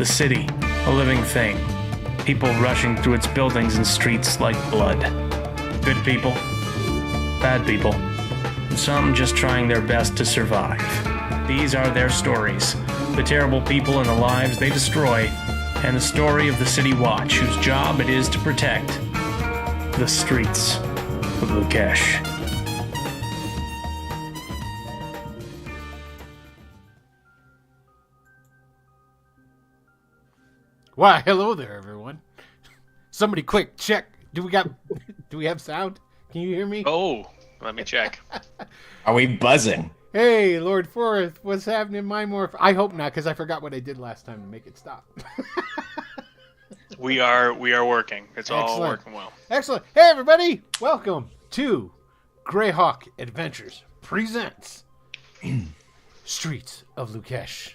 The city, a living thing. People rushing through its buildings and streets like blood. Good people, bad people, and some just trying their best to survive. These are their stories, the terrible people and the lives they destroy, and the story of the City Watch, whose job it is to protect the streets of Leukish. Why, hello there, everyone. Somebody quick, check. Do we have sound? Can you hear me? Oh, let me check. Are we buzzing? Hey, Lord Forth, what's happening, my morph? I hope not, because I forgot what I did last time to make it stop. We are working. It's Excellent. all working well. Excellent. Hey, everybody. Welcome to Greyhawk Adventures presents Streets of Leukish.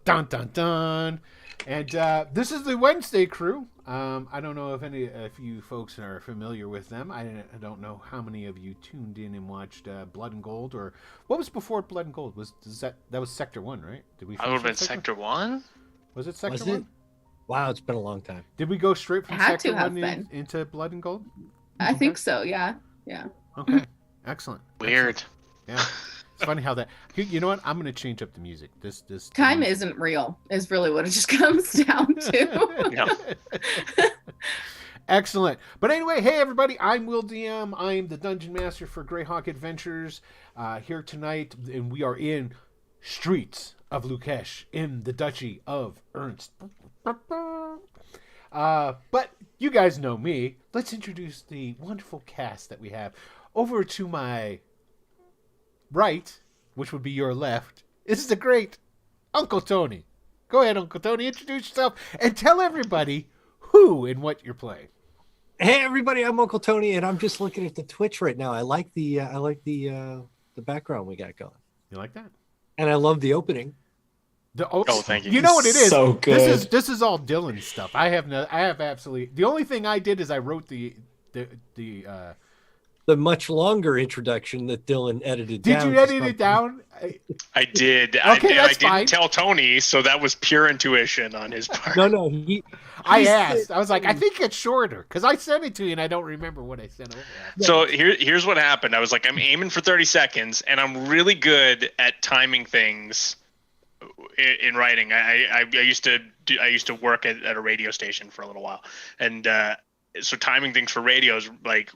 Dun, dun, dun. And this is the Wednesday crew. I don't know if you folks are familiar with them. I don't know how many of you tuned in and watched Blood and Gold, or what was before Blood and Gold? That was Sector 1, right? Did we? I would have been Sector 1. Was it Sector 1? Wow, it's been a long time. Did we go straight from Sector 1 into Blood and Gold? I think so. Yeah. Okay. Excellent. Weird. Excellent. Yeah. It's funny how that. You know what? I'm going to change up the music. This Time isn't real. Is really what it just comes down to. Excellent. But anyway, hey everybody, I'm Will DM. I'm the Dungeon Master for Greyhawk Adventures here tonight, and we are in Streets of Leukish in the Duchy of Ernst. But you guys know me. Let's introduce the wonderful cast that we have. Over to my right, which would be your left, is the great Uncle Tony. Go ahead, Uncle Tony, introduce yourself and tell everybody who and what you're playing. Hey everybody, I'm Uncle Tony, and I'm just looking at the Twitch right now. I like the background we got going. You like that? And I love the opening. Thank you. You know what it is? So good. This is all Dylan stuff. I have absolutely. The only thing I did is I wrote the much longer introduction that Dylan edited Did down. you edit it down? I did. Okay, I that's didn't fine. tell Tony, so that was pure intuition on his part. No, I asked. I was like, I think it's shorter because I sent it to you and I don't remember what I sent over. So here's what happened. I was like, I'm aiming for 30 seconds, and I'm really good at timing things in writing. I used to work at a radio station for a little while, and so timing things for radios, like,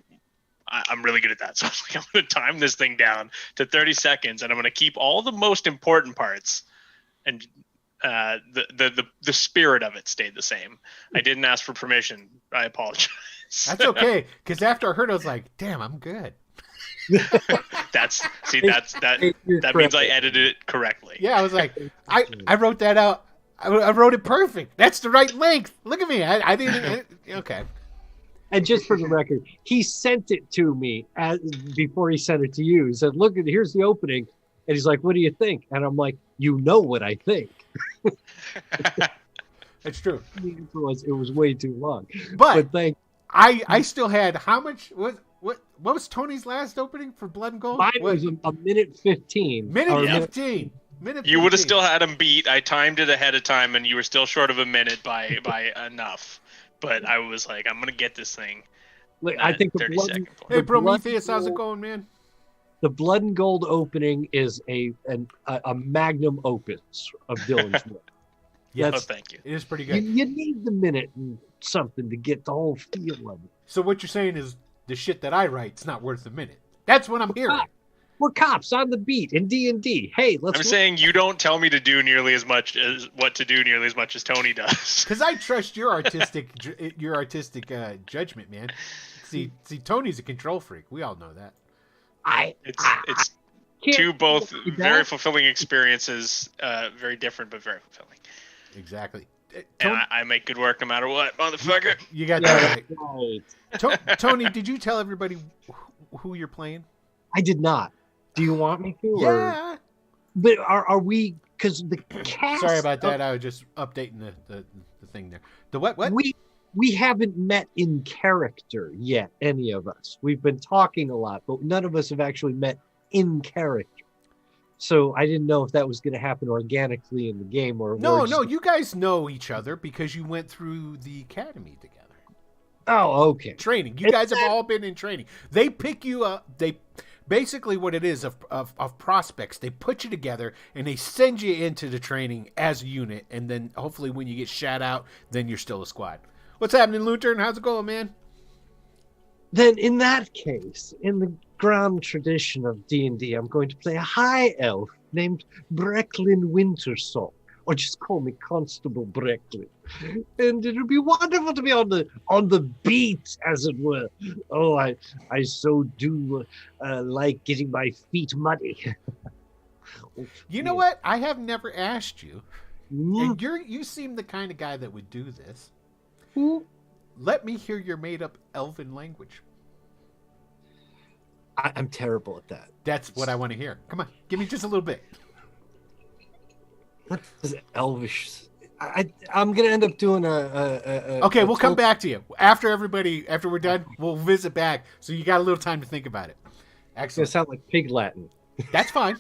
I'm really good at that. So I was like, I'm going to time this thing down to 30 seconds, and I'm going to keep all the most important parts, and the spirit of it stayed the same. I didn't ask for permission. I apologize. That's okay, because after I heard it, I was like, damn, I'm good. that means I edited it correctly. Yeah, I was like, I wrote that out. I wrote it perfect. That's the right length. Look at me. I didn't. Okay. And just for the record, he sent it to me before he sent it to you. He said, "Look, here's the opening," and he's like, "What do you think?" And I'm like, "You know what I think." It's true. It was way too long. But thank. I still had how much? What was Tony's last opening for Blood and Gold? Mine was a minute 15. Minute 15. Minute. You would have still had him beat. I timed it ahead of time, and you were still short of a minute by enough. But I was like, I'm gonna get this thing. I think Hey, Prometheus, how's it going, man? The Blood and Gold opening is a magnum opus of Dylan's work. Yes, thank you. It is pretty good. You need the minute and something to get the whole feel of it. So what you're saying is the shit that I write's not worth a minute. That's what I'm hearing. We're cops on the beat in D&D. Hey, let's. I'm saying you don't tell me to do nearly as much as Tony does. Because I trust your artistic judgment, man. See, Tony's a control freak. We all know that. It's two both very fulfilling experiences, very different but very fulfilling. Exactly. And I make good work no matter what, motherfucker. You got that right. Tony, did you tell everybody who you're playing? I did not. Do you want me to? Yeah. But are we? Because the cast. Sorry about that. I was just updating the thing there. The what? We haven't met in character yet, any of us. We've been talking a lot, but none of us have actually met in character. So I didn't know if that was going to happen organically in the game or No, you guys know each other because you went through the academy together. Oh, okay. Training. You guys have all been in training. They pick you up. They basically what it is of prospects. They put you together and they send you into the training as a unit, and then hopefully when you get shot out, then you're still a squad. What's happening, Lutern? How's it going, man? Then in that case, in the grand tradition of D&D, I'm going to play a high elf named Brecklin Wintersock, or just call me Constable Brecklin. And it'll be wonderful to be on the beat, as it were. Oh, I so do like getting my feet muddy. You know what? I have never asked you, and you seem the kind of guy that would do this. Let me hear your made-up elven language. I'm terrible at that. That's what I want to hear. Come on, give me just a little bit. What is Elvish? I'm gonna end up doing a okay, we'll come back to you after we're done. We'll visit back, so you got a little time to think about it. It's gonna sound like pig Latin. That's fine.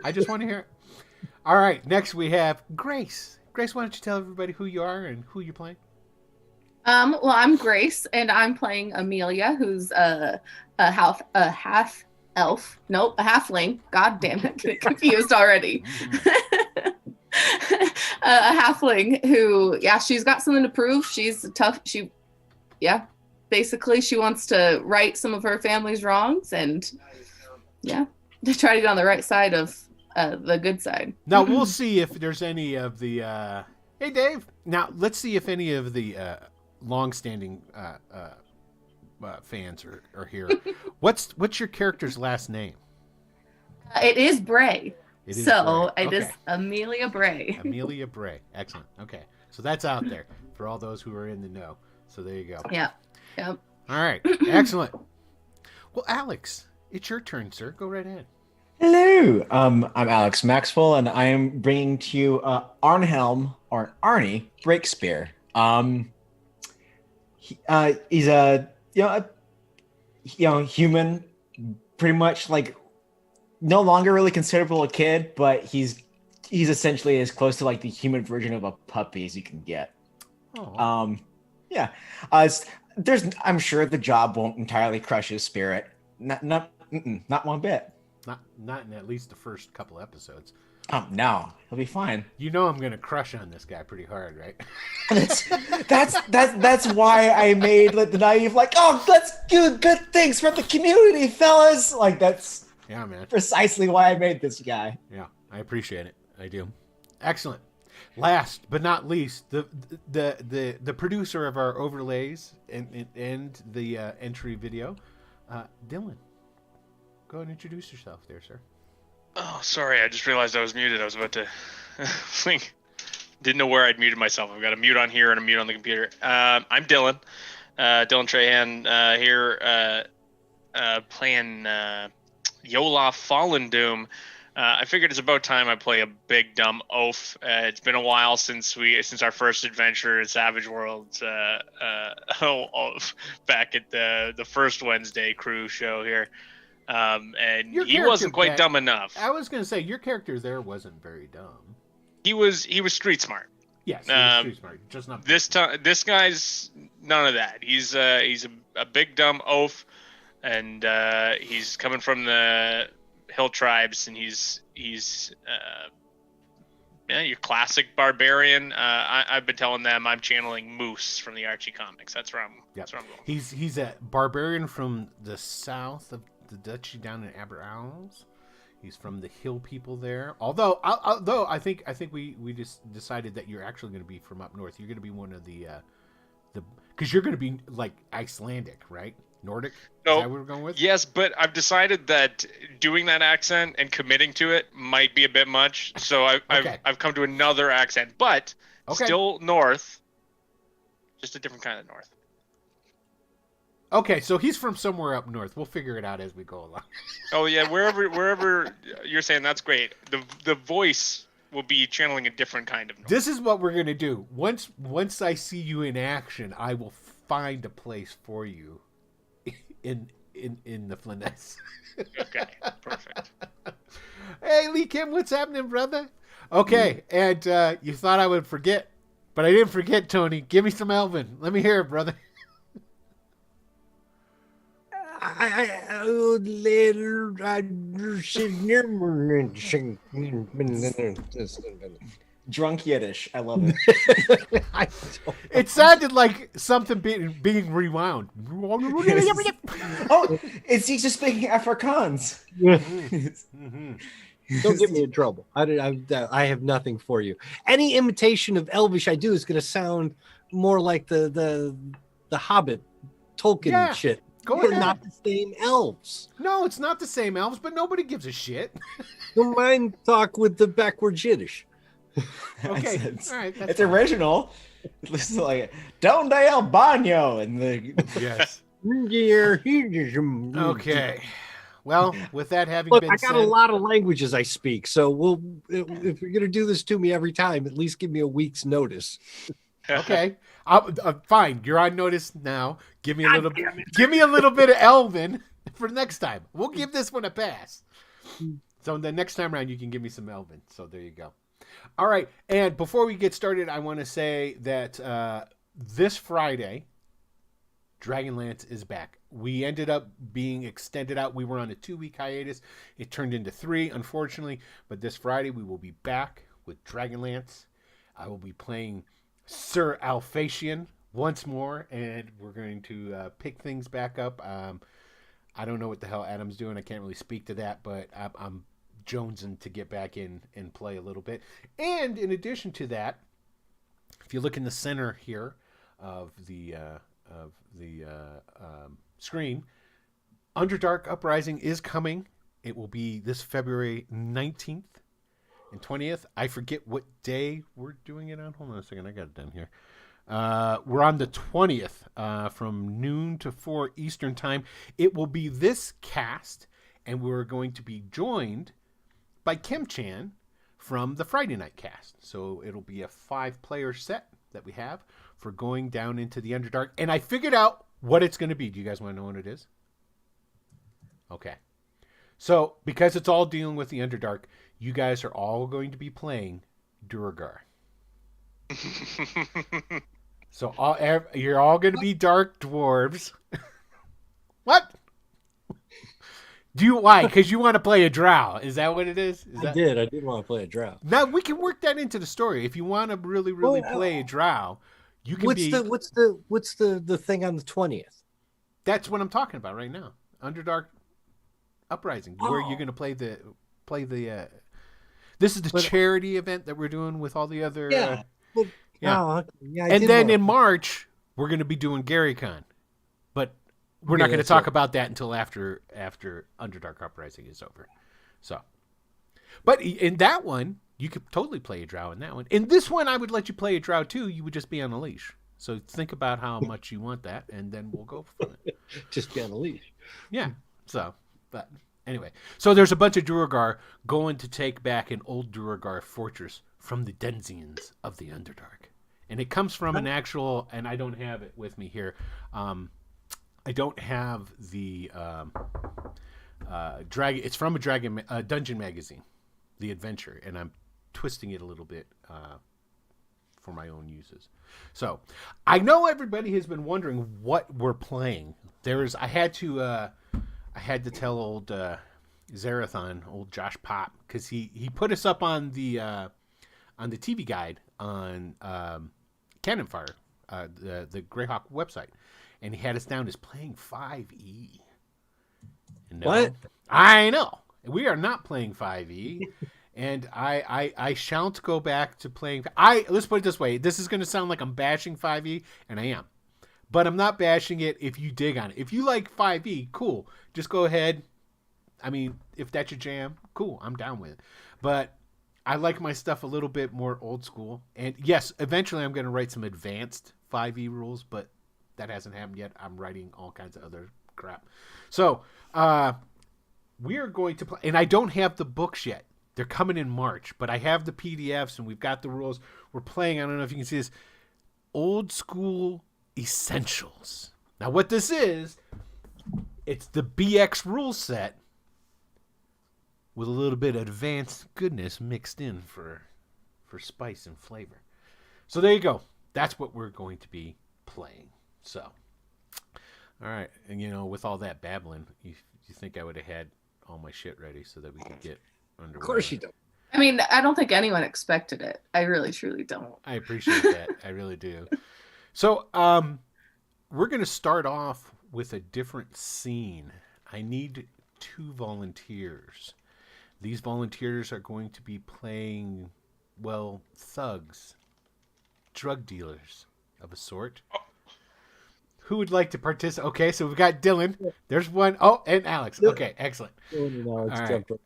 I just want to hear it. All right, next we have Grace. Grace, why don't you tell everybody who you are and who you're playing? Well, I'm Grace, and I'm playing Amelia, who's a half elf. Nope, a halfling. God damn it, get confused already. A halfling who, she's got something to prove. She's tough. Basically, she wants to right some of her family's wrongs, and to try to get on the right side of the good side. Now we'll see if there's any of the. Hey, Dave. Now let's see if any of the long-standing fans are here. What's your character's last name? It is Bray. It is Amelia Bray. Amelia Bray. Excellent. Okay, so that's out there for all those who are in the know. So there you go. Yeah. Yep. All right. Excellent. Well, Alex, it's your turn, sir. Go right ahead. Hello, I'm Alex Maxwell, and I am bringing to you Arnhelm or Arnie Breakspear. He's a human, pretty much like no longer really considerable a kid, but he's essentially as close to like the human version of a puppy as you can get. Oh. I'm sure the job won't entirely crush his spirit. Not one bit. Not in at least the first couple episodes. Oh no, he'll be fine. You know I'm gonna crush on this guy pretty hard, right? That's why I made the naive let's do good things for the community, fellas. That's man. Precisely why I made this guy. Yeah, I appreciate it. I do. Excellent. Last but not least, the producer of our overlays and the entry video, Dylan. Go ahead and introduce yourself there, sir. Oh, sorry. I just realized I was muted. I was about to think. Didn't know where I'd muted myself. I've got a mute on here and a mute on the computer. I'm Dylan. Dylan Trahan here playing Yola Fallen Doom. I figured it's about time I play a big dumb oaf. It's been a while since our first adventure in Savage Worlds back at the first Wednesday crew show here. And he wasn't quite dumb enough. I was going to say your character there wasn't very dumb. He was street smart. Yes, he was street smart. Just not this time. This guy's none of that. He's a big dumb oaf, and he's coming from the hill tribes, and he's your classic barbarian. I've been telling them I'm channeling Moose from the Archie comics. That's where I'm going. He's a barbarian from the south of the duchy down in Aberowls. He's from the hill people there. Although I think we just decided that you're actually going to be from up north. You're going to be one of the because you're going to be like Icelandic, right? Nordic? Is that what we're going with? Yes, but I've decided that doing that accent and committing to it might be a bit much. So I've come to another accent, but still north, just a different kind of north. Okay, so he's from somewhere up north. We'll figure it out as we go along. Oh yeah, wherever you're saying, that's great. The voice will be channeling a different kind of north. This is what we're gonna do. Once I see you in action, I will find a place for you in the Flanness. Okay, perfect. Hey, Lee Kim, what's happening, brother? Okay, and you thought I would forget, but I didn't forget, Tony. Give me some Elven. Let me hear it, brother. Drunk Yiddish. I love it. It sounded like something being rewound. Oh, he's just speaking Afrikaans. Don't get me in trouble. I have nothing for you. Any imitation of Elvish I do is going to sound more like the Hobbit, Tolkien shit. Go They're ahead. not the same elves. No, it's not the same elves, but nobody gives a shit. Don't mind talk with the backwards Yiddish. Okay, It's, all right. it's original. It's like Donde el baño and the Yes. Okay. Okay. Well, with that having Look, been I got said, a lot of languages I speak, so if you're gonna do this to me every time, at least give me a week's notice. okay, fine. You're on notice now. Give me a God little. damn it. Give me a little bit of Elven for next time. We'll give this one a pass. So the next time around, you can give me some Elven. So there you go. All right. And before we get started, I want to say that this Friday, Dragonlance is back. We ended up being extended out. We were on a 2-week hiatus. It turned into 3, unfortunately. But this Friday, we will be back with Dragonlance. I will be playing Sir Alphatian once more, and we're going to pick things back up. I don't know what the hell Adam's doing. I can't really speak to that, but I'm jonesing to get back in and play a little bit. And in addition to that, if you look in the center here of the screen, Underdark Uprising is coming. It will be this February 19th and 20th. I forget what day we're doing it on. Hold on a second. I got it down here. We're on the 20th from noon to 4 Eastern time. It will be this cast, and we're going to be joined by Kim Chan from the Friday night cast. So it'll be a 5-player set that we have for going down into the Underdark. And I figured out what it's going to be. Do you guys want to know what it is? Okay. So because it's all dealing with the Underdark, you guys are all going to be playing Duragar. So you're all going to be dark dwarves. What? Why? Because you want to play a drow. Is that what it is? I did want to play a drow. Now we can work that into the story. If you want to really play a drow, you can What's the thing on the 20th? That's what I'm talking about right now. Underdark Uprising, where you're going to play the. This is the charity event that we're doing with all the other. Yeah. And then in March we're going to be doing GaryCon, but we're not going to talk about that until after Underdark Uprising is over. So, but in that one you could totally play a drow in that one. In this one I would let you play a drow too. You would just be on a leash. So think about how much you want that, and then we'll go from it. Just be on a leash. Yeah. So, but anyway, so there's a bunch of Duragar going to take back an old Duragar fortress from the denizens of the Underdark. And it comes from an actual, and I don't have it with me here. I don't have the dragon. It's from a dungeon magazine, The Adventure, and I'm twisting it a little bit for my own uses. So I know everybody has been wondering what we're playing. I had to tell old Zerathon, old Josh Pop, because he put us up on the TV guide on Cannon Fire, the Greyhawk website, and he had us down as playing 5e. No, what? I know we are not playing 5e, and I shan't go back to playing. Let's put it this way: this is going to sound like I'm bashing 5e, and I am, but I'm not bashing it. If you dig on it, if you like 5e, cool, just go ahead. I mean, if that's your jam, cool, I'm down with it. But I like my stuff a little bit more old school. And yes, eventually I'm going to write some advanced 5e rules, but that hasn't happened yet. I'm writing all kinds of other crap. So we are going to play, and I don't have the books yet. They're coming in March, but I have the PDFs and we've got the rules. We're playing, I don't know if you can see this, Old School Essentials. Now what this is, it's the BX rule set with a little bit of advanced goodness mixed in for spice and flavor. So there you go. That's what we're going to be playing. So, all right. And, with all that babbling, you think I would have had all my shit ready so that we could get underway? Of course you don't. I mean, I don't think anyone expected it. I really, truly don't. I appreciate that. I really do. So, we're going to start off with a different scene. I need 2 volunteers. These volunteers are going to be playing, well, thugs, drug dealers of a sort. Who would like to participate? Okay, so we've got Dylan. There's one. Oh, and Alex. Okay, excellent. All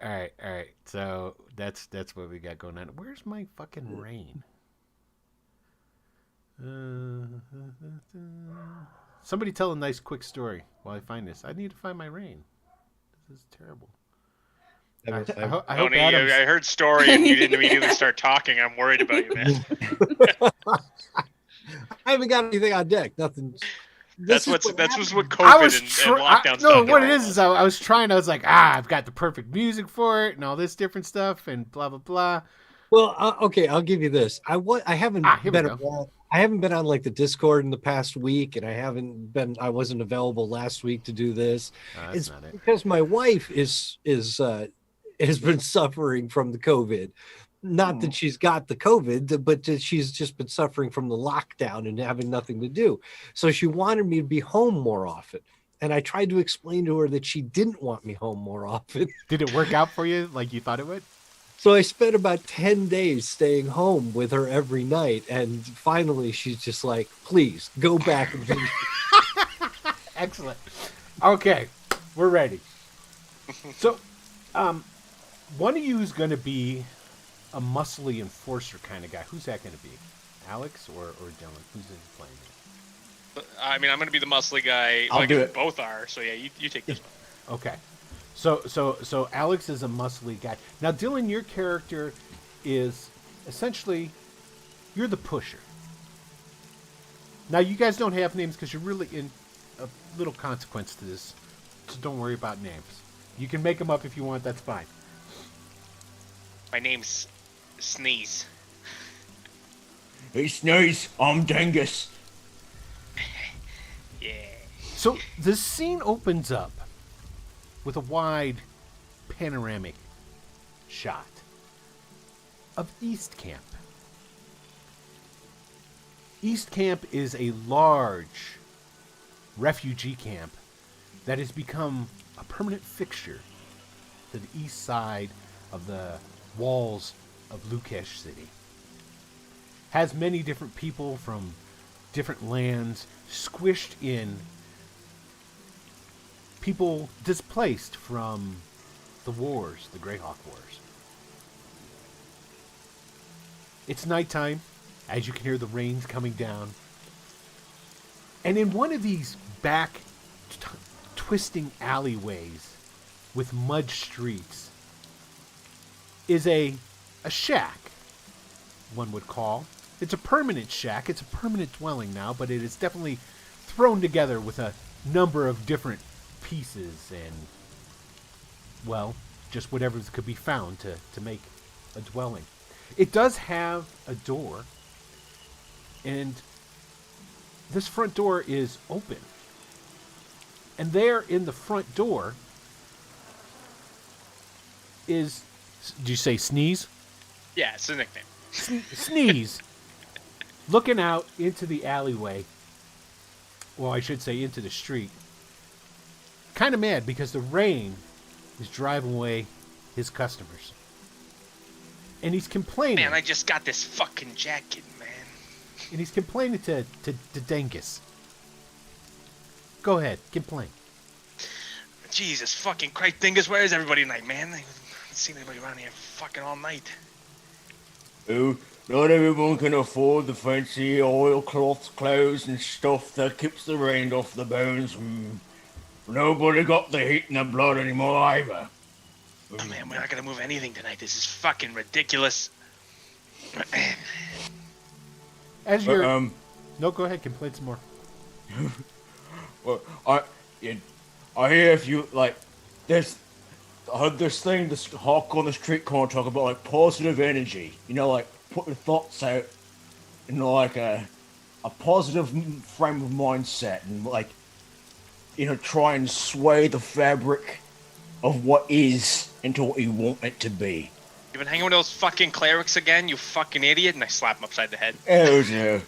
right. So that's what we got going on. Where's my fucking rain? Somebody tell a nice quick story while I find this. I need to find my rain. This is terrible. I hope Adam's... I heard story and you didn't immediately start talking. I'm worried about you, man. I haven't got anything on deck. Nothing. That's what COVID and lockdown stuff. What it is I was trying. I was like, I've got the perfect music for it and all this different stuff and blah blah blah. Well, okay, I'll give you this. I haven't been on like the Discord in the past week, and I wasn't available last week to do this. It's not it. Because my wife has been suffering from the COVID. Not that she's got the COVID, but that she's just been suffering from the lockdown and having nothing to do. So she wanted me to be home more often. And I tried to explain to her that she didn't want me home more often. Did it work out for you like you thought it would? So I spent about 10 days staying home with her every night. And finally, she's just like, please, go back. Excellent. Okay, we're ready. So, one of you is going to be a muscly enforcer kind of guy. Who's that going to be? Alex or Dylan? Who's playing? I mean, I'm going to be the muscly guy. I'll do it. Both are. So yeah, you take this one. Okay. So Alex is a muscly guy. Now, Dylan, your character is essentially, you're the pusher. Now, you guys don't have names because you're really in a little consequence to this. So don't worry about names. You can make them up if you want. That's fine. My name's Sneeze. Hey, Sneeze, I'm Dingus. Yeah. So the scene opens up with a wide panoramic shot of East Camp. East Camp is a large refugee camp that has become a permanent fixture to the east side of the walls of Leukish City. Has many different people from different lands squished in, people displaced from the wars, the Greyhawk wars. It's nighttime, as you can hear the rains coming down. And in one of these back twisting alleyways with mud streets is a shack, one would call. It's a permanent shack. It's a permanent dwelling now, but it is definitely thrown together with a number of different pieces and, well, just whatever could be found to make a dwelling. It does have a door, and this front door is open. And there in the front door is, did you say Sneeze? Yeah, it's a nickname. Sneeze. Looking out into the alleyway. Well, I should say into the street. Kind of mad because the rain is driving away his customers. And he's complaining. Man, I just got this fucking jacket, man. And he's complaining to Dingus. Go ahead, complain. Jesus fucking Christ, Dingus, where is everybody tonight, man? I haven't seen anybody around here fucking all night. Oh, not everyone can afford the fancy oilcloth clothes and stuff that keeps the rain off the bones. Nobody got the heat in the blood anymore either. Oh man, we're not gonna move anything tonight. This is fucking ridiculous. As you're... No, go ahead, complain some more. Well, I hear if you, like, there's I heard this thing, this hawk on the street corner talk about like positive energy. You know, like putting thoughts out in like a positive frame of mindset and like, you know, try and sway the fabric of what is into what you want it to be. You been hanging with those fucking clerics again, you fucking idiot? And I slap him upside the head. Oh yeah.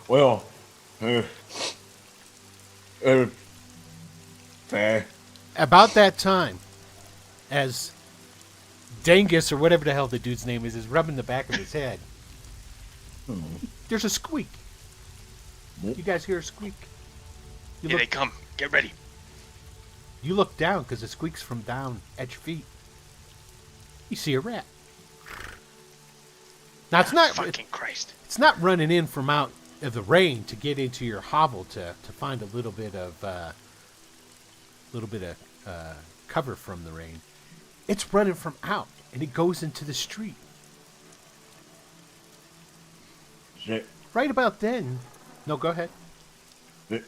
Well, fair. About that time, as Dangus, or whatever the hell the dude's name is rubbing the back of his head, there's a squeak. You guys hear a squeak? Here they come. Get ready. You look down because it squeaks from down at your feet. You see a rat. Now it's not Fucking Christ. It's not running in from out of the rain to get into your hovel to find a little bit of cover from the rain. It's running from out, and it goes into the street. Right about then. No, go ahead.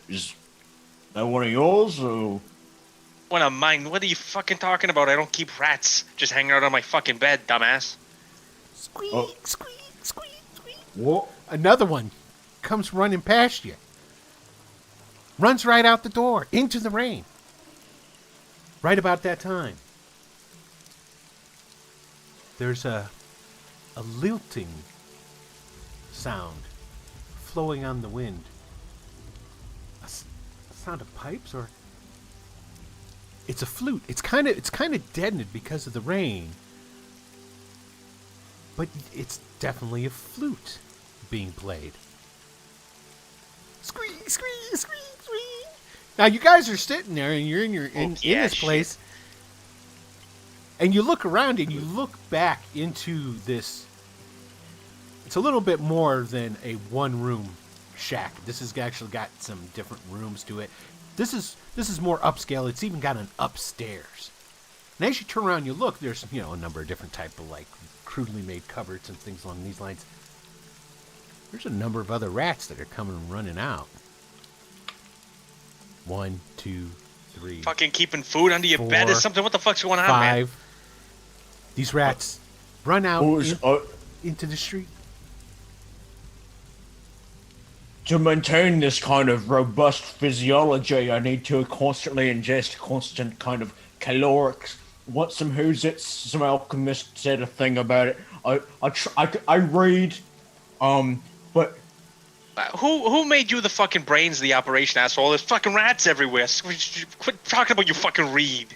Is that one of yours, or? One of mine. What are you fucking talking about? I don't keep rats just hanging out on my fucking bed, dumbass. Squeak, squeak, squeak, squeak. What? Another one comes running past you. Runs right out the door, into the rain. Right about that time. There's a lilting sound flowing on the wind. A sound of pipes, or it's a flute. It's kind of deadened because of the rain, but it's definitely a flute being played. Squeak, squeak, squeak, squeak. Now you guys are sitting there, and you're in this place, and you look around and you look back into this. It's a little bit more than a one-room shack. This has actually got some different rooms to it. This is more upscale. It's even got an upstairs. And as you turn around, you look. There's a number of different type of like crudely made cupboards and things along these lines. There's a number of other rats that are coming and running out. 1, 2, 3. Fucking keeping food under your 4, bed or something? What the fuck's going on, man? 5. These rats run out into the street. To maintain this kind of robust physiology, I need to constantly ingest constant kind of calorics. What some who's-its, some alchemist said a thing about it. I read, but Who made you the fucking brains of the operation, asshole? There's fucking rats everywhere. Quit talking about you fucking read.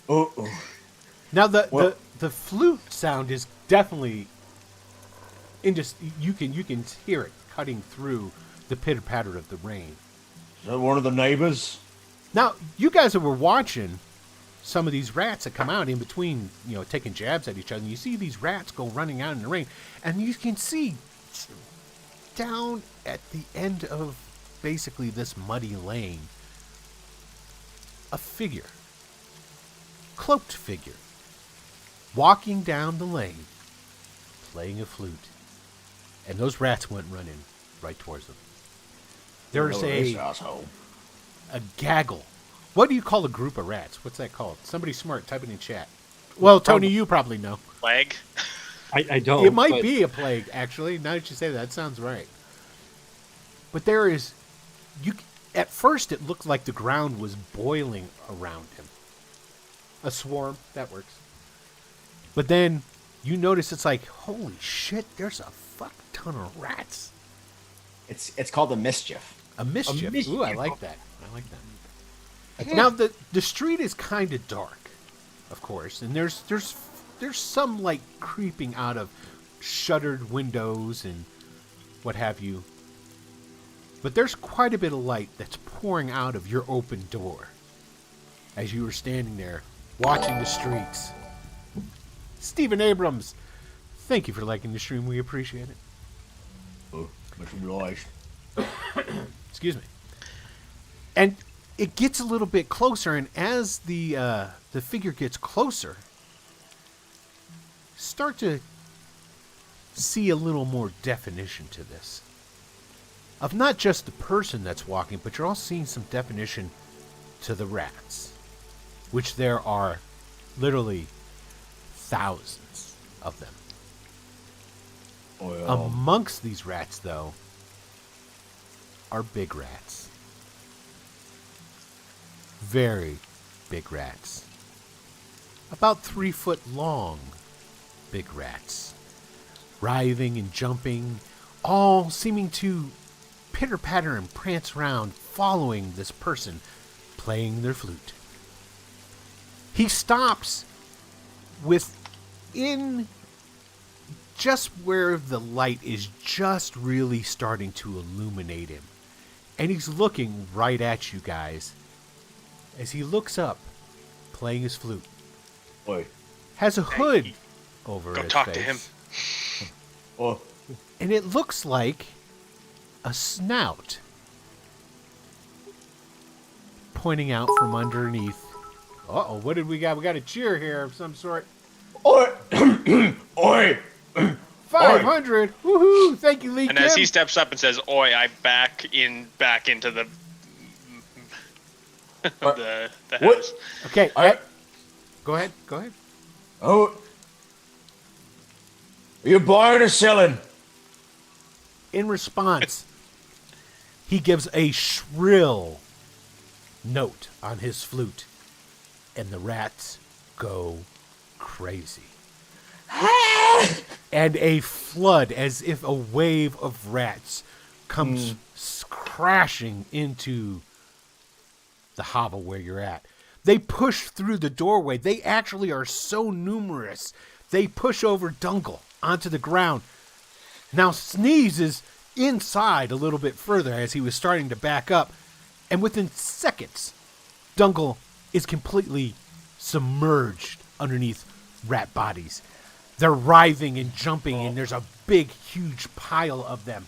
Now the flute sound is definitely you can hear it cutting through the pitter patter of the rain. Is that one of the neighbors? Now you guys that were watching some of these rats that come out in between, taking jabs at each other, and you see these rats go running out in the rain, and you can see down at the end of basically this muddy lane a figure, cloaked figure, walking down the lane, playing a flute, and those rats went running right towards them. There's a gaggle. What do you call a group of rats? What's that called? Somebody smart, type it in chat. Well, Tony, you probably know. Plague? I don't. It might be a plague, actually. Now that you say that sounds right. But there is... At first, it looked like the ground was boiling around him. A swarm, that works. But then you notice it's like, holy shit, there's a fuck ton of rats. It's called a mischief. A mischief. Ooh, I like that. Now the street is kind of dark, of course, and there's some light creeping out of shuttered windows and what have you. But there's quite a bit of light that's pouring out of your open door as you were standing there watching the streets. Stephen Abrams, thank you for liking the stream. We appreciate it. Oh, much obliged. Excuse me. And it gets a little bit closer, and as the figure gets closer, start to see a little more definition to this. Of not just the person that's walking, but you're also seeing some definition to the rats. Which there are Literally thousands of them. Well, Amongst these rats, though, are big rats. Very big rats. About 3 foot long big rats. Writhing and jumping, all seeming to pitter-patter and prance around, following this person playing their flute. He stops within just where the light is just really starting to illuminate him. And he's looking right at you guys. As he looks up, playing his flute, oi. has a hood over Go his talk face. to him. Oh, And it looks like a snout pointing out from underneath. Uh-oh, what did we got? We got a cheer here of some sort. oi, oi. 500! Woohoo! Thank you, Lee And Kim. as he steps up and says, "Oi, I back into the the What? house." Okay, I- go ahead. Oh, are you buying or selling? In response, he gives a shrill note on his flute, and the rats go crazy. And a flood, as if a wave of rats comes crashing into the hovel where you're at. They push through the doorway. They actually are so numerous. They push over Dungle onto the ground. Now Sneeze is inside a little bit further as he was starting to back up. And within seconds, Dungle is completely submerged underneath rat bodies. They're writhing and jumping, and there's a big, huge pile of them.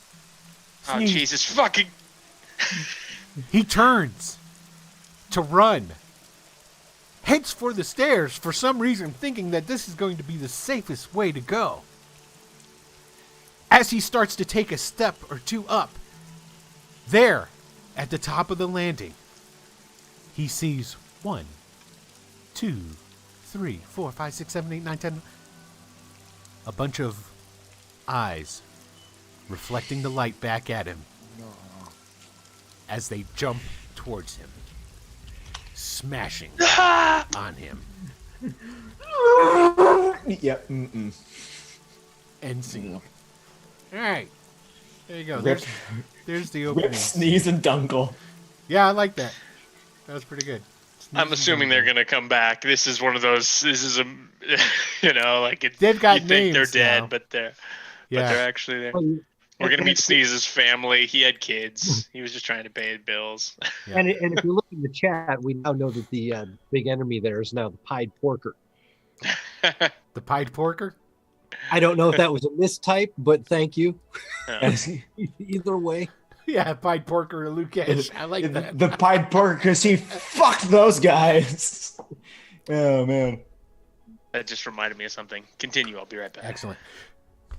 Oh Sneeze, Jesus fucking! he turns to run. Heads for the stairs, for some reason thinking that this is going to be the safest way to go. As he starts to take a step or two up, there, at the top of the landing, he sees 1, 2, 3, 4, 5, 6, 7, 8, 9, 10. A bunch of eyes reflecting the light back at him as they jump towards him, smashing on him. Yep. End scene. All right, there you go. Rip. There's the Rip, opening. Sneeze, and Dungle. Yeah, I like that. That was pretty good. I'm assuming they're gonna come back. This is one of those. This is a, like it's. They've got you think they're names dead, now. but they're Yeah. actually there. Well, We're gonna meet Sneeze's family. He had kids. He was just trying to pay his bills. Yeah. And if you look in the chat, we now know that the big enemy there is now the Pied Porker. The Pied Porker? I don't know if that was a mistype, but thank you. Yeah. Either way. Yeah, Pied Porker or Leukish. I like that. The Pied Porker, because he fucked those guys. Oh, man. That just reminded me of something. Continue. I'll be right back. Excellent.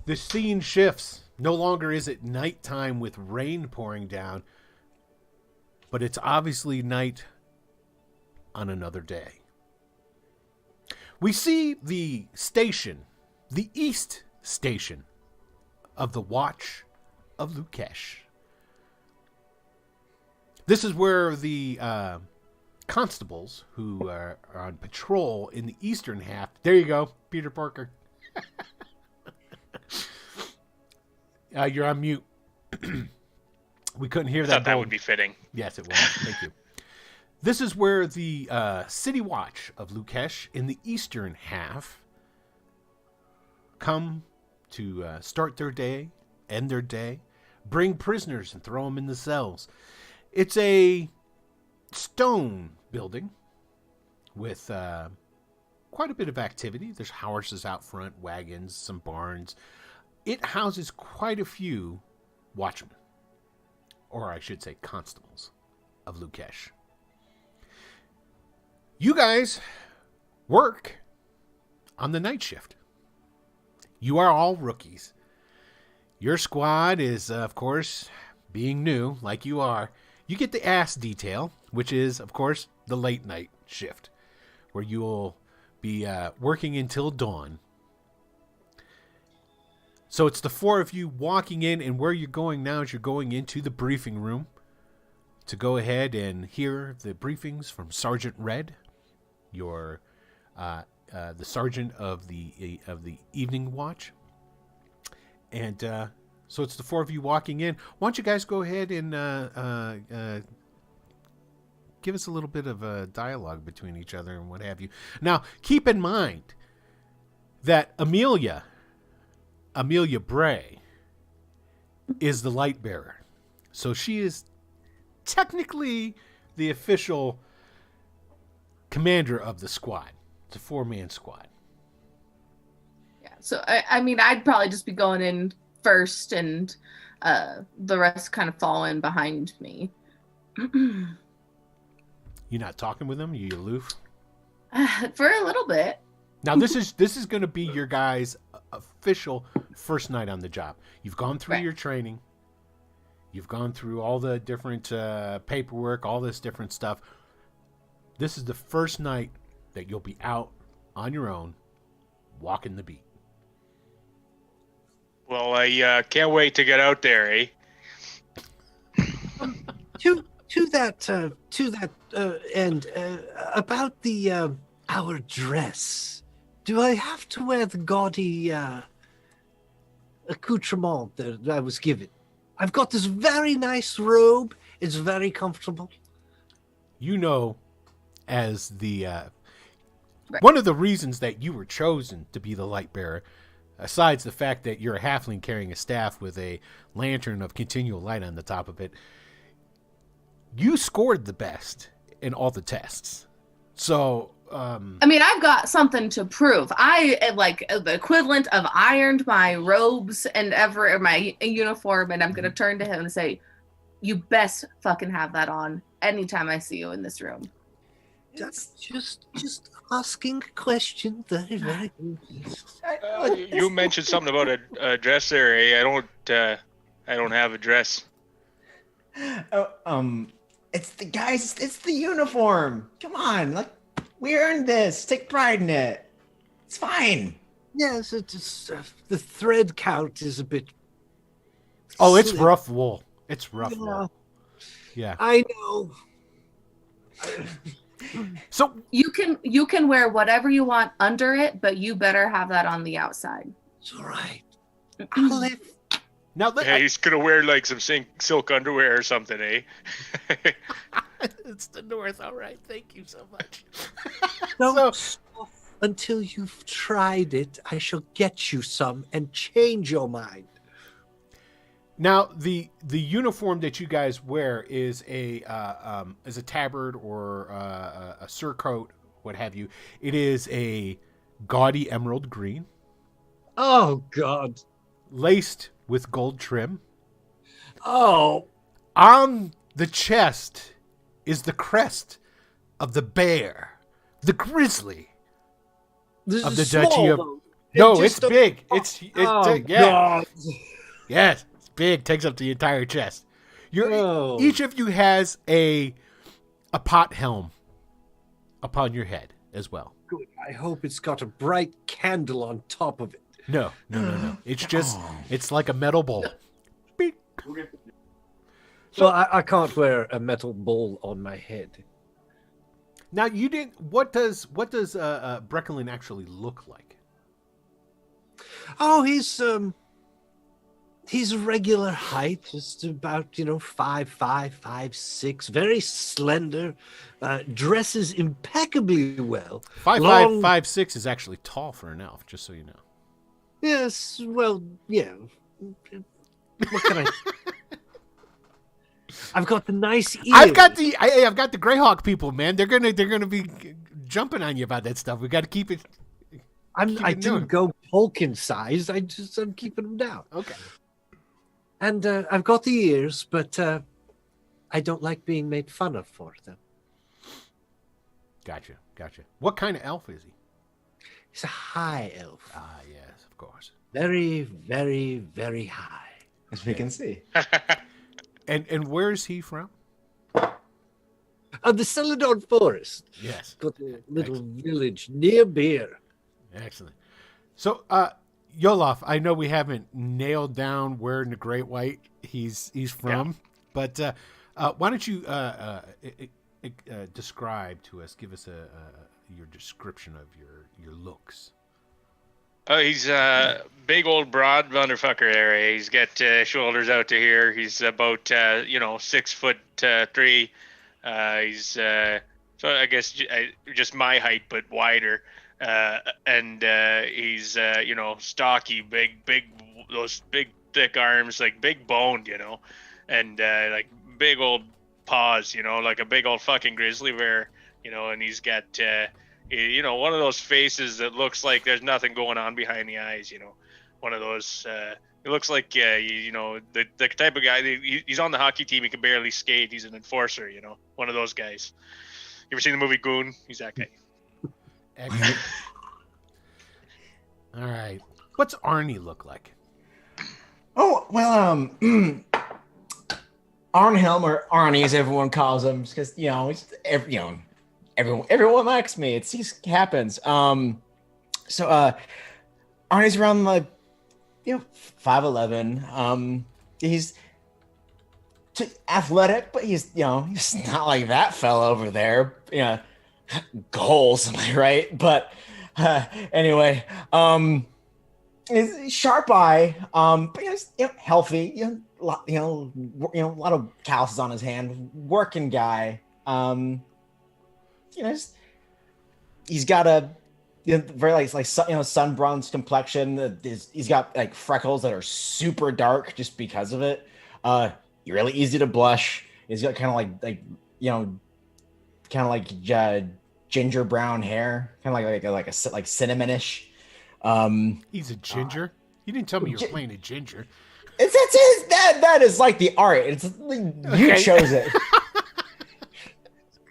The scene shifts. No longer is it nighttime with rain pouring down, but it's obviously night on another day. We see the station, the East Station of the Watch of Leukish. This is where the constables who are on patrol in the eastern half. There you go, Peter Parker. You're on mute. We couldn't hear I that. thought that bold- would be fitting. Yes, it was. Thank you. This is where the City Watch of Leukish in the eastern half come to start their day, end their day, bring prisoners and throw them in the cells. It's a stone building with quite a bit of activity. There's horses out front, wagons, some barns. It houses quite a few watchmen, or I should say constables, of Leukish. You guys work on the night shift. You are all rookies. Your squad is, of course, being new, like you are. You get the ass detail, which is, of course, the late night shift, where you'll be working until dawn. So it's the four of you walking in, and where you're going now is you're going into the briefing room to go ahead and hear the briefings from Sergeant Red, your the sergeant of the evening watch. And so it's the four of you walking in. Why don't you guys go ahead and give us a little bit of a dialogue between each other and what have you. Now, keep in mind that Amelia Bray is the light bearer. So she is technically the official commander of the squad. It's a 4-man squad. Yeah. So I mean, I'd probably just be going in first, and the rest kind of fall in behind me. You're not talking with them? You aloof? For a little bit. Now this is going to be your guys' official first night on the job. You've gone through your training. You've gone through all the different paperwork, all this different stuff. This is the first night that you'll be out on your own, walking the beat. Well, I can't wait to get out there, eh? To that end, about the our dress. Do I have to wear the gaudy accoutrement that I was given? I've got this very nice robe. It's very comfortable. You know, as the one of the reasons that you were chosen to be the light bearer, aside the fact that you're a halfling carrying a staff with a lantern of continual light on the top of it, you scored the best in all the tests. So, I mean, I've got something to prove. I like the equivalent of ironed my robes and my uniform, and I'm gonna turn to him and say, "You best fucking have that on anytime I see you in this room." That's just asking a question. Very, very good. You mentioned something about a dress there, eh? I don't have a dress. It's the guys. It's the uniform. Come on, like we earned this. Take pride in it. It's fine. Yes, it's the thread count is a bit. oh, it's slim. rough wool. It's rough Yeah, wool. Yeah. I know. So You can wear whatever you want under it, but you better have that on the outside. It's all right. I'll live. now, Yeah, he's gonna wear like some silk underwear or something, eh? it's the North. All right, thank you so much. Don't stop until you've tried it. I shall get you some and change your mind. Now, the uniform that you guys wear is a tabard or a surcoat, what have you. It is a gaudy emerald green, Oh God. laced with gold trim. Oh. On the chest is the crest of the bear, the grizzly This of is the small, Duchy of. though. No, It it's just- big. Oh Yeah. God. Yes, it's big. Takes up the entire chest. Oh. Each of you has a pot helm upon your head as well. Good. I hope it's got a bright candle on top of it. No. It's just it's like a metal bowl. Beep. So I can't wear a metal ball on my head. Now you didn't. What does Brecklin actually look like? Oh, he's a regular height, just about 5'5", 5'6", very slender, dresses impeccably well. 5'5", Long- 5'6" is actually tall for an elf. Just so you know. Yes, well, yeah. What can I? I've got the nice ears. I've got the Greyhawk people, man. They're gonna be jumping on you about that stuff. We got to keep it. I keep it didn't go Tolkien sized. I'm keeping them down. Okay. And I've got the ears, but I don't like being made fun of for them. Gotcha. What kind of elf is he? He's a high elf. Ah, yes, of course. Very, very, very high. As we can see. And where is he from? The Celadon Forest. Yes. Got a little village near Beer. Excellent. So, Yolof, I know we haven't nailed down where in the Great White he's from, but why don't you describe to us, give us your description of your looks. Oh, he's a big old broad motherfucker there. He's got shoulders out to here. He's about 6'3". He's so I guess just my height but wider. And he's stocky, big, those big thick arms, like big boned, and like big old paws, like a big old fucking grizzly bear, and he's got one of those faces that looks like there's nothing going on behind the eyes, one of those it looks like the type of guy, he's on the hockey team, he can barely skate, he's an enforcer, one of those guys. You ever seen the movie Goon? He's that guy. Excellent. All right. What's Arnie look like? Oh, well, Arnhelm, or Arnie as everyone calls him, because everyone likes me. It just happens. So Arnie's around like 5'11". He's athletic, but he's he's not like that fella over there. Goals, am I right? But anyway, sharp eye, but he's healthy. A lot of calluses on his hand. Working guy. He's got a very sun-bronzed complexion. He's got like freckles that are super dark just because of it. Really easy to blush. He's got kind of like ginger brown hair, kind of like cinnamonish. He's a ginger. You didn't tell me you were playing a ginger. That is like the art. It's you chose it.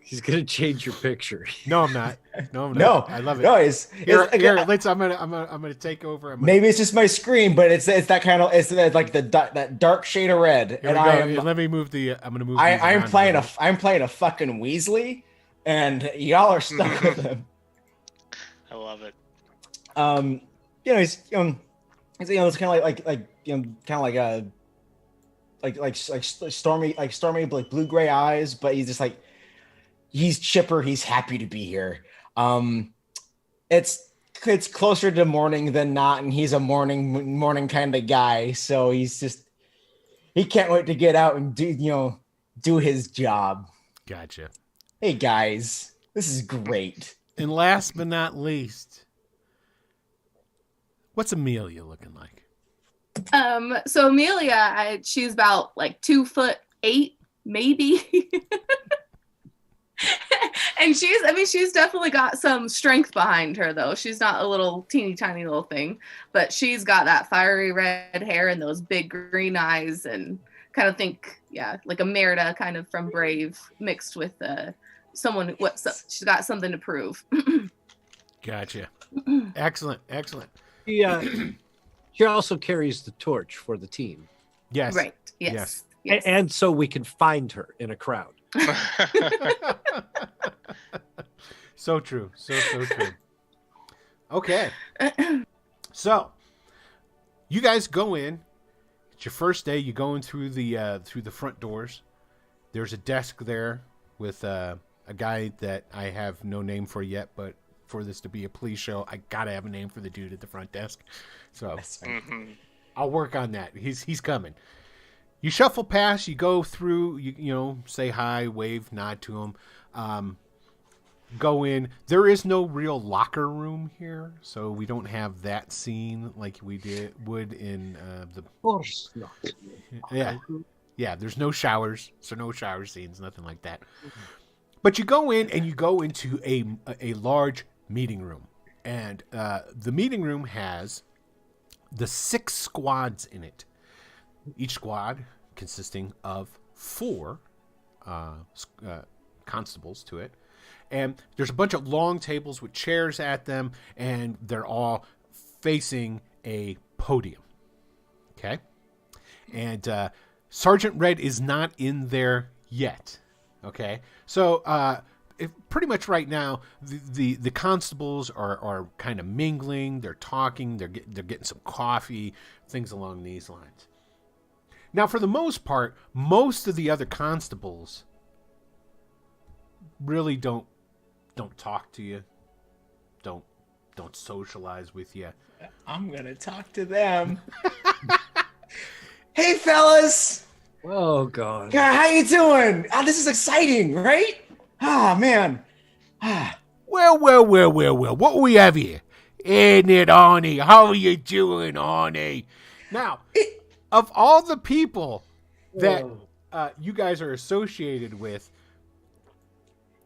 He's gonna change your picture. No, I'm not. No, I love it. No, I'm gonna take over. Maybe it's just my screen, but it's that kind of like that dark shade of red. Let me move the. I'm gonna move. I'm playing a fucking Weasley, and y'all are stuck with him. I love it. He's it's kind of like stormy like blue gray eyes, but he's just like. He's chipper. He's happy to be here. It's closer to morning than not, and he's a morning kind of guy. So he can't wait to get out and do his job. Gotcha. Hey guys, this is great. And last but not least, what's Amelia looking like? So Amelia, she's about like 2'8", maybe. And she's definitely got some strength behind her, though. She's not a little teeny tiny little thing, but she's got that fiery red hair and those big green eyes, and kind of think, like a Merida kind of from Brave mixed with someone. She's got something to prove. Gotcha. Excellent. She also carries the torch for the team. Yes. Right. Yes. And so we can find her in a crowd. So true. So true. Okay. So you guys go in. It's your first day. You go in through the front doors. There's a desk there with a guy that I have no name for yet, but for this to be a police show, I gotta have a name for the dude at the front desk. So I'll work on that. He's coming. You shuffle past, you go through, you say hi, wave, nod to him. Go in. There is no real locker room here, so we don't have that scene like we would in the. Of course not. Yeah. There's no showers, so no shower scenes, nothing like that. But you go in and you go into a large meeting room, and the meeting room has the 6 squads in it. Each squad consisting of 4 constables to it. And there's a bunch of long tables with chairs at them, and they're all facing a podium. Okay? And Sergeant Red is not in there yet. Okay, so pretty much right now, the constables are kind of mingling. They're talking. They're getting some coffee, things along these lines. Now, for the most part, most of the other constables really don't talk to you. Don't socialize with you. I'm gonna talk to them. Hey, fellas. Oh God. God, how you doing? This is exciting, right? Man. Well. What we have here? Ain't it, Arnie? How are you doing, Arnie? Now, of all the people that you guys are associated with,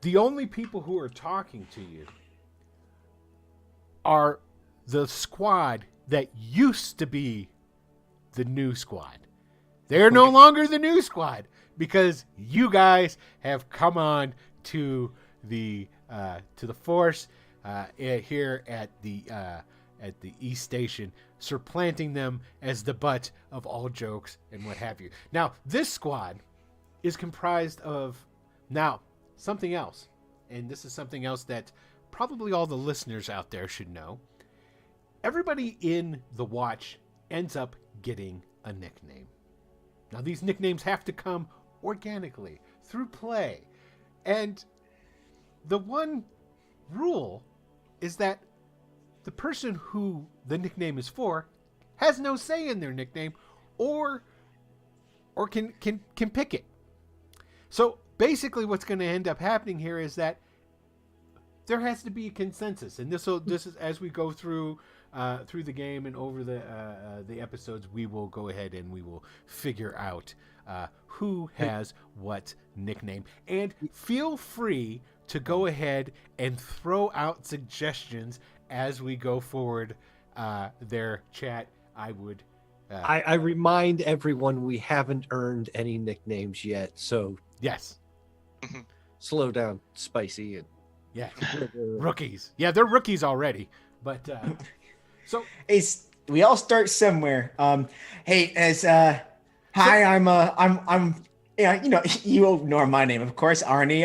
the only people who are talking to you are the squad that used to be the new squad. They're no longer the new squad because you guys have come on to the force here at the East Station, supplanting them as the butt of all jokes and what have you. Now, this squad is comprised of something else, and this is something else that probably all the listeners out there should know. Everybody in the watch ends up getting a nickname. Now, these nicknames have to come organically through play. And the one rule is that the person who the nickname is for has no say in their nickname or can pick it. So basically what's going to end up happening here is that there has to be a consensus. And this is as we go through the game and over the episodes, we will go ahead and we will figure out who has what nickname. And feel free to go ahead and throw out suggestions as we go forward. Their chat, I would. I remind everyone we haven't earned any nicknames yet, so Yes. slow down, Spicy. And Yeah. Rookies. Yeah, they're rookies already. But so Hey, we all start somewhere. Hey, hi, I'm yeah, you know my name, of course, Arnie.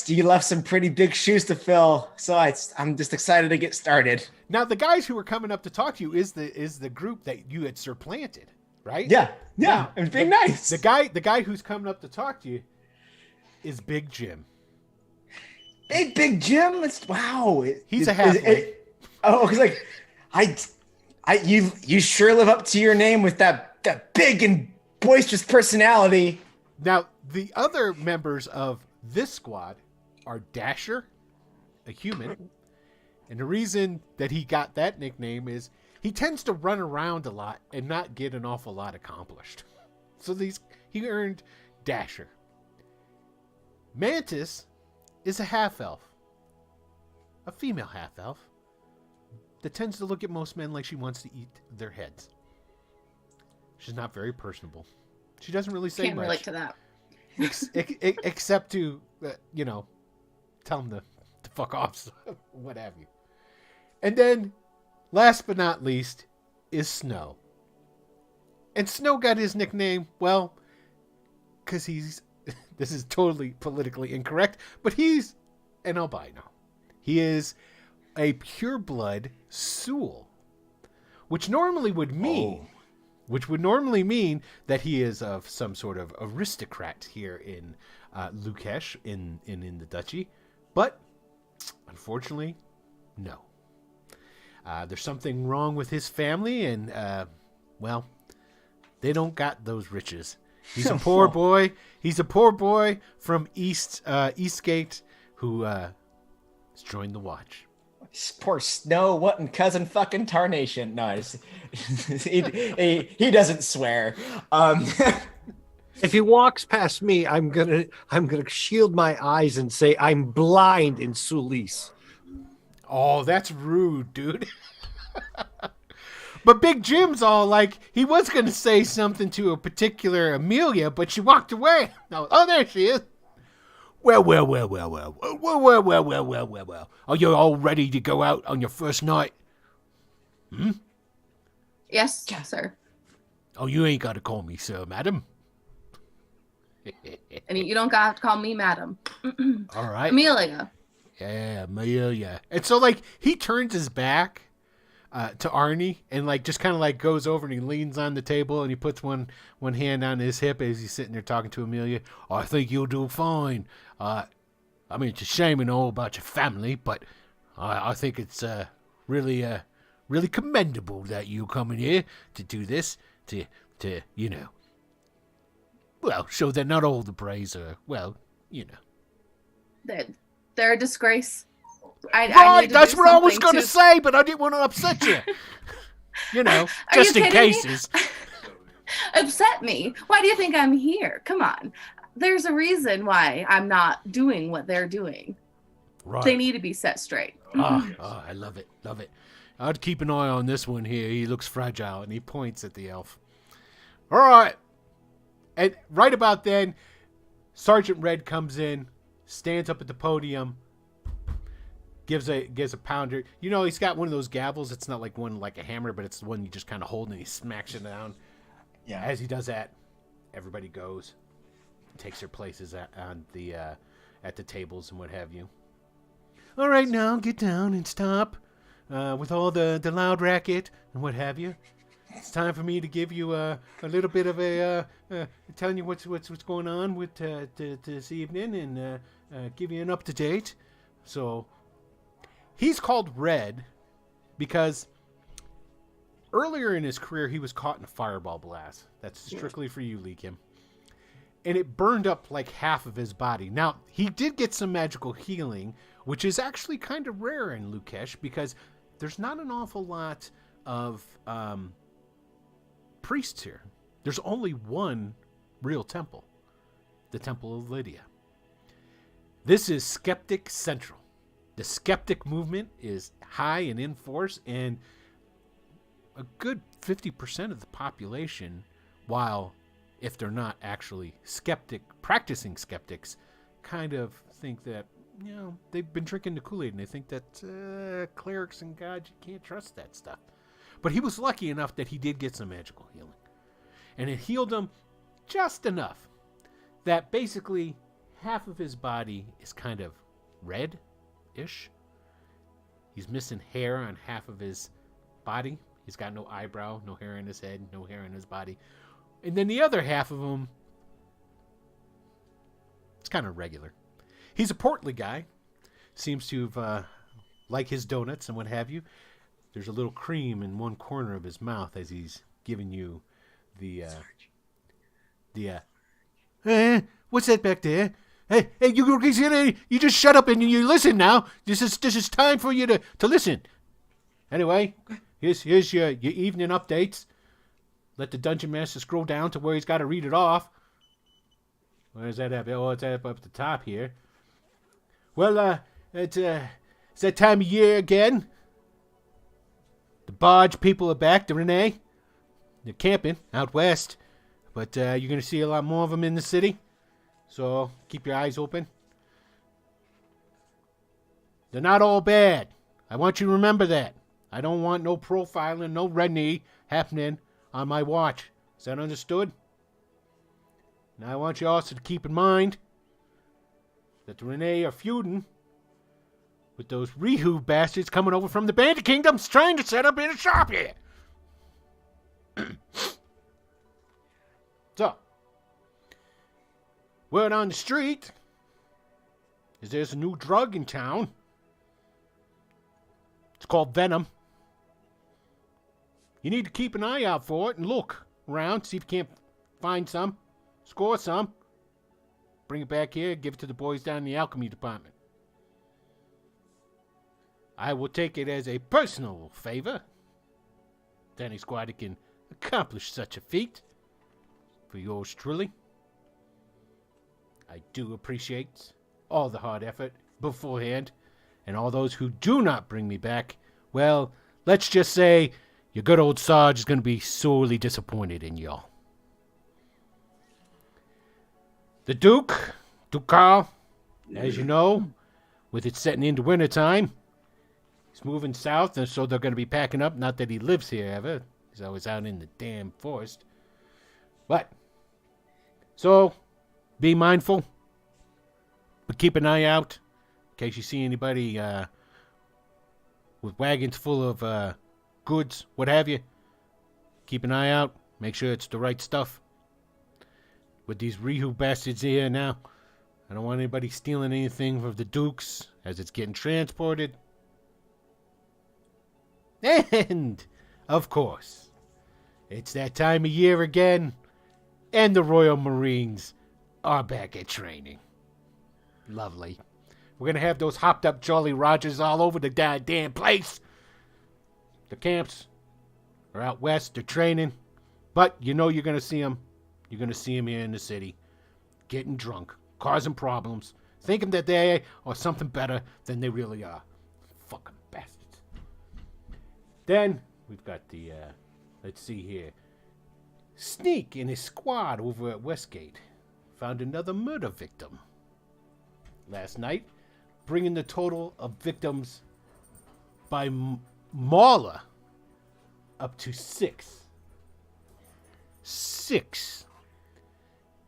You left some pretty big shoes to fill, so I'm just excited to get started. now the guys who are coming up to talk to you is the group that you had supplanted, right? Yeah, it's being nice. The guy who's coming up to talk to you is Big Jim. Hey, Big Jim, wow. He's a halfling. Because you sure live up to your name with that big and boisterous personality. Now, the other members of this squad are Dasher, a human, and the reason that he got that nickname is he tends to run around a lot and not get an awful lot accomplished. So he earned Dasher. Mantis is a half-elf, a female half-elf that tends to look at most men like she wants to eat their heads. She's not very personable. She doesn't really say Can't much. relate to that. Except to, tell them to fuck off, what have you. And then, last but not least, is Snow. And Snow got his nickname, well, because he's, this is totally politically incorrect, but he's an albino. He is a pureblood Sul, which normally would mean that he is of some sort of aristocrat here in Leukish, in the duchy. But unfortunately, no. There's something wrong with his family, and they don't got those riches. He's a poor boy. He's a poor boy from Eastgate who has joined the watch. Poor Snow, what in cousin fucking tarnation? No, he doesn't swear. if he walks past me, I'm gonna shield my eyes and say I'm blind in Sulis. Oh, that's rude, dude. But Big Jim's all like, he was going to say something to a particular Amelia, but she walked away. Oh, there she is. Well. Are you all ready to go out on your first night? Yes, sir. Oh, you ain't got to call me sir, madam. And you don't got to call me madam. All right. Amelia. Yeah, Amelia. And so, like, he turns his back to Arnie and, like, just kind of, like, goes over and he leans on the table and he puts one hand on his hip as he's sitting there talking to Amelia. I think you'll do fine. I mean, it's a shame and all about your family, but I think it's really commendable that you coming here to do this, to you know, well, show that not all the Brays are, well, you know. They're a disgrace. I Right, need to that's do what I was something going to say, but I didn't want to upset you. You know, Are just you in kidding me? cases. Upset me? Why do you think I'm here? Come on. There's a reason why I'm not doing what they're doing. Right. They need to be set straight. I love it, love it. I'd keep an eye on this one here. He looks fragile, and he points at the elf. All right. And right about then, Sergeant Red comes in, stands up at the podium, gives a pounder. You know, he's got one of those gavels. It's not like one like a hammer, but it's the one you just kind of hold and he smacks it down. Yeah. As he does that, everybody goes, takes their places at the tables and what have you. All right, now get down and stop with all the loud racket and what have you. It's time for me to give you a little bit of telling you what's going on with this evening and give you an up to date. So he's called Red because earlier in his career he was caught in a fireball blast. That's strictly for you, Leakim. And it burned up like half of his body. Now, he did get some magical healing, which is actually kind of rare in Leukish because there's not an awful lot of priests here. There's only one real temple, the Temple of Lydia. This is Skeptic Central. The Skeptic movement is high and in force, and a good 50% of the population, while if they're not actually practicing skeptics, kind of think that, you know, they've been drinking the Kool-Aid and they think that clerics and gods, you can't trust that stuff. But he was lucky enough that he did get some magical healing. And it healed him just enough that basically half of his body is kind of red-ish. He's missing hair on half of his body. He's got no eyebrow, no hair in his head, no hair in his body. And then the other half of him, it's kind of regular. He's a portly guy. Seems to have, like his donuts and what have you. There's a little cream in one corner of his mouth as he's giving you what's that back there? Hey, you just shut up and you listen now. This is time for you to listen. Anyway, here's your evening updates. Let the dungeon master scroll down to where he's got to read it off. Where's that at? Oh, it's up at the top here. Well, it's that time of year again. The barge people are back, the Renee. They're camping out west. But you're going to see a lot more of them in the city. So keep your eyes open. They're not all bad. I want you to remember that. I don't want no profiling, no Renee happening on my watch. Is that understood? Now I want you also to keep in mind that the Renee are feuding with those Rehu bastards coming over from the Bandit Kingdoms trying to set up in a shop here. So, word on the street is there's a new drug in town. It's called Venom. You need to keep an eye out for it and look around, see if you can't find some, score some, bring it back here, give it to the boys down in the alchemy department. I will take it as a personal favor if any squad can accomplish such a feat for yours truly. I do appreciate all the hard effort beforehand, and all those who do not bring me back, well, let's just say your good old Sarge is going to be sorely disappointed in y'all. The Duke Carl, as you know, with it setting into wintertime, he's moving south, and so they're going to be packing up. Not that he lives here ever. He's always out in the damn forest. But, so, Be mindful, but keep an eye out in case you see anybody with wagons full of goods, what have you. Keep an eye out. Make sure it's the right stuff. With these Rihu bastards here now, I don't want anybody stealing anything from the Dukes as it's getting transported. And, of course, it's that time of year again, and the Royal Marines are back at training. Lovely. We're going to have those hopped up Jolly Rogers all over the goddamn place. The camps are out west, they're training, but you know you're going to see them. You're going to see them here in the city, getting drunk, causing problems, thinking that they are something better than they really are. Fucking bastards. Then we've got the, let's see here. Sneak and his squad over at Westgate found another murder victim last night, bringing the total of victims by Mauler up to 6. 6.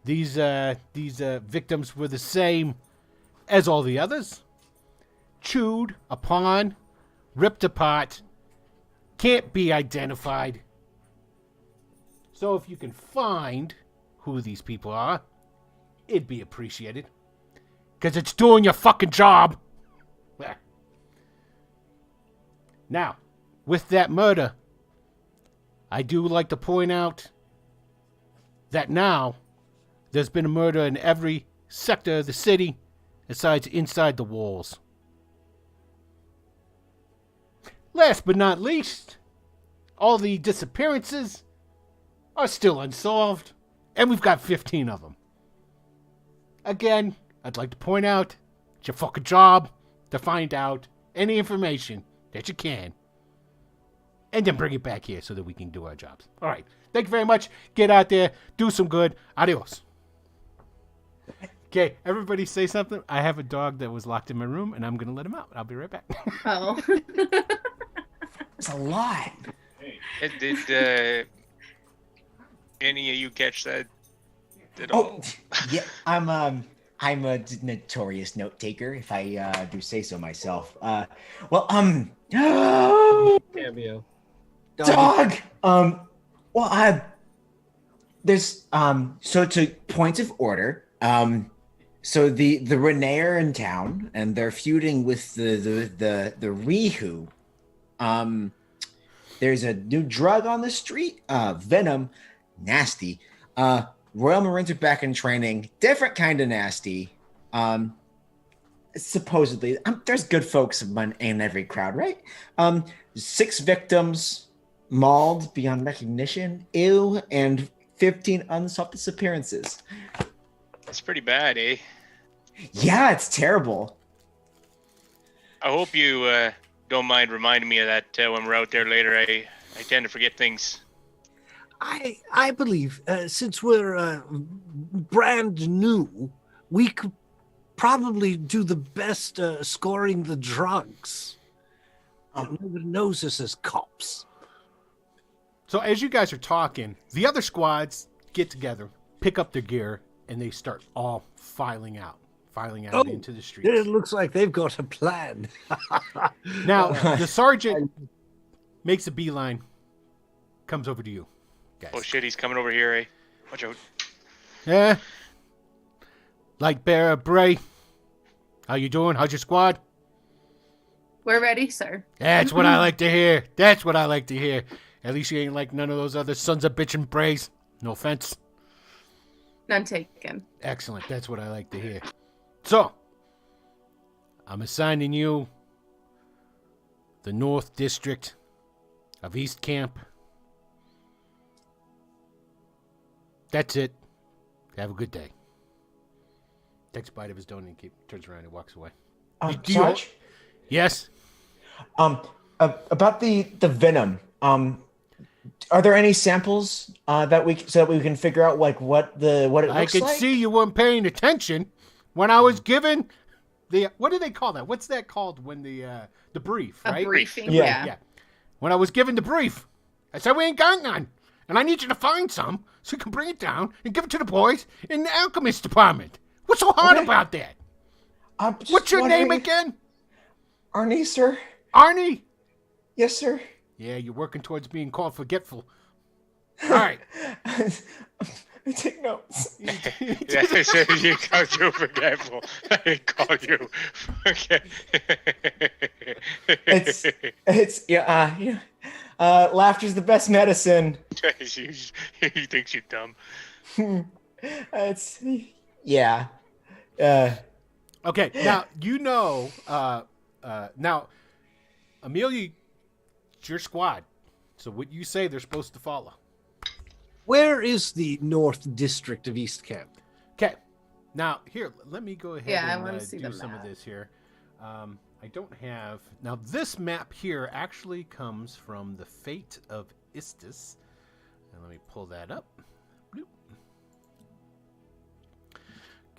These victims were the same as all the others. Chewed upon, ripped apart, can't be identified. So if you can find who these people are, it'd be appreciated. Because it's doing your fucking job. Now, with that murder, I do like to point out that now there's been a murder in every sector of the city besides inside the walls. Last but not least, all the disappearances are still unsolved, and we've got 15 of them. Again, I'd like to point out, it's your fucking job to find out any information that you can, and then bring it back here so that we can do our jobs. All right, thank you very much. Get out there, do some good. Adios. Okay, everybody say something. I have a dog that was locked in my room, and I'm going to let him out. I'll be right back. Oh. It's a lot. Did any of you catch that at all? Yeah, I'm a notorious note taker, if I do say so myself. Cameo. Dog. There's so to points of order. So the Renee are in town, and they're feuding with the Rihu. There's a new drug on the street, venom, nasty. Royal Marines are back in training, different kind of nasty. Supposedly, there's good folks in every crowd, right? 6 victims mauled beyond recognition, ew, and 15 unsolved disappearances. That's pretty bad, eh? Yeah, it's terrible. I hope you don't mind reminding me of that when we're out there later. I tend to forget things. I believe since we're brand new, we could probably do the best scoring the drugs. Nobody knows us as cops. So as you guys are talking, the other squads get together, pick up their gear, and they start all filing out into the streets. It looks like they've got a plan. Now, the sergeant makes a beeline, comes over to you, guys. Oh shit, he's coming over here, eh? Watch out. Yeah. Light Bearer Bray, how you doing? How's your squad? We're ready, sir. That's what I like to hear. That's what I like to hear. At least you ain't like none of those other sons of bitchin' Brays. No offense. None taken. Excellent. That's what I like to hear. So, I'm assigning you the North District of East Camp. That's it. Have a good day. Takes a bite of his donut and turns around and walks away. Sarge? Yes? About the venom. Are there any samples that we can figure out like what it looks like? I could see you weren't paying attention when I was given the what do they call that? What's that called when the brief, right? A briefing, Yeah. yeah. When I was given the brief, I said we ain't got none, and I need you to find some so you can bring it down and give it to the boys in the alchemist department. What's so hard about that? I'm just What's your name wondering- again? Arnie, sir. Arnie? Yes, sir. Yeah, you're working towards being called forgetful. All right. I take notes. You called you forgetful. I call you. Okay. Laughter's the best medicine. He thinks you're dumb. It's yeah. Okay, now you know. Now, Amelia, it's your squad. So what you say, they're supposed to follow. Where is the North District of East Camp? Okay. Now here, let me go ahead Yeah, I and wanna see do the some of map. this here. I don't have now. This map here actually comes from the Fate of Istis, and let me pull that up. Bloop.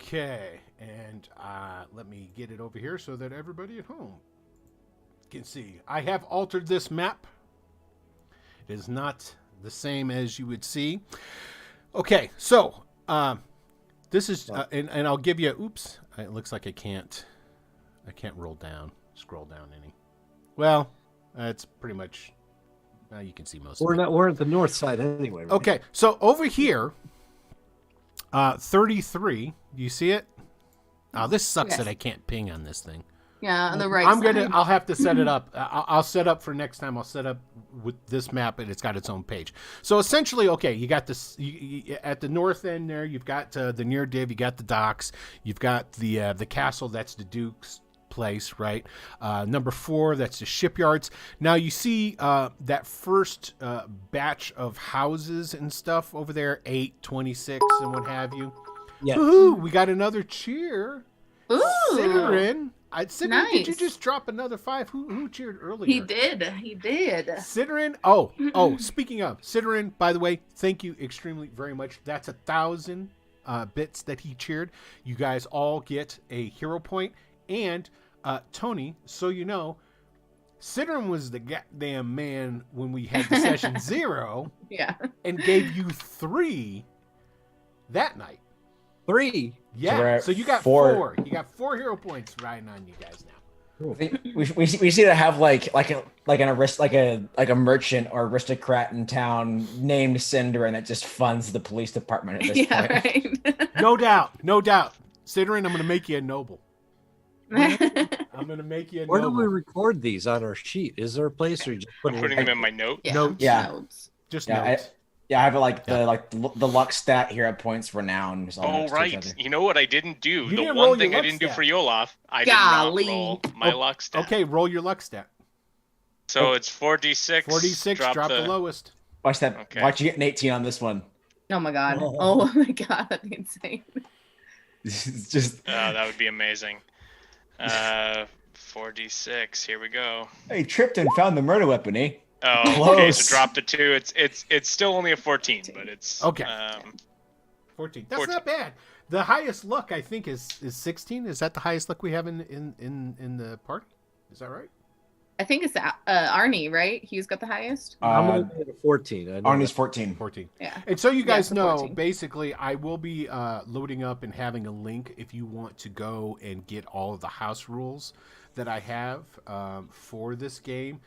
Okay, and let me get it over here so that everybody at home can see. I have altered this map. It is not the same as you would see. Okay, so this is, and I'll give you. Oops, it looks like I can't scroll down any. Well, it's pretty much. You can see most. We're at the north side anyway. Right? Okay, so over here, 33. Do you see it? Oh, this sucks Yes. that I can't ping on this thing. Yeah, on the right I'm side. I'll have to set it up. I'll set up for next time. I'll set up with this map, and it's got its own page. So essentially, okay, you got this at the north end there. You've got the near div. You got the docks. You've got the castle. That's the Duke's place, right? Number 4. That's the shipyards. Now you see that first batch of houses and stuff over there, 8, 26, and what have you. Yeah. Woohoo! We got another cheer. Ooh, Ciderin. Ciderin, did you Nice. just drop another 5? Who cheered earlier? he did. He did. Ciderin. Oh, speaking of Ciderin, by the way, thank you extremely very much. That's 1,000 bits that he cheered. You guys all get a hero point. And Tony, so you know, Ciderin was the goddamn man when we had the session 0 Yeah. and gave you 3 that night. 3. Yeah, So we're at so you got 4. 4. You got 4 hero points riding on you guys now. I think we see to have like a merchant or aristocrat in town named Cinder, and that just funds the police department at this Yeah, point. right. No doubt. Ciderin, I'm going to make you a noble. I'm going to make you a Where do noble. we record these on our sheet? Is there a place where you just put I'm it putting in? them in my note. Yeah. Notes. Yeah. Notes. Just Yeah, notes. I have the luck stat here at points renown. Just all Oh, next to each right. other. You know what I didn't do? You The didn't roll one your thing I luck didn't do stat. for Yolaf, I Golly. did not roll my luck stat. Okay, roll your luck stat. So it's 4d6. 46, drop the lowest. Watch that. Okay. Watch you get an 18 on this one. Oh my god. Oh. Oh my god, that's insane. It's just That would be amazing. 4d6. Here we go. hey, tripped and found the murder weapon, eh? Oh, okay. Close. So drop the 2. It's still only a 14, but it's Okay. 14. That's 14. not bad. The highest luck, I think, is 16. Is that the highest luck we have in the party? Is that right? I think it's Arnie, right? He's got the highest. I'm only at a 14. I know Arnie's that. 14. 14. Yeah. And so you guys it's a know, 14. basically, I will be loading up and having a link if you want to go and get all of the house rules that I have for this game.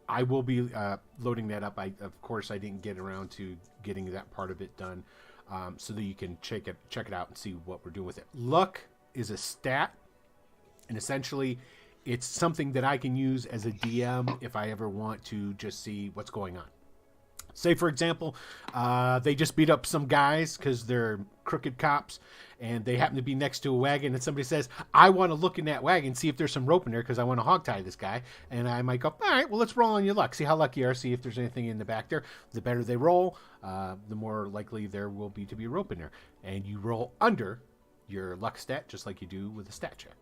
I will be loading that up. Of course, I didn't get around to getting that part of it done, so that you can check it out and see what we're doing with it. Luck is a stat, and essentially, it's something that I can use as a DM if I ever want to just see what's going on. Say, for example, they just beat up some guys because they're crooked cops, and they happen to be next to a wagon, and somebody says, I want to look in that wagon, see if there's some rope in there because I want to hogtie this guy. And I might go, all right, well, let's roll on your luck. See how lucky you are, see if there's anything in the back there. The better they roll, the more likely there will be to be rope in there. And you roll under your luck stat just like you do with a stat check.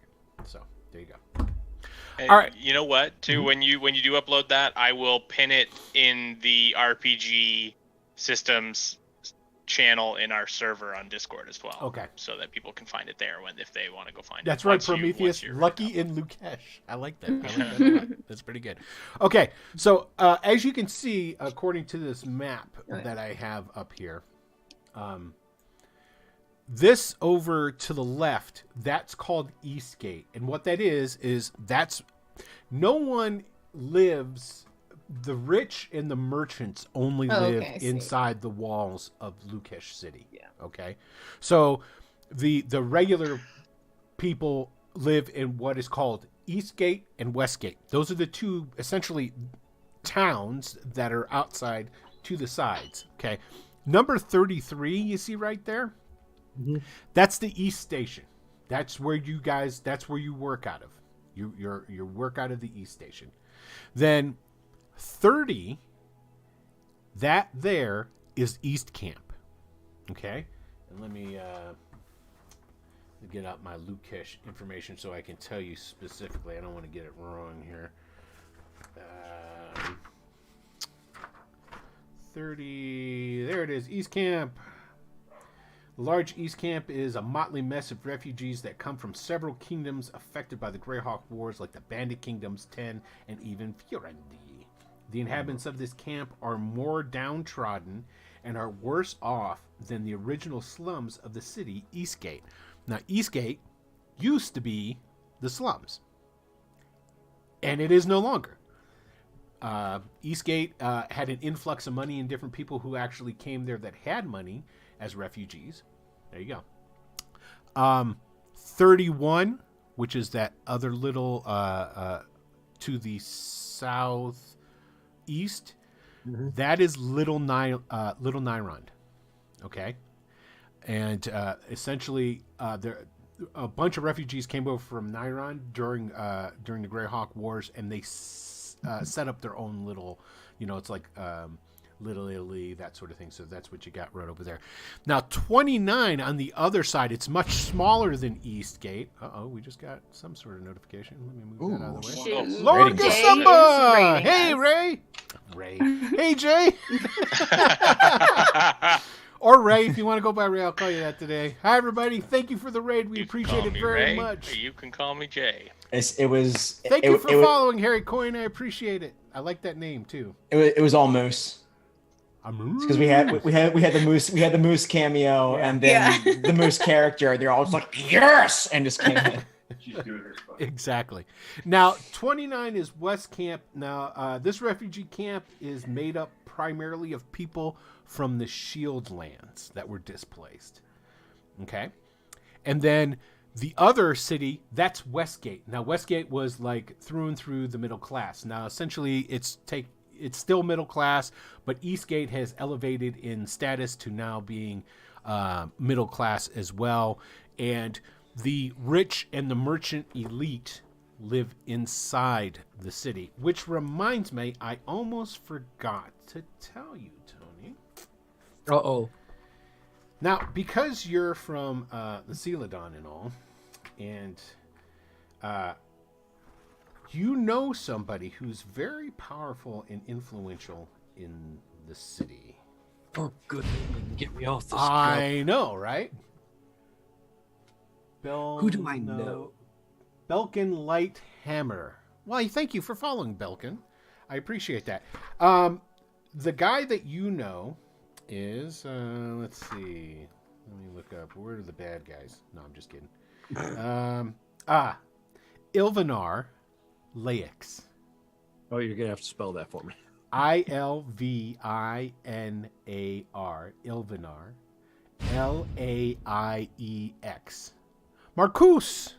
So there you go. And All right. You know what? Too, when you do upload that, I will pin it in the RPG systems channel in our server on Discord as well. Okay. So that people can find it there if they want to go find That's it. right, Once Prometheus. you're Lucky in Leukish. I like that. I like that a lot. That's pretty good. Okay, so as you can see, according to this map that I have up here, this over to the left, that's called Eastgate. And what that is that's no one lives. The rich and the merchants only live inside the walls of Leukish City. Yeah. Okay. So the regular people live in what is called Eastgate and Westgate. Those are the two essentially towns that are outside to the sides. Okay. Number 33, you see right there? Mm-hmm. That's the East Station. That's where you work out of. You work out of the East Station. Then 30, that there is East Camp. Okay? And let me get out my Leukish information so I can tell you specifically. I don't want to get it wrong here. 30, there it is, East Camp. The large East Camp is a motley mess of refugees that come from several kingdoms affected by the Greyhawk Wars, like the Bandit Kingdoms, Ten, and even Fiorendi. The inhabitants of this camp are more downtrodden and are worse off than the original slums of the city, Eastgate. Now, Eastgate used to be the slums, and it is no longer. Eastgate had an influx of money and different people who actually came there that had money as refugees. There you go. 31, which is that other little to the southeast. Mm-hmm. That is Little Nyrond. Okay, and essentially, there a bunch of refugees came over from Nyrond during the Greyhawk Wars, and they set up their own little, it's like Little Italy, that sort of thing. So that's what you got right over there. Now, 29 on the other side, it's much smaller than Eastgate. We just got some sort of notification. Let me move that out of the way. Shoot. Lord Jay December! is Hey, rating Ray! Hey, Jay! Or Ray, if you want to go by Ray, I'll call you that today. Hi, everybody. Thank you for the raid. We appreciate it very Ray, much. or you can call me Jay. Thank you for following, Harry Coyne. I appreciate it. I like that name, too. It was all Moose. Because we had the Moose cameo, and then the Moose character. They're all just like, yes, and just came in. Exactly. Now 29 is West Camp. Now this refugee camp is made up primarily of people from the Shield lands that were displaced. Okay, and then the other city, that's Westgate. Now Westgate was like through and through the middle class. Now essentially it's still middle class, but Eastgate has elevated in status to now being middle class as well. And the rich and the merchant elite live inside the city, which reminds me, I almost forgot to tell you, Tony. Uh-oh. Now, because you're from the Celadon and all, and you know somebody who's very powerful and influential in the city. For goodness, get me off this. I know, right? Who do I know? Belkin Lighthammer. Well, thank you for following, Belkin. I appreciate that. The guy that you know is, let's see. Let me look up. Where are the bad guys? No, I'm just kidding. Ilvanar Laix. Oh, you're going to have to spell that for me. Ilvinar. Ilvanar. Laiex. Marcus,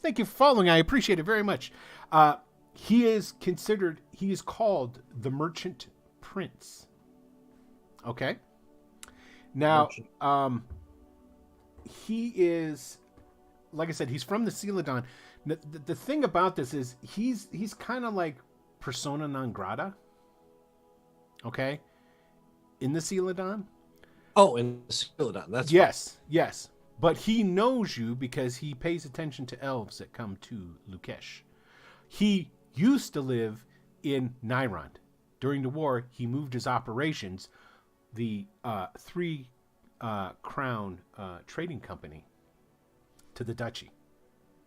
thank you for following. I appreciate it very much. He is called the Merchant Prince. Okay. Now, he is, like I said, he's from the Celadon. The thing about this is he's kind of like persona non grata. Okay. In the Celadon. Oh, in the Celadon. That's yes. But he knows you because he pays attention to elves that come to Leukish. He used to live in Nyrond. During the war, he moved his operations. The three crown trading company to the duchy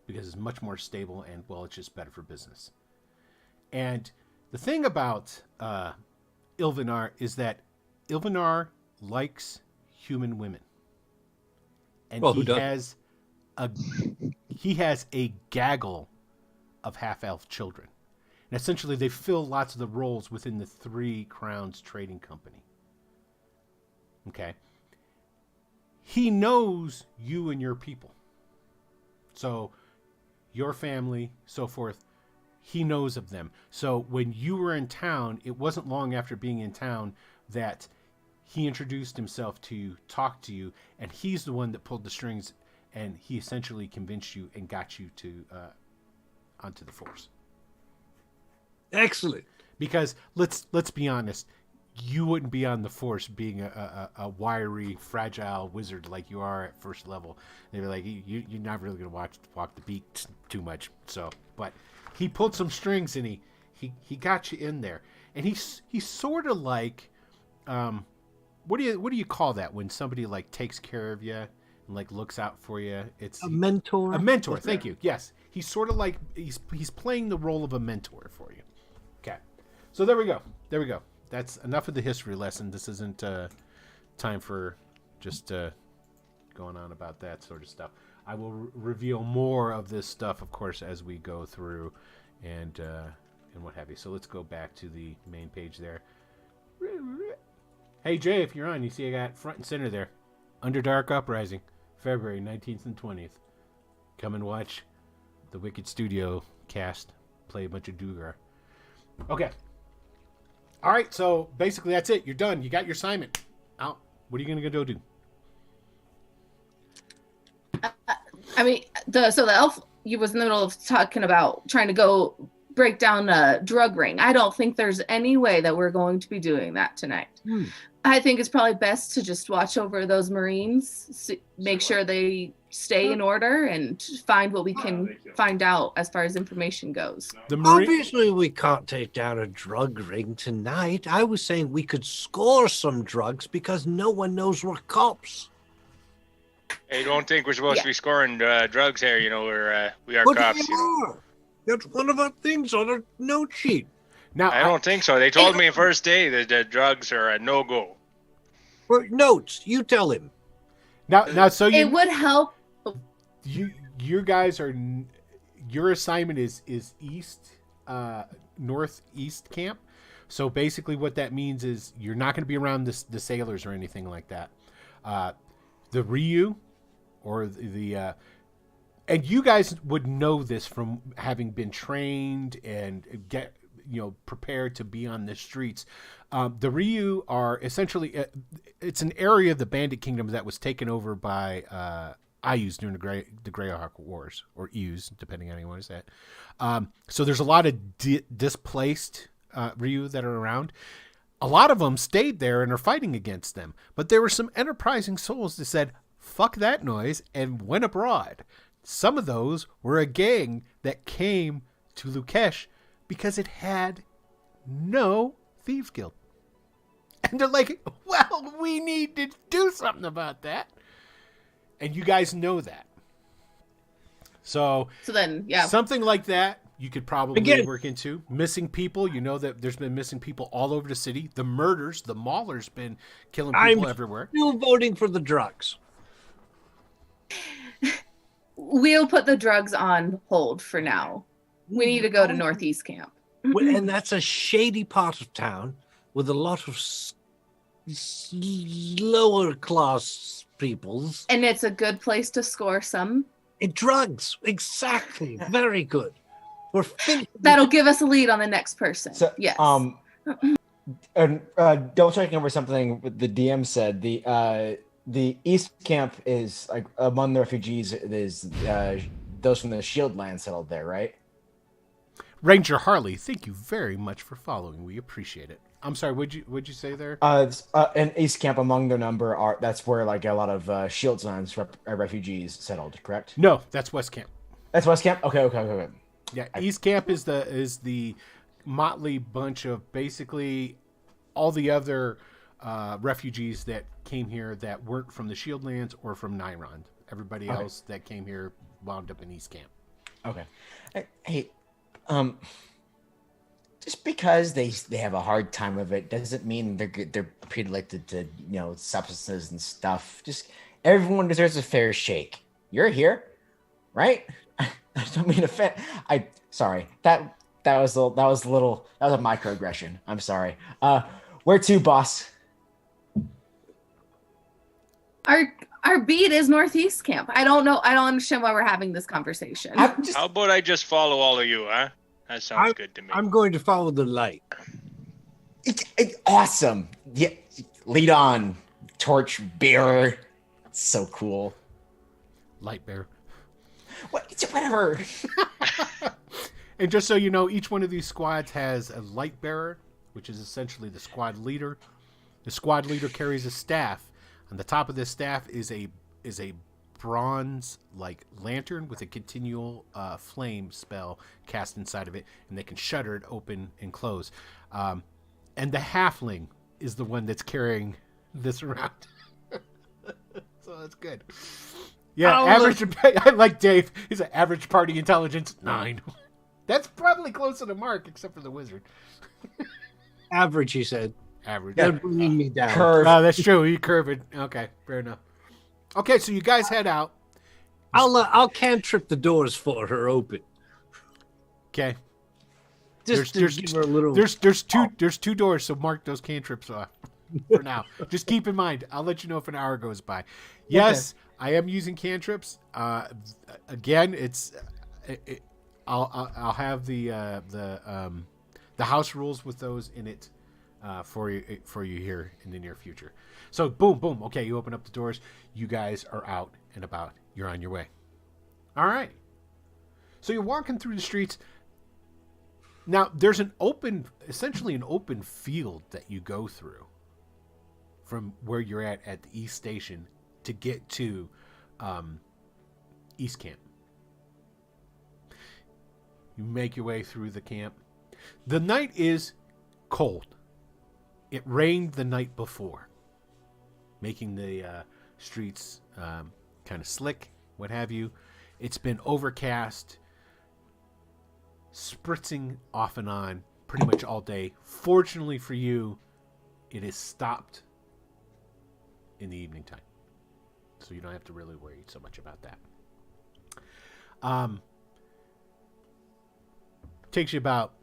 because it's much more stable and, well, it's just better for business. And the thing about Ilvanar is that Ilvanar likes human women. And Well, he who doesn't? has a gaggle of half-elf children. And essentially they fill lots of the roles within the Three Crowns Trading Company. Okay? He knows you and your people. So your family, so forth, he knows of them. So when you were in town, it wasn't long after being in town that he introduced himself to talk to you, and he's the one that pulled the strings, and he essentially convinced you and got you to onto the force. Excellent. Because let's be honest, you wouldn't be on the force being a wiry, fragile wizard like you are at first level. They'd be like, you're not really going to walk the beat too much. So, but he pulled some strings and he got you in there, and he's sort of like, what do you call that when somebody like takes care of you and like looks out for you? It's A mentor. a mentor. Thank you. Yes, he's sort of like he's playing the role of a mentor for you. Okay, so there we go. That's enough of the history lesson. This isn't time for just going on about that sort of stuff. I will reveal more of this stuff, of course, as we go through and what have you. So let's go back to the main page there. Hey, Jay, if you're on, you see I got front and center there. Underdark Uprising, February 19th and 20th. Come and watch the Wicked Studio cast play a bunch of Dugar. Okay. All right, so basically that's it. You're done. You got your assignment. Out. What are you going to go do? I mean, the elf, you was in the middle of talking about trying to go break down a drug ring. I don't think there's any way that we're going to be doing that tonight. I think it's probably best to just watch over those Marines, make sure they stay in order, and find what we can find out as far as information goes. Obviously, we can't take down a drug ring tonight. I was saying we could score some drugs because no one knows we're cops. Hey, don't think we're supposed to be scoring drugs here. You know, we are But cops. we are. That's one of our things on our note sheet. Now, I don't think so. They told me first day that the drugs are a no-go. Well, notes. You tell him. Now, so It would help. you guys are, your assignment is east, northeast camp. So basically, what that means is you're not going to be around the sailors or anything like that. The Ryu, or the and you guys would know this from having been trained and get prepared to be on the streets. The Ryu are essentially it's an area of the Bandit Kingdom that was taken over by Ayus during the Greyhawk Wars, or Eus, depending on how you want to say it. So there's a lot of displaced Ryu that are around. A lot of them stayed there and are fighting against them. But there were some enterprising souls that said, fuck that noise, and went abroad. Some of those were a gang that came to Leukish because it had no thieves guild. And they're like, well, we need to do something about that. And you guys know that. So then, yeah. Something like that you could probably Again, work into. Missing people. You know that there's been missing people all over the city. The murders, the Mauler's been killing people everywhere. Still voting for the drugs. We'll put the drugs on hold for now. We need to go to Northeast Camp. And that's a shady part of town with a lot of lower class peoples. And it's a good place to score some. Drugs, exactly. Very good. We're That'll give us a lead on the next person. So, yes. And double checking over something the DM said. The East Camp is like among the refugees is those from the Shield Land settled there, right? Ranger Harley, thank you very much for following. We appreciate it. I'm sorry, what'd you say there? An East Camp among their number that's where like a lot of Shield Lands refugees settled, correct? No, that's West Camp. That's West Camp. Okay. Yeah, East Camp is the motley bunch of basically all the other refugees that came here that weren't from the Shieldlands or from Nyrond. Everybody else that came here wound up in East Camp. Okay. Hey, just because they have a hard time of it doesn't mean they're predicted to substances and stuff. Just everyone deserves a fair shake. You're here, right? I don't mean to offend. Sorry. That was a microaggression. I'm sorry. Where to, boss? Our beat is Northeast Camp. I don't know. I don't understand why we're having this conversation. How about I just follow all of you, huh? That sounds good to me. I'm going to follow the light. It's awesome. Yeah, lead on, torch bearer. It's so cool. Light bearer. Whatever. And just so you know, each one of these squads has a light bearer, which is essentially the squad leader. The squad leader carries a staff. On the top of this staff is a bronze lantern with a continual flame spell cast inside of it, and they can shutter it open and close. And the halfling is the one that's carrying this around. So that's good. Yeah, I like Dave. He's an average party intelligence 9. That's probably close to the mark, except for the wizard. Average, he said. Average. They're bringing me down. Curve. Oh, that's true. You curve it. Okay, fair enough. Okay, so you guys head out. I'll cantrip the doors for her open. Okay. Just to give her a little. There's two doors, so mark those cantrips off for now. Just keep in mind. I'll let you know if an hour goes by. Yes, I am using cantrips. Again, I'll have the house rules with those in it. For you here in the near future. So boom. Okay, you open up the doors. You guys are out and about. You're on your way. All right. So you're walking through the streets. Now there's essentially an open field that you go through from where you're at the East Station to get to East Camp. You make your way through the camp. The night is cold. It rained the night before, making the streets kind of slick, what have you. It's been overcast, spritzing off and on pretty much all day. Fortunately for you, it has stopped in the evening time, so you don't have to really worry so much about that. Takes you about,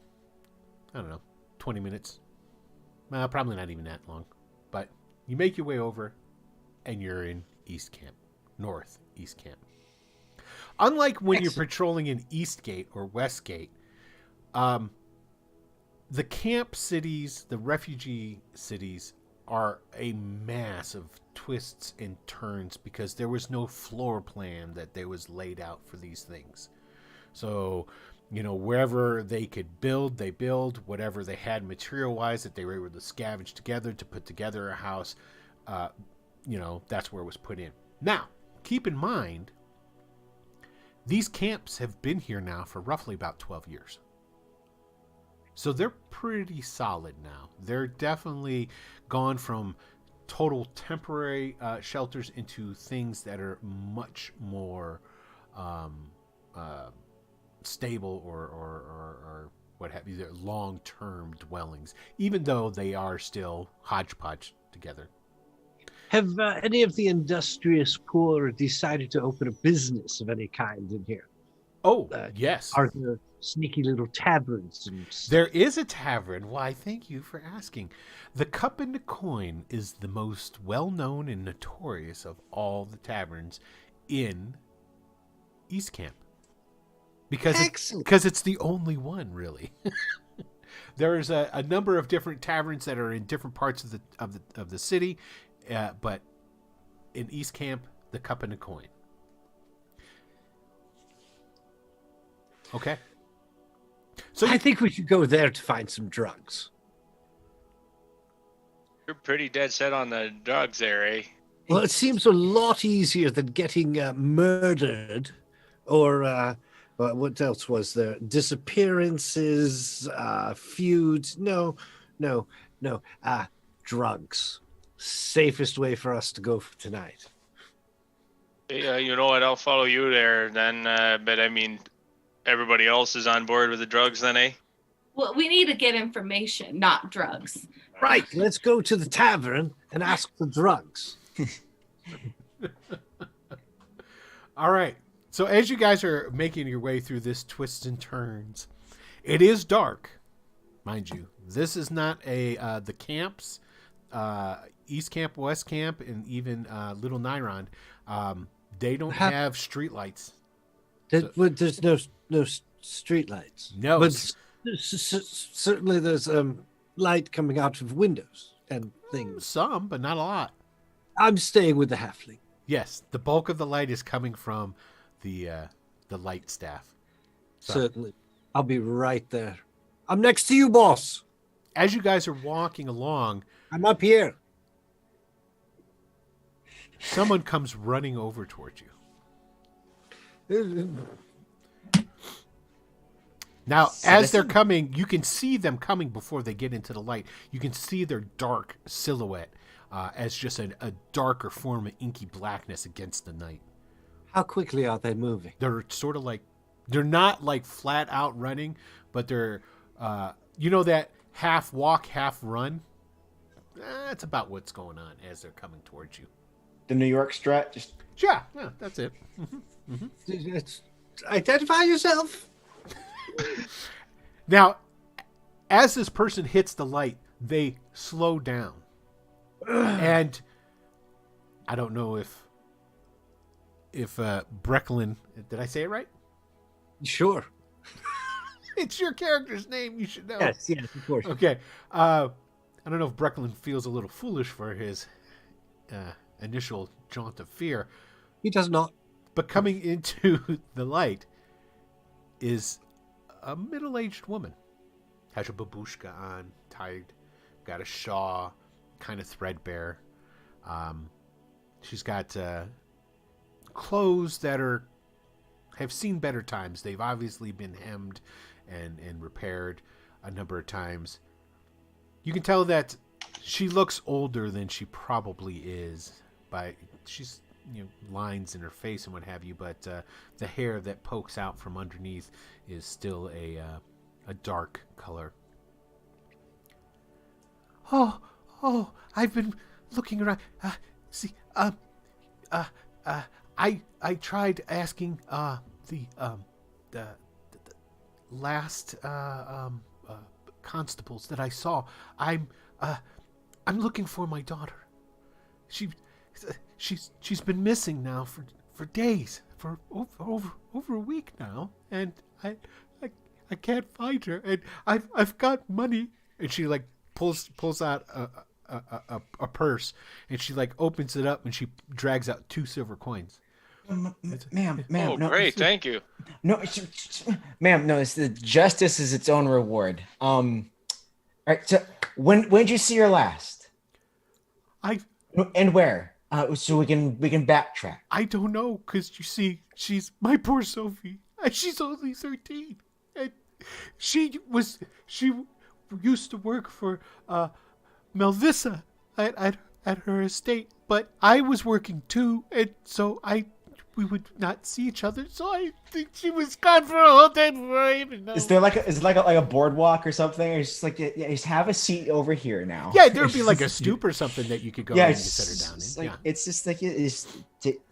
20 minutes. Well, probably not even that long. But you make your way over, and you're in East Camp. North East Camp. Unlike when you're patrolling in Eastgate or Westgate, the camp cities, the refugee cities, are a mass of twists and turns because there was no floor plan that there was laid out for these things. So wherever they could build, they build. Whatever they had material-wise that they were able to scavenge together to put together a house, that's where it was put in. Now, keep in mind, these camps have been here now for roughly about 12 years. So they're pretty solid now. They're definitely gone from total temporary shelters into things that are much more stable or what have you. They're long-term dwellings, even though they are still hodgepodge together. Have any of the industrious poor decided to open a business of any kind in here? Oh, yes. Are there sneaky little taverns? There is a tavern. Why, thank you for asking. The Cup and the Coin is the most well-known and notorious of all the taverns in East Camp. Because it's the only one, really. There's a number of different taverns that are in different parts of the city, but in East Camp, the Cup and the Coin. Okay. So I think we should go there to find some drugs. You're pretty dead set on the drugs there, eh? Well, it seems a lot easier than getting murdered or what else was there? Disappearances, feuds. No. Drugs. safest way for us to go for tonight. Yeah, you know what? I'll follow you there then. But I mean, everybody else is on board with the drugs then, eh? Well, we need to get information, not drugs. Right, let's go to the tavern and ask for drugs. All right. So as you guys are making your way through this twists and turns, it is dark, mind you. This is not the camps, East Camp, West Camp, and even Little Niron. They don't have streetlights. There's no street lights. No. But certainly there's light coming out of windows and things. Some, but not a lot. I'm staying with the halfling. Yes, the bulk of the light is coming from the light staff. So, Certainly. I'll be right there. I'm next to you, boss. as you guys are walking along, I'm up here. someone comes running over towards you. Now, as they're coming, you can see them coming before they get into the light. You can see their dark silhouette as just a darker form of inky blackness against the night. How quickly are they moving? They're sort of like, they're not like flat out running, but they're, you know, that half walk, half run? That's about what's going on as they're coming towards you. The New York strut, just Yeah, that's it. Identify yourself. Now, as this person hits the light, they slow down. And I don't know if Brecklin, did I say it right? Sure. It's your character's name, you should know. Yes, of course. Okay. I don't know if Brecklin feels a little foolish for his initial jaunt of fear. He does not. But coming into the light is a middle-aged woman. Has a babushka on, tied, got a shawl, kind of threadbare. She's got clothes that have seen better times. They've obviously been hemmed and repaired a number of times. You can tell that she looks older than she probably is. She's lines in her face and what have you, but the hair that pokes out from underneath is still a dark color. Oh, I've been looking around. I tried asking the last constables that I saw. I'm looking for my daughter. She's been missing now for days, for over a week now, and I can't find her. And I've got money, and she like pulls out a purse, and she like opens it up, and she drags out 2 silver coins. ma'am. Oh, no, great, thank you. No, ma'am. No, it's the justice is its own reward. All right. So when did you see her last? And where? So we can backtrack. I don't know, because you see, she's my poor Sophie. She's only 13, and she used to work for Melvissa at her estate, but I was working too, and so we would not see each other. So I think she was gone for a whole day before I even know. Is there like a boardwalk or something? Or just like just have a seat over here now? Yeah, there'd be like a stoop or something that you could go in and sit her down in. Like, it's just like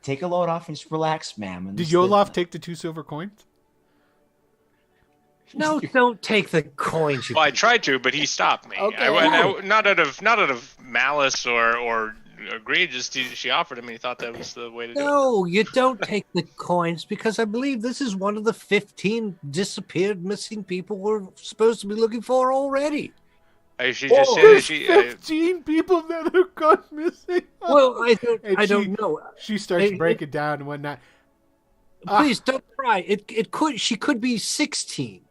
take a load off and just relax, ma'am. And Did just, Yolof take the 2 silver coins? No, don't take the coins. Well, I tried to, but he stopped me. Okay. Not out of malice or egregious. She offered him, and he thought that was the way to do it. No, you don't take the coins, because I believe this is one of the 15 disappeared missing people we're supposed to be looking for already. She just said that she. 15 people that have gone missing. Well, And I don't know. She starts breaking down and whatnot. Please don't cry. She could be 16.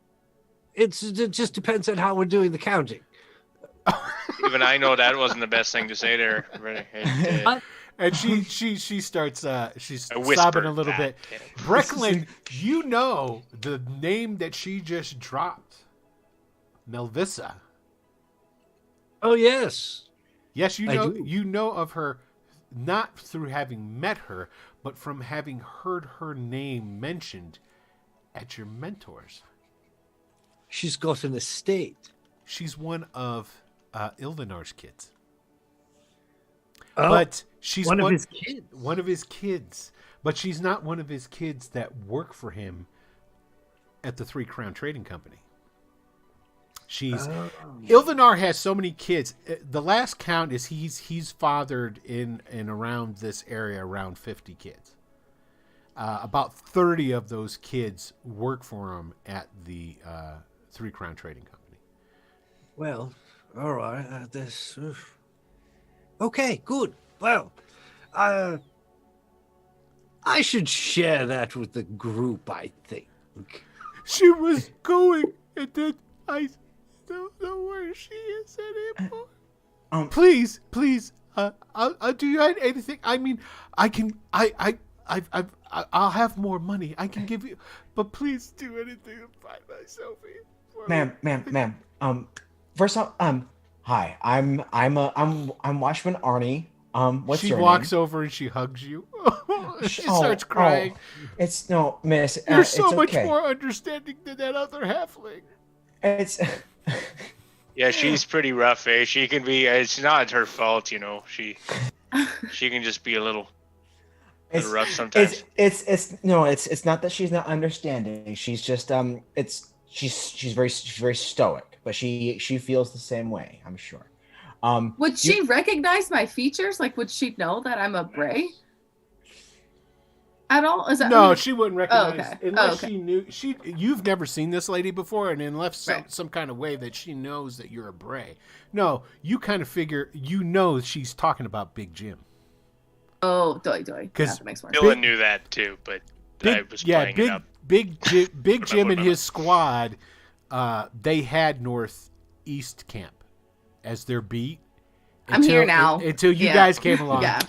It just depends on how we're doing the counting. Even I know that wasn't the best thing to say there. And she starts she's I whispered sobbing a little that. bit. Brecklin, you know the name that she just dropped. Melvissa. Oh, yes. Yes, I do. you know of her, not through having met her, but from having heard her name mentioned at your mentors. She's got an estate. She's one of Ilvanar's kids. Oh, But she's one of his kids. One of his kids. But she's not one of his kids that work for him at the Three Crown Trading Company. She's Ilvanar has so many kids. The last count is he's fathered in around this area around 50 kids. About 30 of those kids work for him at the Three Crown Trading Company. Well, all right. Okay, good. Well, I should share that with the group, I think. She was going, and then I don't know where she is anymore. Please, I'll do you anything. I mean, I'll have more money. I can give you, but please do anything to find myself here. Ma'am. First off, hi. I'm Washman Arnie. What's she your walks name? over and she hugs you. She starts crying. It's no, miss. You're so it's much okay. more understanding than that other halfling. It's Yeah, she's pretty rough, eh? She can be. It's not her fault, you know. She can just be a little rough sometimes. It's not that she's not understanding. She's just she's very stoic, but she feels the same way, I'm sure. Would she recognize my features? Like, would she know that I'm a Bray? At all? Is that No, she wouldn't recognize okay. unless Okay. she knew. You've never seen this lady before, and unless Right. some kind of way that she knows that you're a Bray. No, you kind of figure she's talking about Big Jim. Oh, doy. Yeah, 'Cause that makes more sense. Dylan knew that too, but I was playing it up. Big Jim and his squad. They had Northeast Camp as their beat. I'm here now. Until you Yeah. guys came along. Yeah.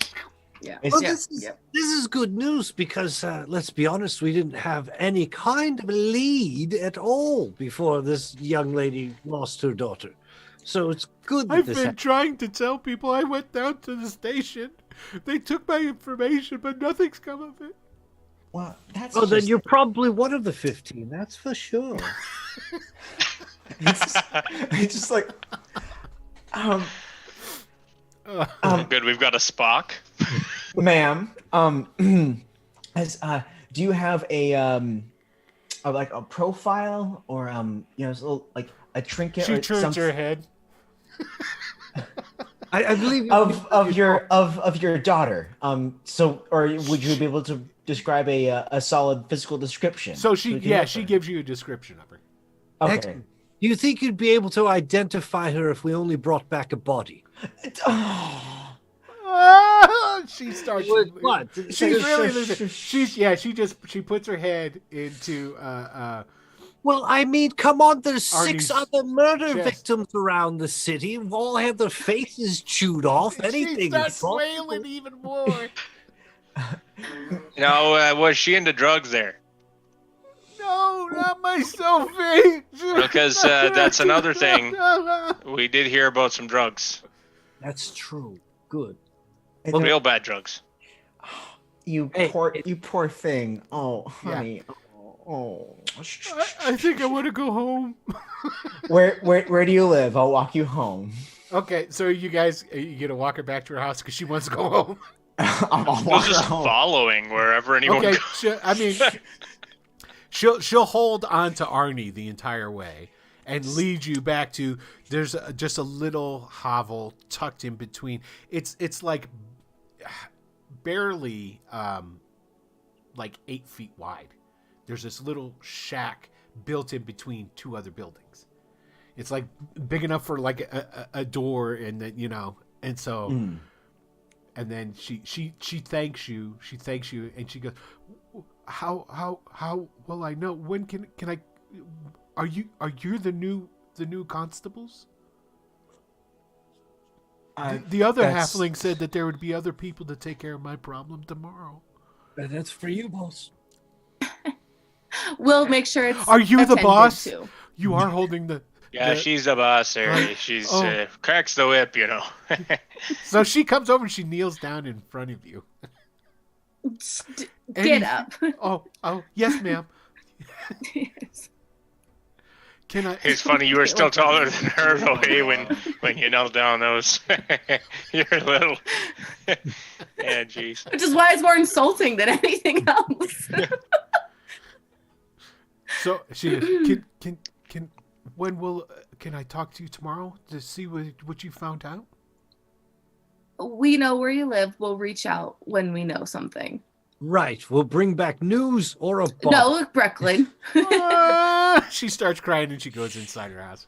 It's- Yeah. This is good news because, let's be honest, we didn't have any kind of lead at all before this young lady lost her daughter. So it's good that I've this been happened. trying to tell people. I went down to the station. They took my information, but nothing's come of it. well, that's Oh, then just- you're probably one of the 15, that's for sure. it's just like Good, we've got a Spock. ma'am, do you have like a profile or so like a trinket She or turns something her head. I believe of your daughter? So or would you be able to describe a solid physical description? So we can help she her? gives you a description of her. Okay. Excellent. Do you think you'd be able to identify her if we only brought back a body? She starts. What? She's really losing. She puts her head into. Well, I mean, come on, there's Arnie's 6 other murder chest. victims around the city. We've all had their faces chewed off. She Anything starts is possible. wailing even more. No, was she into drugs there? No, not my Sophie. Because that's another thing. We did hear about some drugs. That's true. Good. Real bad drugs. You Hey, poor thing. Oh, Yeah. honey. Oh. I think I want to go home. Where do you live? I'll walk you home. Okay, so you guys, you gonna walk her back to her house because she wants to go home. I'll I was walk her just home. following wherever anyone Okay, goes. she'll hold on to Arnie the entire way and lead you back to. There's just a little hovel tucked in between. It's like barely like 8 feet wide. There's this little shack built in between 2 other buildings. It's like big enough for like a door, and then and so. And then she thanks you. She thanks you, and she goes, "How will I know? When can I? Are you the new constables?" The other that's- halfling said that there would be other people to take care of my problem tomorrow. That's for you, boss. We'll make sure it's. Are you the attended boss? to. You are holding the Yeah, she's the boss, Harry. She's cracks the whip, you know. So she comes over and she kneels down in front of you. Get up. Oh, yes, ma'am. Can I? It's funny, you were still taller than her, though, hey, when you knelt down those. You're little. Yeah, jeez. Which is why it's more insulting than anything else. So she can I talk to you tomorrow to see what you found out? We know where you live. We'll reach out when we know something. Right. We'll bring back news or a bomb. No, look, Brooklyn. She starts crying and she goes inside her house.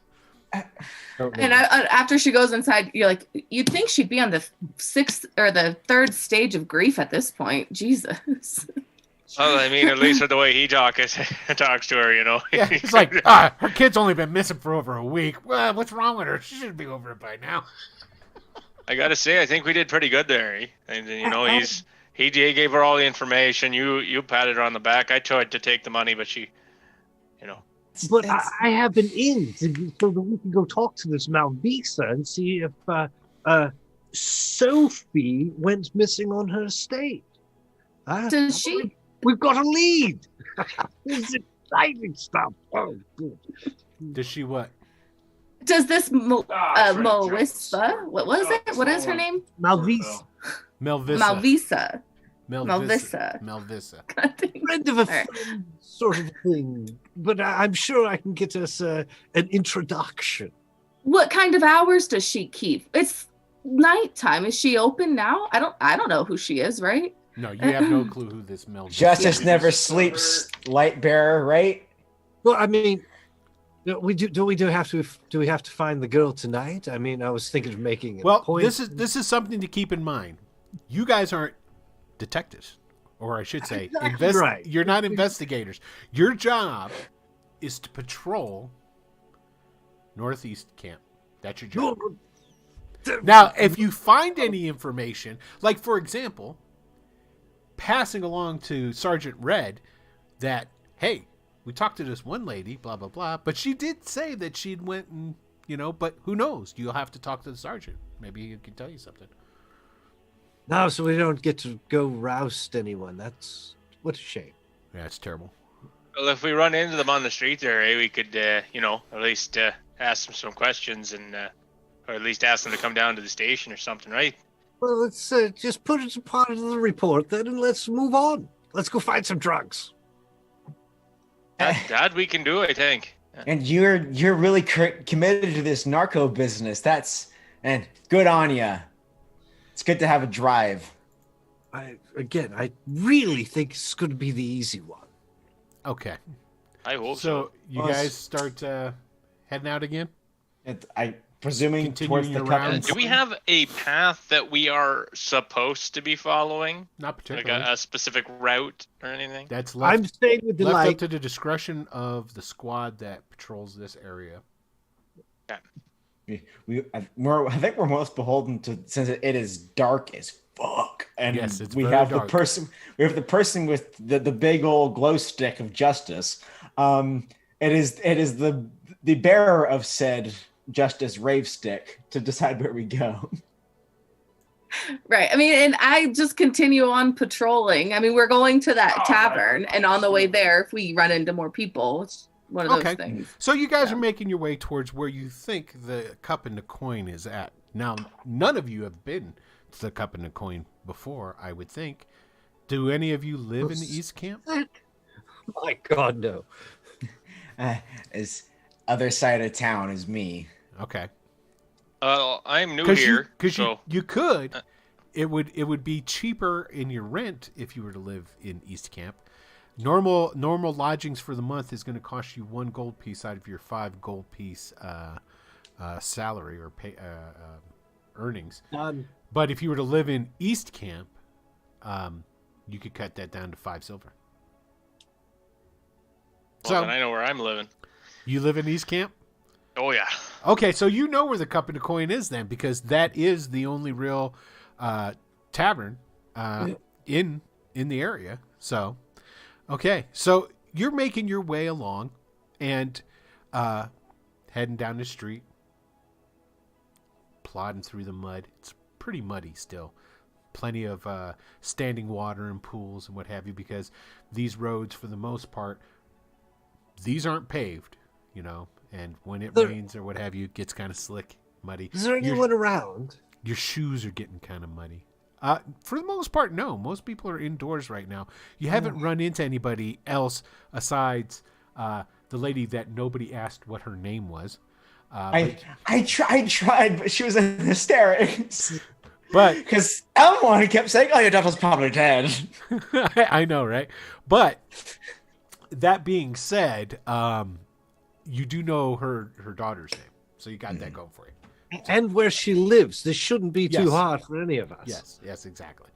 And after she goes inside, you're like, you'd think she'd be on the 6th or the 3rd stage of grief at this point. Jesus. Well, I mean, at least with the way he talks to her, you know. Yeah, it's like, her kid's only been missing for over a week. Well, what's wrong with her? She should be over it by now. I gotta say, I think we did pretty good there. And you know, he gave her all the information. You patted her on the back. I tried to take the money, but she, you know. But I have an in so that we can go talk to this Malvisa and see if Sophie went missing on her estate. Does she? We've got a lead. This is exciting stuff. Oh, good. Does she what? Does this Melissa? What was it? What is her name? Malvisa. Melvissa. Melvissa. Friend of a friend sort of thing. But I'm sure I can get us an introduction. What kind of hours does she keep? It's nighttime. Is she open now? I don't know who she is, right? No, you have no clue who this Melvissa is. Justice never sleeps, light bearer, right? Well, I mean, do we have to find the girl tonight? I mean, I was thinking of making a point. This is something to keep in mind. You guys aren't detectives, or I should say, right. You're not investigators. Your job is to patrol Northeast Camp. That's your job. Now, if you find any information, like for example, passing along to Sergeant Red that, hey, we talked to this one lady, blah, blah, blah, but she did say that she'd went and, but who knows? You'll have to talk to the sergeant. Maybe he can tell you something. No, so we don't get to go roust anyone. That's what a shame. Yeah, it's terrible. Well, if we run into them on the street there, we could, at least ask them some questions and, or at least ask them to come down to the station or something, right? Well, let's just put it as part of the report then, and let's move on. Let's go find some drugs. That we can do, I think. And you're really committed to this narco business. And good on ya. It's good to have a drive. I really think it's going to be the easy one. Okay. I hope so. You guys start heading out again? Presuming Continuing towards the your cup. rounds. Do we have a path that we are supposed to be following? Not Like particularly. a specific route or anything? That's left, I'm staying with the left light. up to the discretion of the squad that patrols this area. I think we're most beholden to, since it is dark as fuck, and Yes, it's we very have dark. the person with the big old glow stick of justice. It is the bearer of said justice rave stick to decide where we go. Right. I mean, and I just continue on patrolling. I mean, we're going to that tavern, and on the way there, if we run into more people, it's one of those things. So you guys are making your way towards where you think the cup and the coin is at. Now, none of you have been to the cup and the coin before, I would think. Do any of you live in the East Camp? My God, no. As other side of town is me. Okay. I'm new here, so you could. It would be cheaper in your rent if you were to live in East Camp. Normal lodgings for the month is going to cost you 1 gold piece out of your 5 gold piece salary or pay earnings. But if you were to live in East Camp, you could cut that down to 5 silver. well, then I know where I'm living. You live in East Camp? Oh yeah. Okay, so you know where the cup and the coin is then, because that is the only real tavern in the area. So, okay, so you're making your way along, and have heading down the street, plodding through the mud. It's pretty muddy still. Plenty of standing water and pools and what have you, because these roads, for the most part, these aren't paved, you know, and when it rains or what have you, it gets kind of slick, muddy. Is there anyone around? Your shoes are getting kind of muddy. For the most part, no. Most people are indoors right now. You haven't run into anybody else besides the lady that nobody asked what her name was. I tried, but she was in hysterics. But because everyone kept saying, "Oh, your daughter's probably dead." I know, right? But that being said, you do know her daughter's name, so you got that going for you. And where she lives. This shouldn't be too Yes. hard for any of us. Yes, exactly.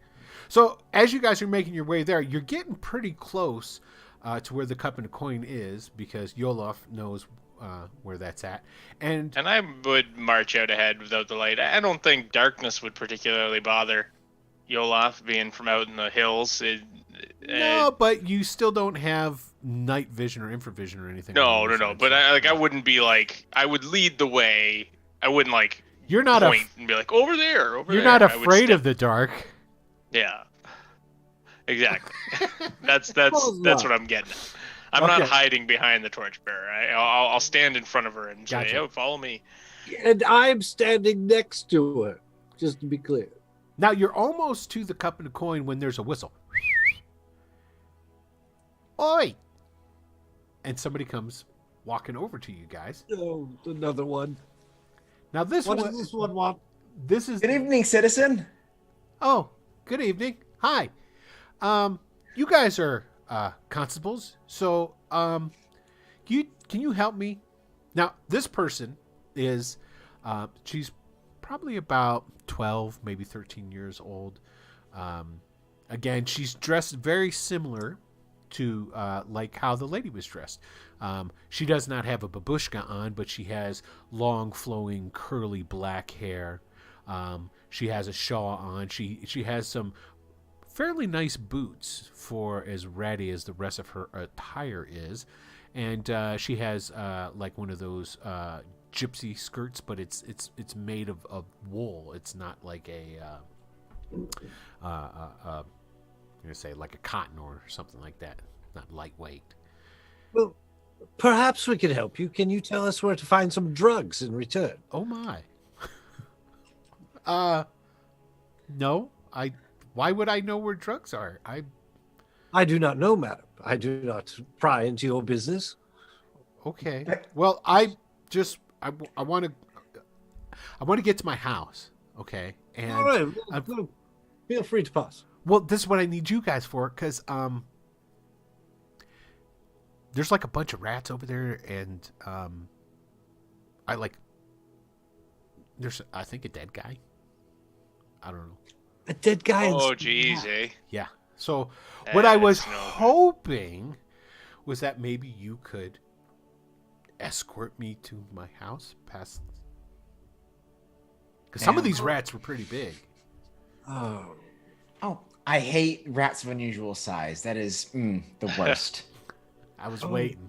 So as you guys are making your way there, you're getting pretty close to where the cup and the coin is, because Yolof knows where that's at. And I would march out ahead without the light. I don't think darkness would particularly bother Yolof, being from out in the hills. no, but you still don't have night vision or infravision or anything. No. But I wouldn't be like, I would lead the way. I wouldn't like you're not point and be like, over there. You're not afraid of the dark. Yeah, exactly. that's what I'm getting at. I'm not hiding behind the torchbearer. I'll stand in front of her and say, "Oh, follow me." And I'm standing next to her, just to be clear. Now you're almost to the cup and the coin when there's a whistle. Oi! And somebody comes walking over to you guys. Oh, another one. Now this What one, does this one want? this is. Good evening, citizen. Oh, good evening. Hi. You guys are constables, so can you help me? Now this person is she's probably about 12, maybe 13 years old. Again, she's dressed very similar to like how the lady was dressed. She does not have a babushka on, but she has long, flowing, curly black hair. She has a shawl on. She has some fairly nice boots for as ratty as the rest of her attire is, and she has like one of those gypsy skirts, but it's made of wool. It's not like I'm gonna say like a cotton or something like that. Not lightweight. Well, perhaps we could help you. Can you tell us where to find some drugs in return? Oh my. No. Why would I know where drugs are? I do not know, madam. I do not pry into your business. Okay. Well, I want to get to my house. Okay. And All right, feel free to pass. well, this is what I need you guys for, because there's like a bunch of rats over there, and there's I think a dead guy. I don't know. A dead guy. Oh, jeez, eh? Yeah. So what I was That's no good. hoping was that maybe you could escort me to my house past, because some of these rats were pretty big. Oh, I hate rats of unusual size. That is the worst. I was waiting.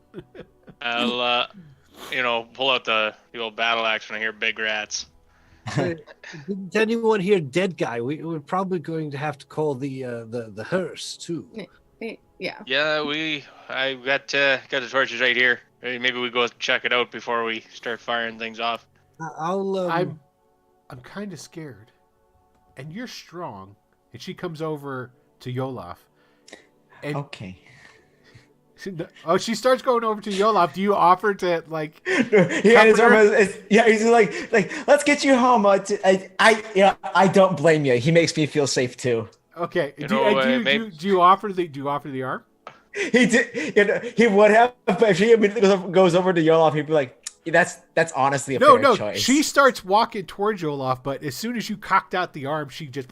I'll pull out the old battle axe when I hear big rats. didn't anyone hear dead guy? We're probably going to have to call the hearse too. Yeah. Yeah, I got the torches right here. Maybe we go check it out before we start firing things off. I'm kind of scared, and you're strong. And she comes over to Yolof. And Okay. she starts going over to Yolof. Do you offer to like? He's like, let's get you home. I don't blame you. He makes me feel safe too. Okay. Maybe- Do you offer the arm? He did. He would have, but if he immediately goes over to Yolof, he'd be like, "That's honestly a fair choice." She starts walking towards Yolof, but as soon as you cocked out the arm, she just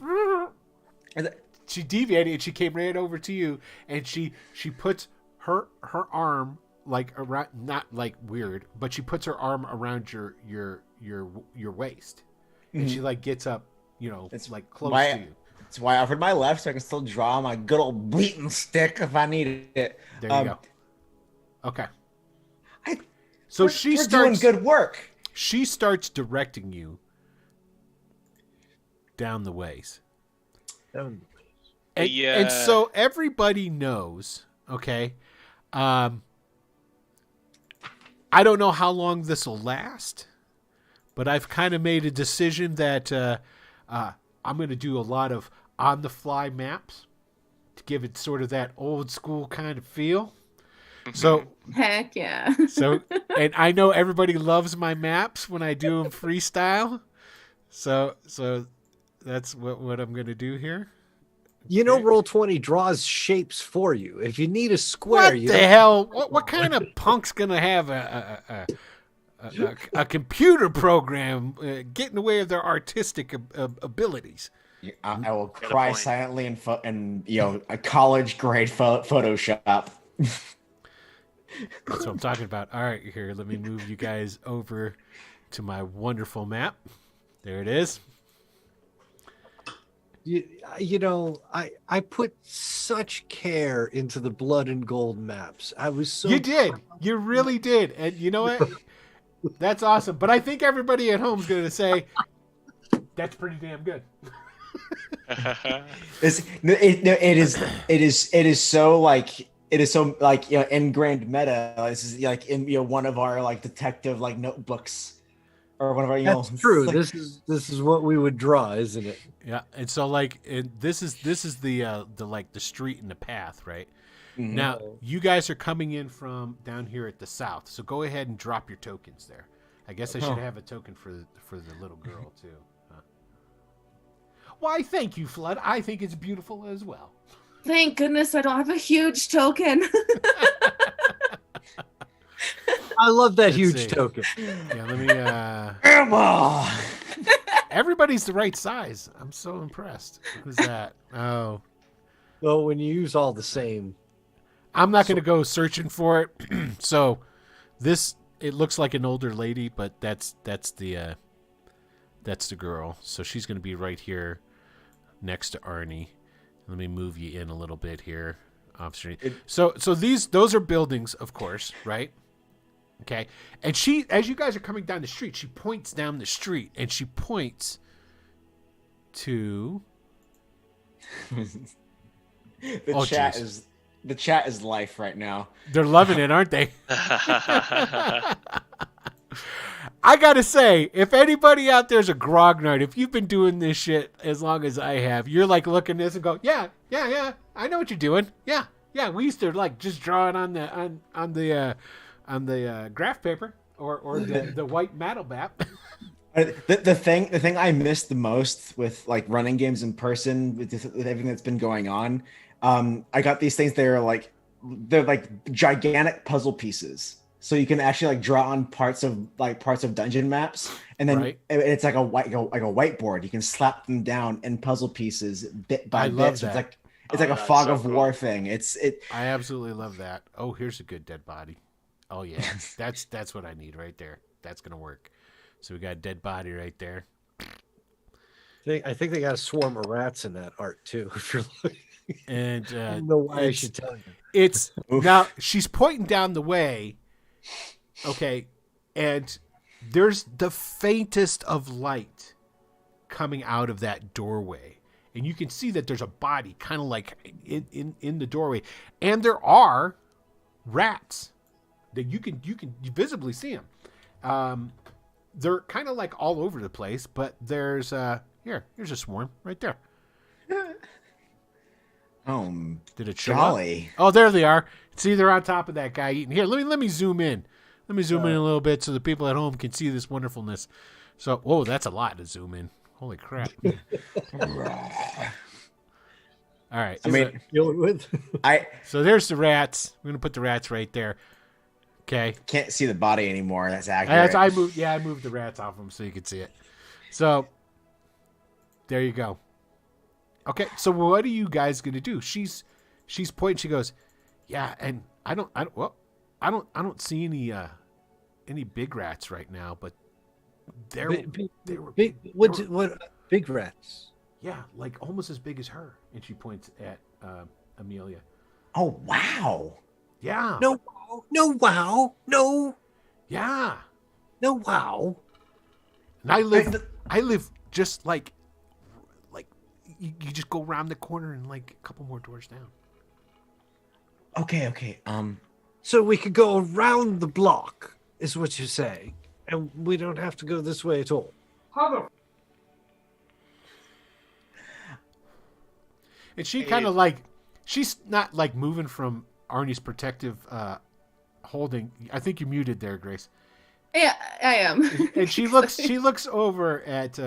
she deviated and she came right over to you, and she puts her arm like around, not like weird, but she puts her arm around your waist, and she like gets up, it's like close to you. That's why I offered my left, so I can still draw my good old beating stick if I needed it. There you go. Okay. So we're doing good work. She starts directing you down the ways. And so everybody knows, okay? I don't know how long this will last, but I've kind of made a decision that I'm going to do a lot of on-the-fly maps to give it sort of that old-school kind of feel. So Heck yeah. And I know everybody loves my maps when I do them freestyle. So that's what I'm going to do here. You know, Roll20 draws shapes for you. If you need a square, What the hell? What kind of punk's gonna have a computer program get in the way of their artistic abilities? I will cry silently in a college grade Photoshop. That's what I'm talking about. All right, here, let me move you guys over to my wonderful map. There it is. You know, I put such care into the blood and gold maps. I was so... You did. You really did. And you know what? That's awesome. But I think everybody at home is going to say, that's pretty damn good. It is so like ingrained meta. This is like in one of our like detective like notebooks. Or one of our, That's true. Like, this is what we would draw, isn't it? Yeah, and so this is the like the street and the path, right? Mm-hmm. Now you guys are coming in from down here at the south, so go ahead and drop your tokens there. I guess I should have a token for the little girl too. Huh? Why, thank you, Flood. I think it's beautiful as well. Thank goodness I don't have a huge token. I love that huge token. Yeah, let me. Everybody's the right size. I'm so impressed. Who's that? Oh. Well, when you use all the same. I'm not going to go searching for it. So, it looks like an older lady, but that's the girl. So she's going to be right here, next to Arnie. Let me move you in a little bit here, off street. So those are buildings, of course, right? Okay, and she, as you guys are coming down the street, she points down the street, and she points to the chat is life right now. They're loving it, aren't they? I gotta say, if anybody out there's a grognard, if you've been doing this shit as long as I have, you're like looking at this and go, yeah, I know what you're doing. Yeah, we used to like just draw it on the graph paper or the white metal map. The thing I missed the most with like running games in person with everything that's been going on, I got these things. They're like gigantic puzzle pieces, so you can actually like draw on parts of dungeon maps, and then it's like a whiteboard. You can slap them down in puzzle pieces bit by bit. So it's like a fog of war thing. I absolutely love that. Oh, here's a good dead body. Oh yeah, that's what I need right there. That's gonna work. So we got a dead body right there. I think they got a swarm of rats in that art too. If you're looking. And I don't know why I should tell you. It's now she's pointing down the way. Okay, and there's the faintest of light coming out of that doorway, and you can see that there's a body kind of like in the doorway, and there are rats. That you can visibly see them. They're kind of like all over the place, but here's a swarm right there. Did it show jolly. Up? Oh, there they are. See, they're on top of that guy eating. Here, let me zoom in. Let me zoom in a little bit so the people at home can see this wonderfulness. So, whoa, that's a lot to zoom in. Holy crap. All right. So there's the rats. I'm going to put the rats right there. Okay. Can't see the body anymore. That's accurate. I moved the rats off them so you could see it. So there you go. Okay. So what are you guys going to do? She's pointing. She goes, yeah. And I don't see any big rats right now, but what big rats? Yeah. Like almost as big as her. And she points at Amelia. Oh, wow. Yeah. No, wow. Yeah. No, wow. And I live just like you just go around the corner and like a couple more doors down. Okay. So we could go around the block, is what you're saying. And we don't have to go this way at all. And she kind of like, she's not like moving from Arnie's protective holding. I think you muted there, Grace. Yeah, I am. And she looks over at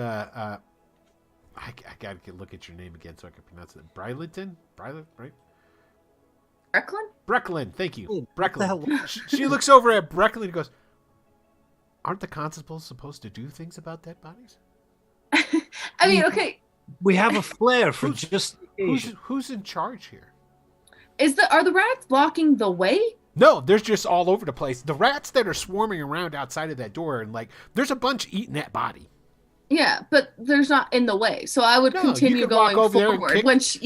I gotta look at your name again so I can pronounce it. Brylinton, right? Brecklin, thank you, Brecklin. She looks over at Brecklin and goes, "Aren't the constables supposed to do things about dead bodies?" I mean, okay. We have a flare for just who's in charge here? Are the rats blocking the way? No, there's just all over the place. The rats that are swarming around outside of that door, and like, there's a bunch eating that body. Yeah, but there's not in the way, so I would continue going forward. Kick, put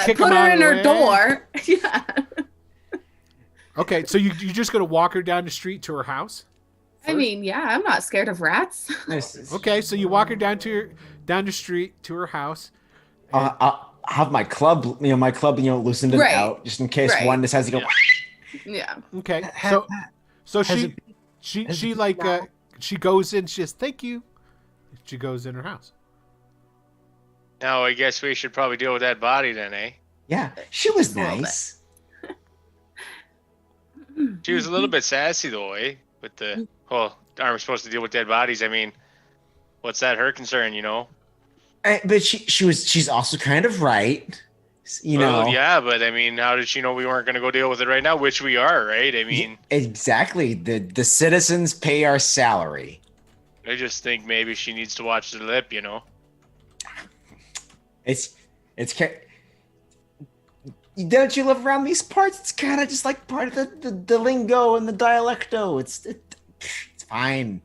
kick her in her door. Yeah. Okay, so you're just gonna walk her down the street to her house? First? I mean, yeah, I'm not scared of rats. Okay, so you walk her down the street to her house. I'll have my club, loosened it out just in case one decides to go. Yeah. Okay. So she goes in. She says, "Thank you." She goes in her house. Now I guess we should probably deal with that body then, eh? Yeah, she was nice. She was a little bit sassy though, eh? With the aren't we supposed to deal with dead bodies? I mean, what's that her concern, you know? But she's also kind of right. Well, yeah, but I mean, how did she know we weren't going to go deal with it right now? Which we are, right? I mean, exactly. The citizens pay our salary. I just think maybe she needs to watch the lip, you know. Don't you live around these parts? It's kind of just like part of the lingo and the dialecto. It's fine.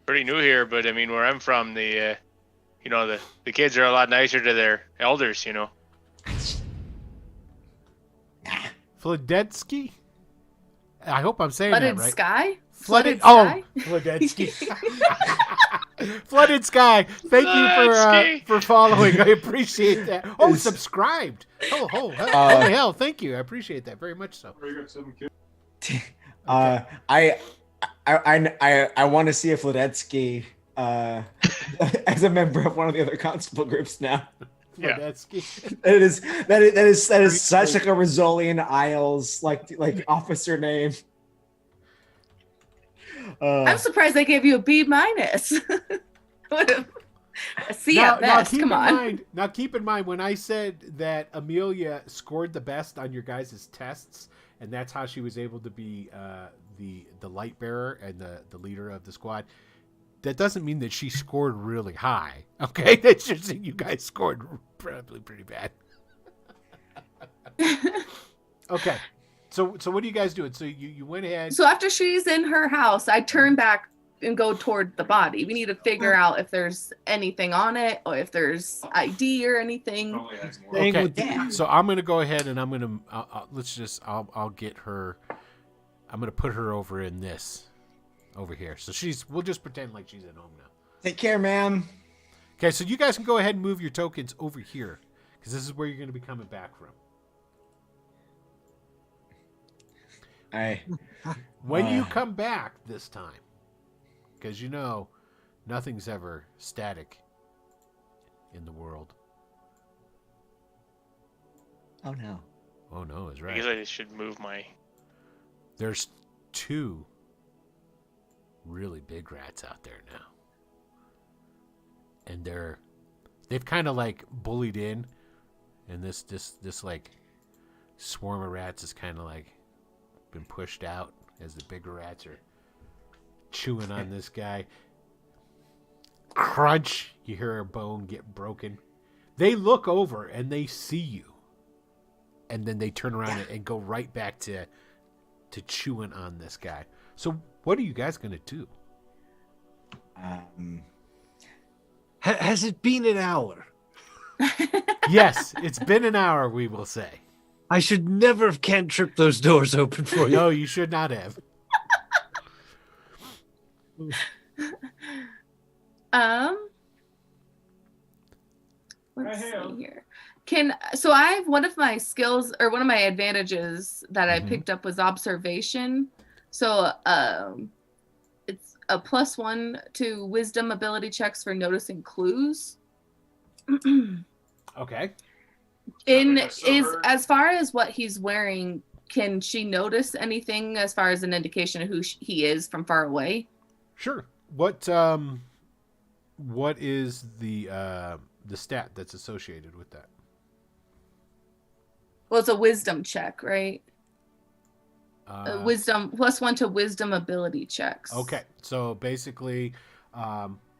Pretty new here, but I mean, where I'm from, the kids are a lot nicer to their elders, you know. Flodetsky? I hope I'm saying that right. Flooded sky? Flooded sky? Flodetsky. Flooded Sky. Thank you for following. I appreciate that. Oh, subscribed. Holy hell. Thank you. I appreciate that very much so. I want to see if Flodetsky as a member of one of the other constable groups now. Yeah. That is such like a Rizzolian Isles like officer name. I'm surprised they gave you a B-. A C at best. Come on. Now keep in mind when I said that Amelia scored the best on your guys' tests, and that's how she was able to be the light bearer and the leader of the squad. That doesn't mean that she scored really high. Okay, that's just that you guys scored probably pretty bad. Okay, so what are you guys doing? So you went ahead. So after she's in her house, I turn back and go toward the body. We need to figure out if there's anything on it or if there's ID or anything. Okay, so I'm gonna go ahead and I'm gonna I'll get her. I'm gonna put her over in this. Over here. So we'll just pretend like she's at home now. Take care, ma'am. Okay, so you guys can go ahead and move your tokens over here because this is where you're going to be coming back from. When you come back this time, because nothing's ever static in the world. Oh no. Oh no is right. I guess I should move my... There's 2 really big rats out there now, and they've kind of like bullied in, and this like swarm of rats is kind of like been pushed out as the bigger rats are chewing on this guy. Crunch, you hear a bone get broken. They look over and they see you, and then they turn around and go right back to chewing on this guy. So what are you guys going to do? Has it been an hour? Yes, it's been an hour, we will say. I should never have cantripped those doors open for you. No, you should not have. Let's see here. So I have one of my skills or one of my advantages that I picked up was observation. So it's a +1 to wisdom ability checks for noticing clues. Okay. As far as what he's wearing, can she notice anything as far as an indication of who he is from far away? Sure. What is the stat that's associated with that? Well, it's a wisdom check, right? Wisdom +1 to wisdom ability checks. Okay. So basically,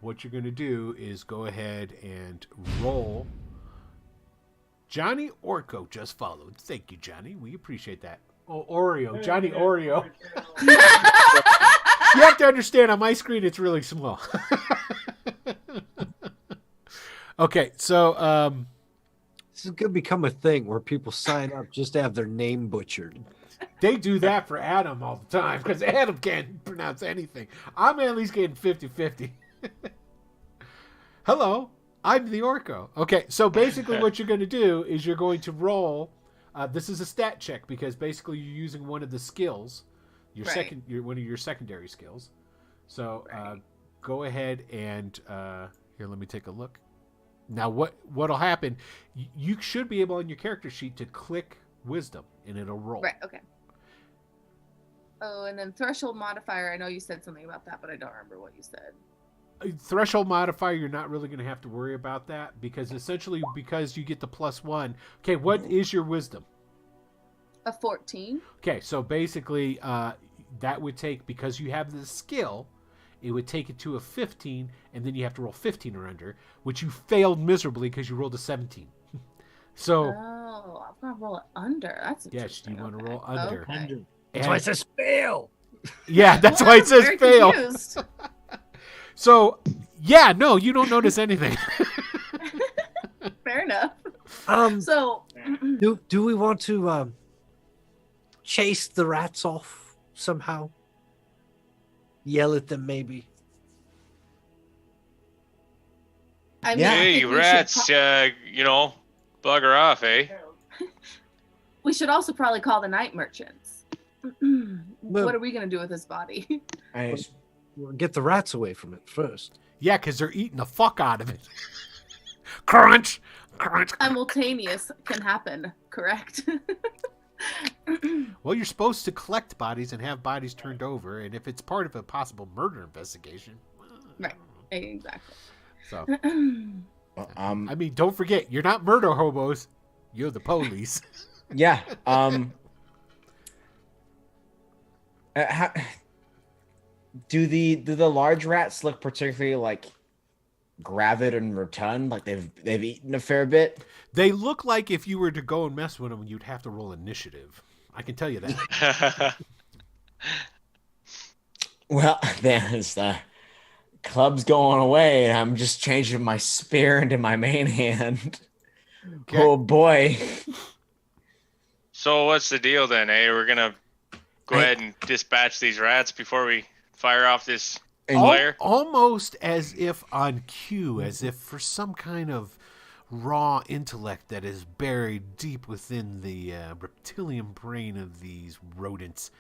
what you're going to do is go ahead and roll. Johnny Orko just followed. Thank you, Johnny. We appreciate that. Oh, Oreo. Johnny Oreo. You have to understand, on my screen, it's really small. Okay, so... this is going to become a thing where people sign up just to have their name butchered. They do that for Adam all the time, because Adam can't pronounce anything. I'm at least getting 50-50. Hello, I'm the Orko. Okay, so basically what you're going to do is you're going to roll... this is a stat check, because basically you're using one of the skills, one of your secondary skills. So go ahead and... here, let me take a look. Now, what'll happen, you should be able on your character sheet to click wisdom, and it'll roll. Right, okay. Oh, and then threshold modifier, I know you said something about that, but I don't remember what you said. Threshold modifier, you're not really going to have to worry about that, because essentially, because you get the +1. Okay, what is your wisdom? A 14. Okay, so basically, that would take, because you have the skill... it would take it to a 15, and then you have to roll 15 or under, which you failed miserably because you rolled a 17. So, I'm gonna roll it under. That's interesting. Yes, you want to roll under. Okay. That's why it says fail. Yeah, that's why it says Very fail. confused. So, yeah, no, you don't notice anything. Fair enough. So, do we want to chase the rats off somehow? Yell at them, maybe. I mean, Hey, rats, bugger off, eh? We should also probably call the night merchants. What are we going to do with this body? We'll get the rats away from it first. Yeah, because they're eating the fuck out of it. Crunch! Crunch! Simultaneous can happen, correct? Well, you're supposed to collect bodies and have bodies turned over, and if it's part of a possible murder investigation... Right, exactly. So, I mean, don't forget, you're not murder hobos. You're the police. Yeah. Do the large rats look particularly like gravid and rotund, like they've eaten a fair bit? They look like if you were to go and mess with them, you'd have to roll initiative. I can tell you that. Well, then as the club's going away, and I'm just changing my spear into my main hand. Okay. Oh boy. So what's the deal then, eh? We're gonna go ahead and dispatch these rats before we fire off this flare? Almost as if on cue, as if for some kind of raw intellect that is buried deep within the reptilian brain of these rodents.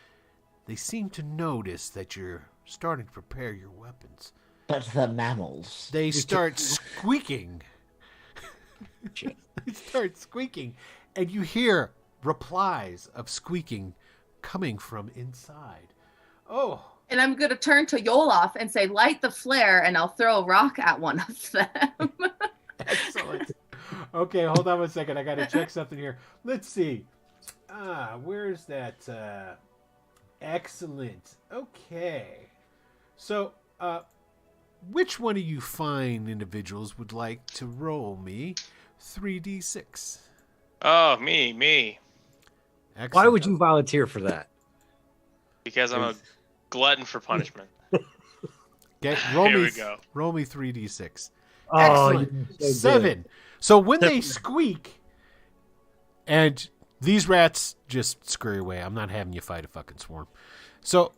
They seem to notice that you're starting to prepare your weapons. But the mammals. They start squeaking. They start squeaking, and you hear replies of squeaking coming from inside. Oh. And I'm going to turn to Yoloff and say, light the flare, and I'll throw a rock at one of them. Excellent. Okay, hold on one second. I got to check something here. Let's see. Where's that? Excellent. Okay. So, which one of you fine individuals would like to roll me 3d6? Oh, me. Excellent. Why would you volunteer for that? Because I'm a glutton for punishment. Okay, roll me 3d6. Excellent. So 7. So when they squeak, and these rats just scurry away. I'm not having you fight a fucking swarm. So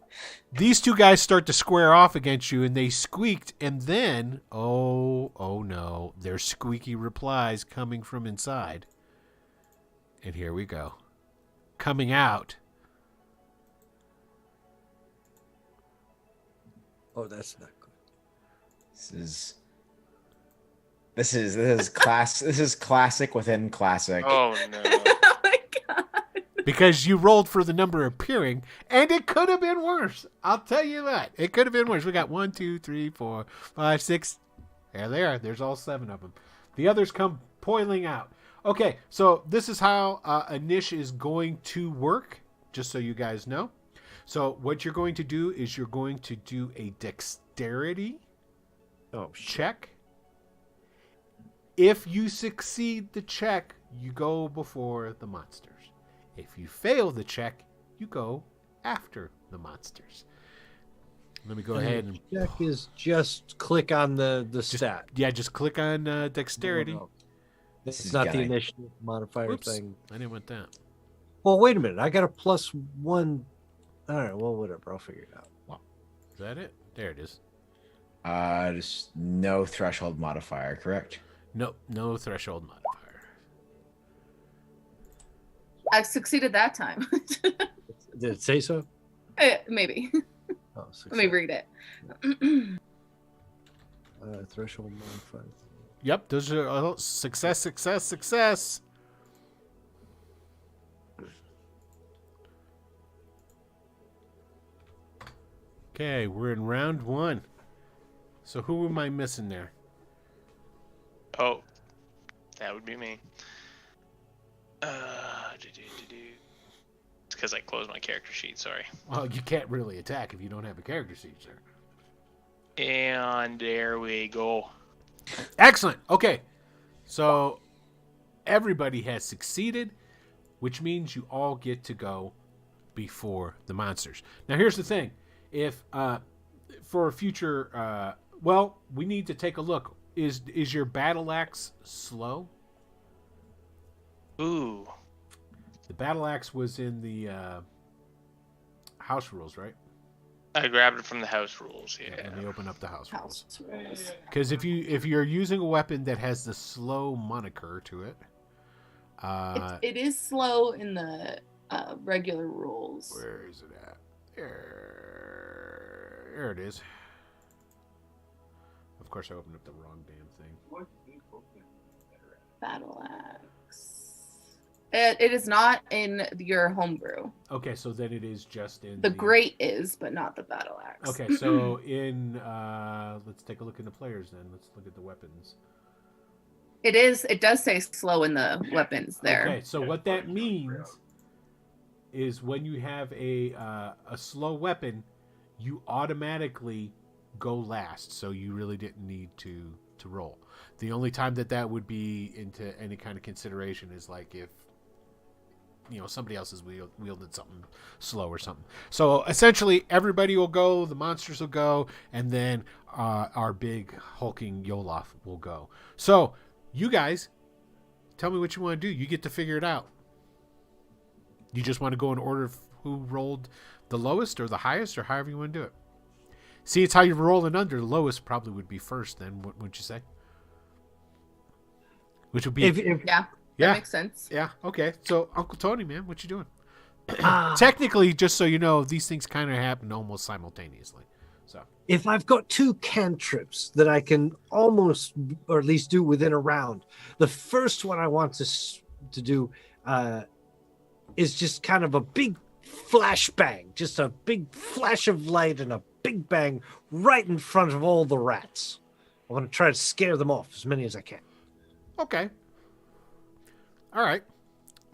these two guys start to square off against you, and they squeaked, and then, oh no, there's squeaky replies coming from inside. And here we go. Coming out. Oh, that's not good. This is classic within classic. Oh no. Oh my god. Because you rolled for the number appearing, and it could have been worse. I'll tell you that. It could have been worse. We got 1, 2, 3, 4, 5, 6. There they are. There's all 7 of them. The others come poiling out. Okay, so this is how a niche is going to work, just so you guys know. So what you're going to do is you're going to do a dexterity check. If you succeed the check, you go before the monsters. If you fail the check, you go after the monsters. Let me go ahead and check is just click on the stat. Yeah, just click on dexterity. No. This It's is not the gonna- initiative modifier Oops, thing. I didn't want that. Well, wait a minute. I got a +1. All right. Well, whatever. I'll figure it out. Is that it? There it is. Just no threshold modifier, correct? Nope, no threshold modifier. I've succeeded that time. Did it say so? Maybe. Oh, Let me read it. Threshold modifier. Yep, those are success, success, success. Okay, we're in round 1. So who am I missing there? Oh, that would be me. It's because I closed my character sheet. Sorry. Well, you can't really attack if you don't have a character sheet, sir. And there we go. Excellent. Okay, so everybody has succeeded, which means you all get to go before the monsters. Now, here's the thing: if for a future, well, we need to take a look. Is your battle axe slow? Ooh. The battle axe was in the house rules, right? I grabbed it from the house rules. Yeah. And they open up the house rules. House rules. Because if you're using a weapon that has the slow moniker to it, It is slow in the regular rules. where is it at? There it is. Of course, I opened up the wrong damn thing. Battle axe. It is not in your homebrew. Okay, so then it is just in The great is, but not the battle axe. Okay, so in let's take a look in the players then. Let's look at the weapons. It is. It does say slow in the weapons there. Okay, so what that means is when you have a slow weapon, you automatically go last. So you really didn't need to roll. The only time that would be into any kind of consideration is like if somebody else has wielded something slow or something. So essentially, everybody will go, the monsters will go, and then our big hulking Yolof will go. So you guys, tell me what you want to do. You get to figure it out. You just want to go in order of who rolled the lowest or the highest, or however you want to do it. See, it's how you're rolling under. The lowest probably would be first. Then, what would you say? Which would be Yeah. That makes sense. Yeah. Okay. So, Uncle Tony, man, what you doing? Technically, just so you know, these things kind of happen almost simultaneously. So, If I've got 2 cantrips that I can almost, or at least do within a round, the first one I want to do is just kind of a big flash bang, just a big flash of light and a big bang right in front of all the rats. I want to try to scare them off, as many as I can. okay. All right.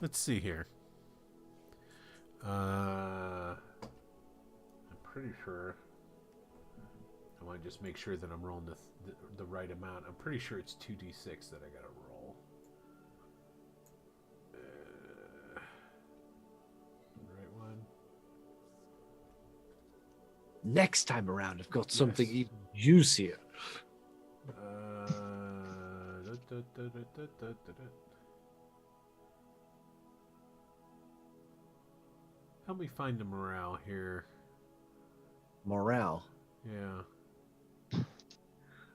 Let's see here. I'm pretty sure. I want to just make sure that I'm rolling the right amount. I'm pretty sure it's 2d6 that I got to roll. Right one. Next time around, I've got something Yes. even juicier. Help me find the morale here. morale. Yeah.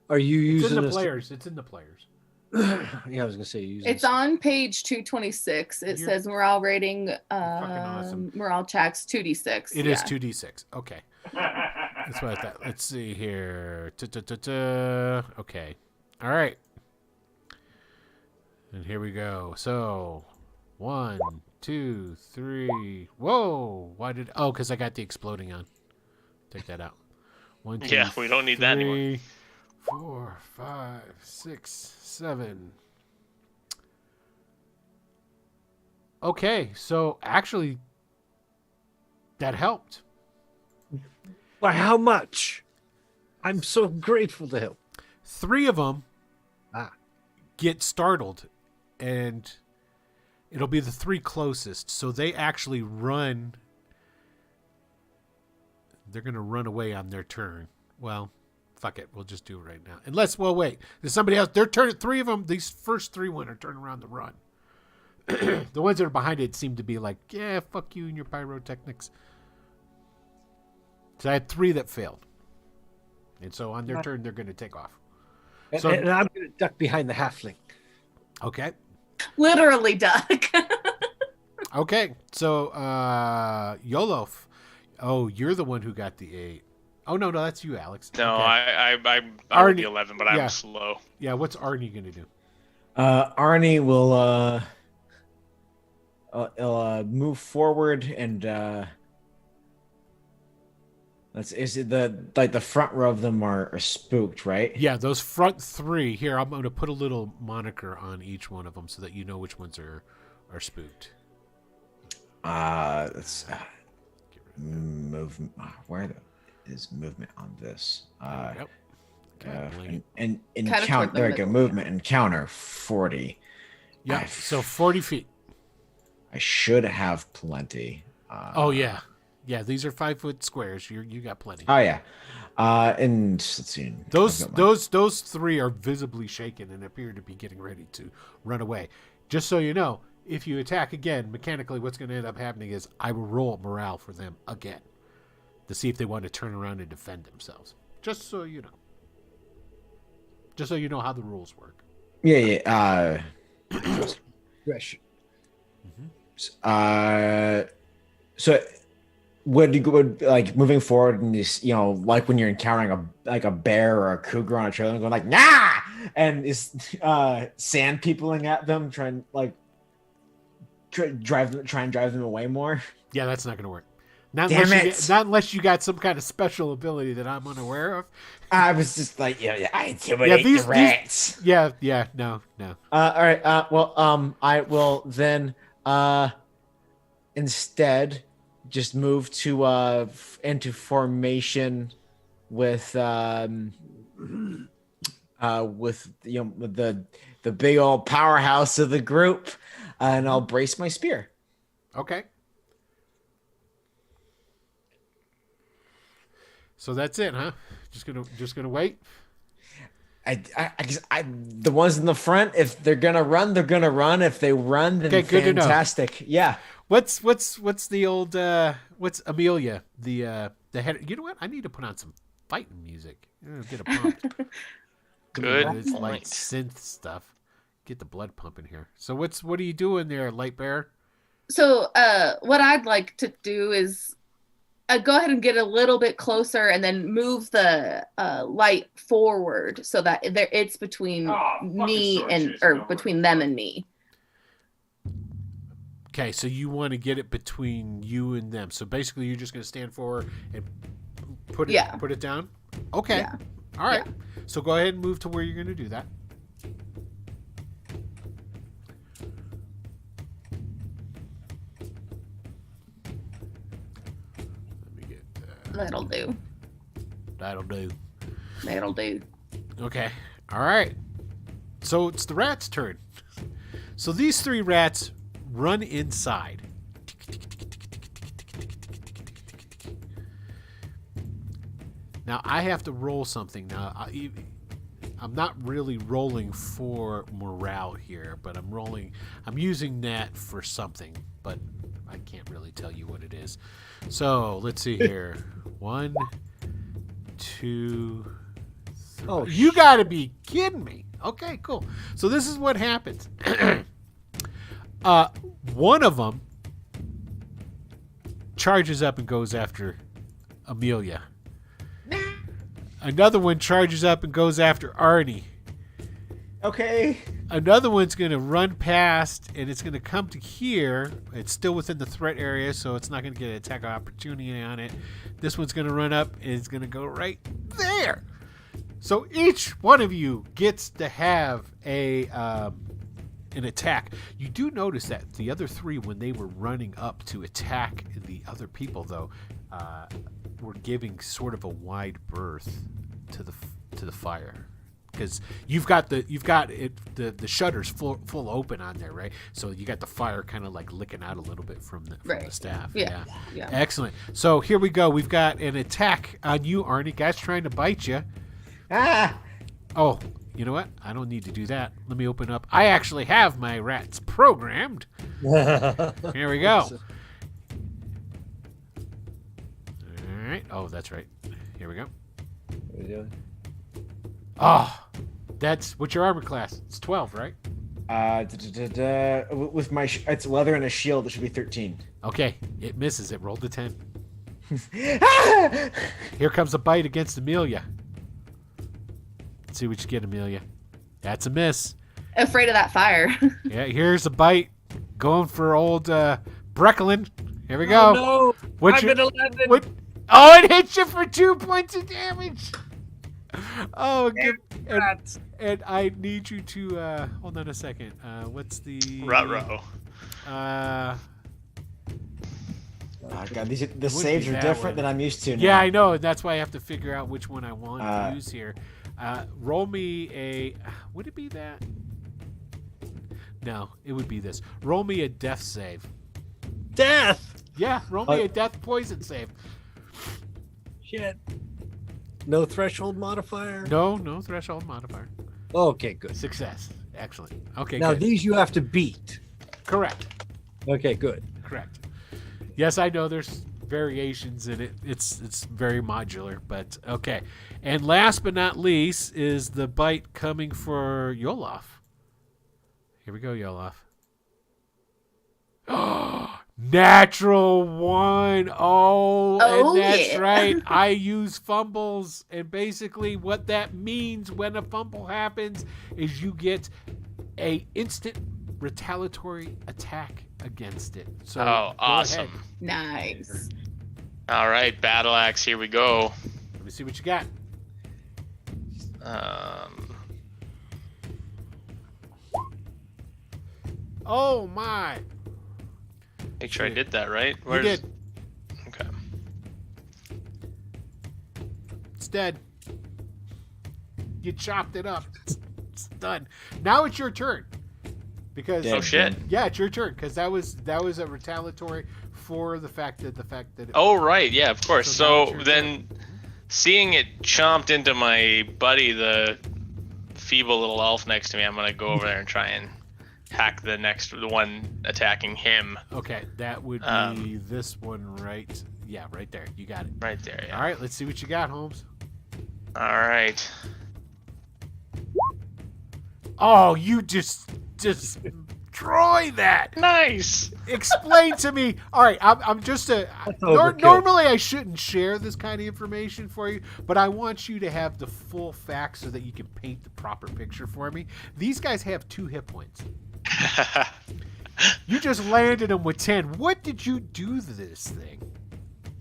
Are you It's using in the this? players. It's in the players. Yeah, I was gonna say using. It's on page 226. It You're- says morale rating, fucking awesome. morale checks 2d6. It is 2d6. Okay. That's what I thought. Let's see here. Okay. All right. And here we go. So, 1, 2, 3. Whoa! Why did? Oh, because I got the exploding on. Take that out. 1, 2, Yeah, we don't need that anymore. 3, 4, 5, 6, 7. Okay, so actually, that helped. By how much? I'm so grateful to help. 3 of them Ah. get startled, and it'll be the 3 closest. So they actually run. They're going to run away on their turn. Well, fuck it. We'll just do it right now. Unless, well, wait. There's somebody else. They're turning. 3 of them, these first 3 are turning around to run. The ones that are behind it seem to be like, yeah, fuck you and your pyrotechnics. So I had 3 that failed. And so on their turn, they're going to take off. And, So- and I'm gonna duck behind the halfling. Okay. Literally duck. Okay. So, Yolof. Oh, you're the one who got the 8. Oh, no, that's you, Alex. No, Okay. I Arnie- would be 11, but I'm yeah. slow. Yeah, what's Arnie going to do? Arnie will move forward and is it the front row of them are spooked, right? Yeah, those front 3. Here, I'm going to put a little moniker on each one of them so that you know which ones are spooked. Let's move. Where is movement on this? There we go. Okay, blank. And Kind of encounter. toward the There we go. middle, Movement encounter 40. Yeah, so 40 feet. I should have plenty. Oh, yeah. Yeah, these are 5-foot squares. You got plenty. Oh yeah. And let's see. Those I've got those 3 are visibly shaken and appear to be getting ready to run away. Just so you know, if you attack again, mechanically what's going to end up happening is I will roll morale for them again to see if they want to turn around and defend themselves. Just so you know. Just so you know how the rules work. Yeah. Aggression. So would like moving forward and this, like when you're encountering a bear or a cougar on a trail and going like nah, and is sand peopling at them, trying like try and drive them away more. Yeah, that's not going to work. Not Damn unless it. not unless you got some kind of special ability that I'm unaware of. I was just like, I intimidate the rats. No. All right. I will then instead just move to into formation with the big old powerhouse of the group, and I'll brace my spear. Okay. So that's it, huh? Just gonna wait. I guess the ones in the front, if they're gonna run, they're gonna run. If they run, then Okay, good to know. fantastic. Yeah. What's the old what's Amelia the head? You know what? I need to put on some fighting music. Get a pump. Good It's like point. synth stuff. Get the blood pumping here. So what are you doing there, Light Bear? So what I'd like to do is go ahead and get a little bit closer and then move the light forward so that it's between me and between them and me. Okay, so you want to get it between you and them. So basically, you're just going to stand forward and put it down. Okay. Yeah. All right. So go ahead and move to where you're going to do that. Let me get. That'll do. That'll do. That'll do. Okay. All right. So it's the rat's turn. So these 3 rats run inside. Now I have to roll something. Now I'm not really rolling for morale here, but I'm using that for something, but I can't really tell you what it is. So let's see here. 1, 2. 3. Oh, You got to be kidding me. Okay, cool. So this is what happens. One of them charges up and goes after Amelia. Another one charges up and goes after Arnie. Okay. Another one's going to run past, and it's going to come to here. It's still within the threat area, so it's not going to get an attack opportunity on it. This one's going to run up, and it's going to go right there. So each one of you gets to have an attack. You do notice that the other 3, when they were running up to attack the other people, though, were giving sort of a wide berth to the fire. Because you've got the shutters full open on there, right? So you got the fire kind of like licking out a little bit from the staff. Yeah. Excellent. So here we go. We've got an attack on you, Arnie. Guy's trying to bite you. Ah. Oh, you know what? I don't need to do that. Let me open up. I actually have my rats programmed. Here we go. All right. Oh, that's right. Here we go. Oh, what's your armor class? It's 12, right? With my it's leather and a shield, it should be 13. Okay, it misses. It rolled a 10. Here comes a bite against Amelia. Let's see what you get, Amelia. That's a miss. Afraid of that fire. Yeah, here's a bite going for old Brecklin. Here we go. Oh, no. I'm at 11. Oh, it hits you for 2 points of damage. Oh, and I need you to hold on a second. What's the Ruh-roh. Oh god, the saves are different than I'm used to now. Yeah, I know. That's why I have to figure out which one I want to use here. Roll me a. Would it be that? No, it would be this. Roll me a death save. Death. Yeah, roll me a death poison save. Shit. No threshold modifier? No threshold modifier. Okay, good. Success. Excellent. Okay, now good. these you have to beat. Correct. Okay, good. Correct. Yes, I know there's variations in it. It's very modular, but okay. And last but not least is the bite coming for Yolof. Here we go, Yolof. Oh, natural 1. Oh, and that's right. I use fumbles, and basically what that means when a fumble happens is you get a instant retaliatory attack against it. So awesome. ahead. Nice. All right, battle axe, here we go. Let me see what you got. Oh my. Make sure I did that right. You did. Okay. It's dead. You chopped it up. It's done. Now it's your turn. Because oh shit. Yeah, it's your turn because that was a retaliatory for the fact that it, Oh right, yeah, of course. So So then, seeing it chomped into my buddy, the feeble little elf next to me, I'm gonna go over there and try and hack the one attacking him. Okay, that would be this one right. Yeah, right there. You got it. Right there. Yeah. All right, let's see what you got, Holmes. All right. Oh, you just destroy that. Nice. Explain to me. All right, I'm just normally I shouldn't share this kind of information for you, but I want you to have the full facts so that you can paint the proper picture for me. These guys have 2 hit points. You just landed them with 10. What did you do to this thing?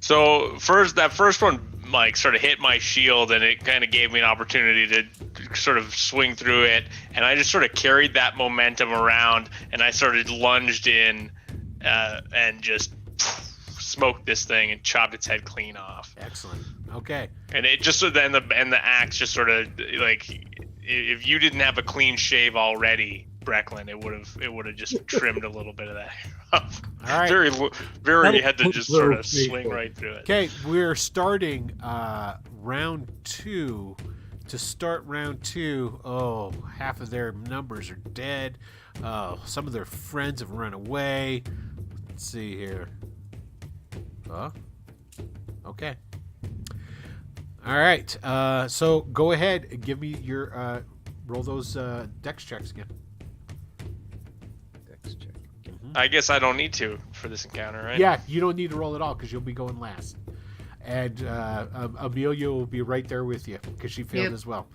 So that first one like sort of hit my shield, and it kind of gave me an opportunity to sort of swing through it, and I just sort of carried that momentum around, and I sort of lunged in and just smoked this thing and chopped its head clean off. Excellent. Okay. And it just then the axe just sort of like, if you didn't have a clean shave already, Brecklin, it would have just trimmed a little bit of that off. All right. Very had to just sort of swing right through it. Okay, we're starting round 2. To start round 2, half of their numbers are dead. Some of their friends have run away. Let's see here. Okay. All right. So go ahead and give me your roll those dex checks again. Dex check. I guess I don't need to for this encounter, right? Yeah, you don't need to roll at all because you'll be going last. And Amelia will be right there with you because she failed Yep. as well.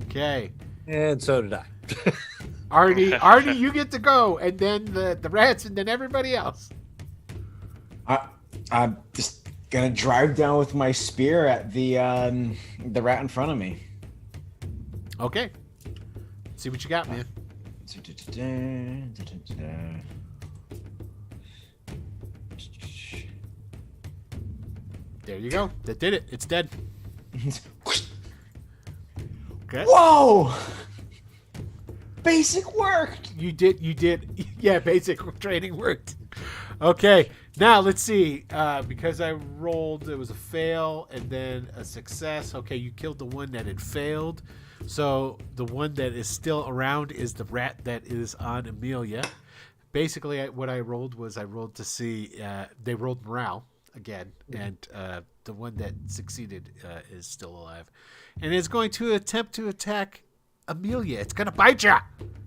Okay. And so did I. Artie, you get to go, and then the rats, and then everybody else. I'm just gonna drive down with my spear at the rat in front of me. Okay. See what you got, man. There you go. That did it. It's dead. Okay. Whoa! Basic worked. You did. Yeah, basic training worked. Okay. Now let's see. Because I rolled, it was a fail and then a success. Okay, you killed the one that had failed. So the one that is still around is the rat that is on Amelia. Basically, what I rolled was I rolled to see. They rolled morale again, and the one that succeeded is still alive, and is going to attempt to attack Amelia. It's gonna bite you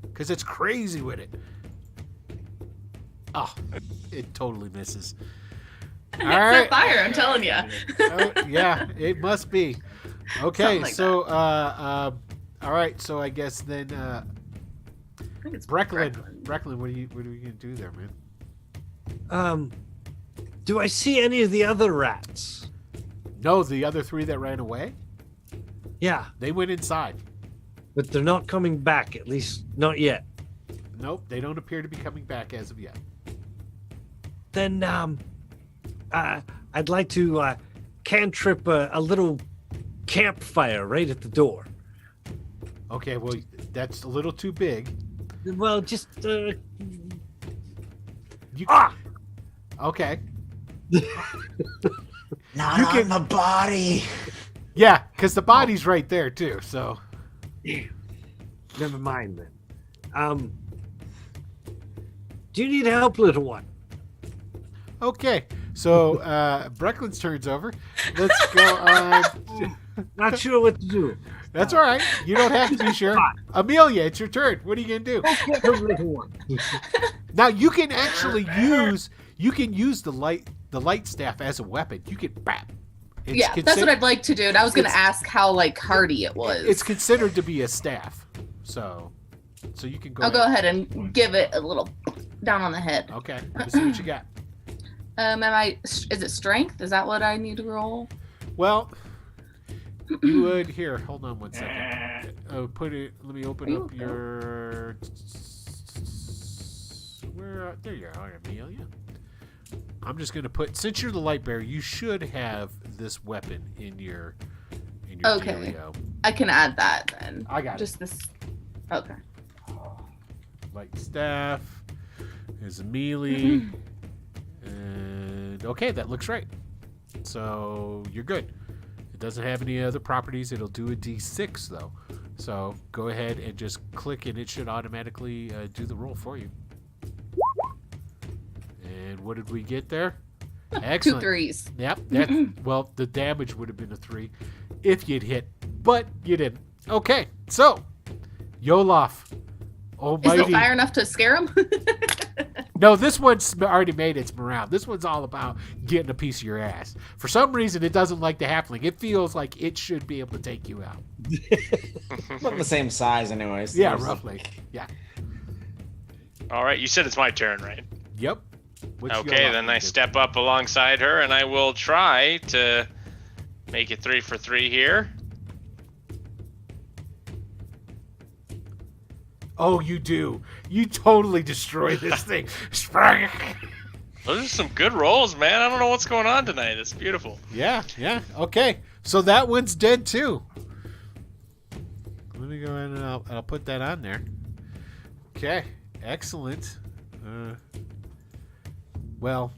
because it's crazy with it. Oh, it totally misses. All It's right. that fire, I'm telling you. Oh, yeah, it must be. Okay, Something like so all right, so I guess then I think it's Brecklin, what are you gonna do there, man? Do I see any of the other rats? No, the other three that ran away, Yeah, they went inside. but they're not coming back, at least not yet. Nope, they don't appear to be coming back as of yet. Then I'd like to cantrip a little campfire right at the door. Okay, well that's a little too big. Well, just You okay? Not You on can- the body. Yeah, because the body's right there too. So never mind then. Do you need help, little one? okay, so Brecklin's turn's over. Let's go on. Not sure what to do. That's all right. You don't have to be sure. Amelia, it's your turn. What are you gonna do? Get the little one. Now you can actually use the light staff as a weapon. You can bap. It's Yeah, that's what I'd like to do. And I was going to ask how like hardy it was. It's considered to be a staff, so you can go. I'll go ahead and give it a little down on the head. Okay, let's see what you got. Is it strength? Is that what I need to roll? Well, you would here. Hold on one second. Put it. Let me open up your. Where? There you are, Amelia. I'm just gonna put. Since you're the light bearer, you should have this weapon in your Okay. dealio. I can add that then. I got Just this. Okay. Light staff is a melee. And okay, that looks right. So you're good. It doesn't have any other properties. It'll do a D6 though. So go ahead and just click and it should automatically do the roll for you. And what did we get there? Excellent. 2 threes. Yep. Well, the damage would have been a 3 if you'd hit, but you didn't. Okay, so Yolof. Is Almighty. it fire enough to scare him? No, this one's already made its morale. This one's all about getting a piece of your ass. For some reason, it doesn't like the halfling. It feels like it should be able to take you out. About the same size, anyways. Yeah, roughly. Yeah. All right, you said it's my turn, right? Yep. What's Okay, your then I option? step up alongside her and I will try to make it 3 for 3 here. Oh, you do. You totally destroy this thing. Those are some good rolls, man. I don't know what's going on tonight. It's beautiful. Yeah. Okay. So that one's dead too. Let me go ahead and I'll put that on there. Okay. Excellent. Well,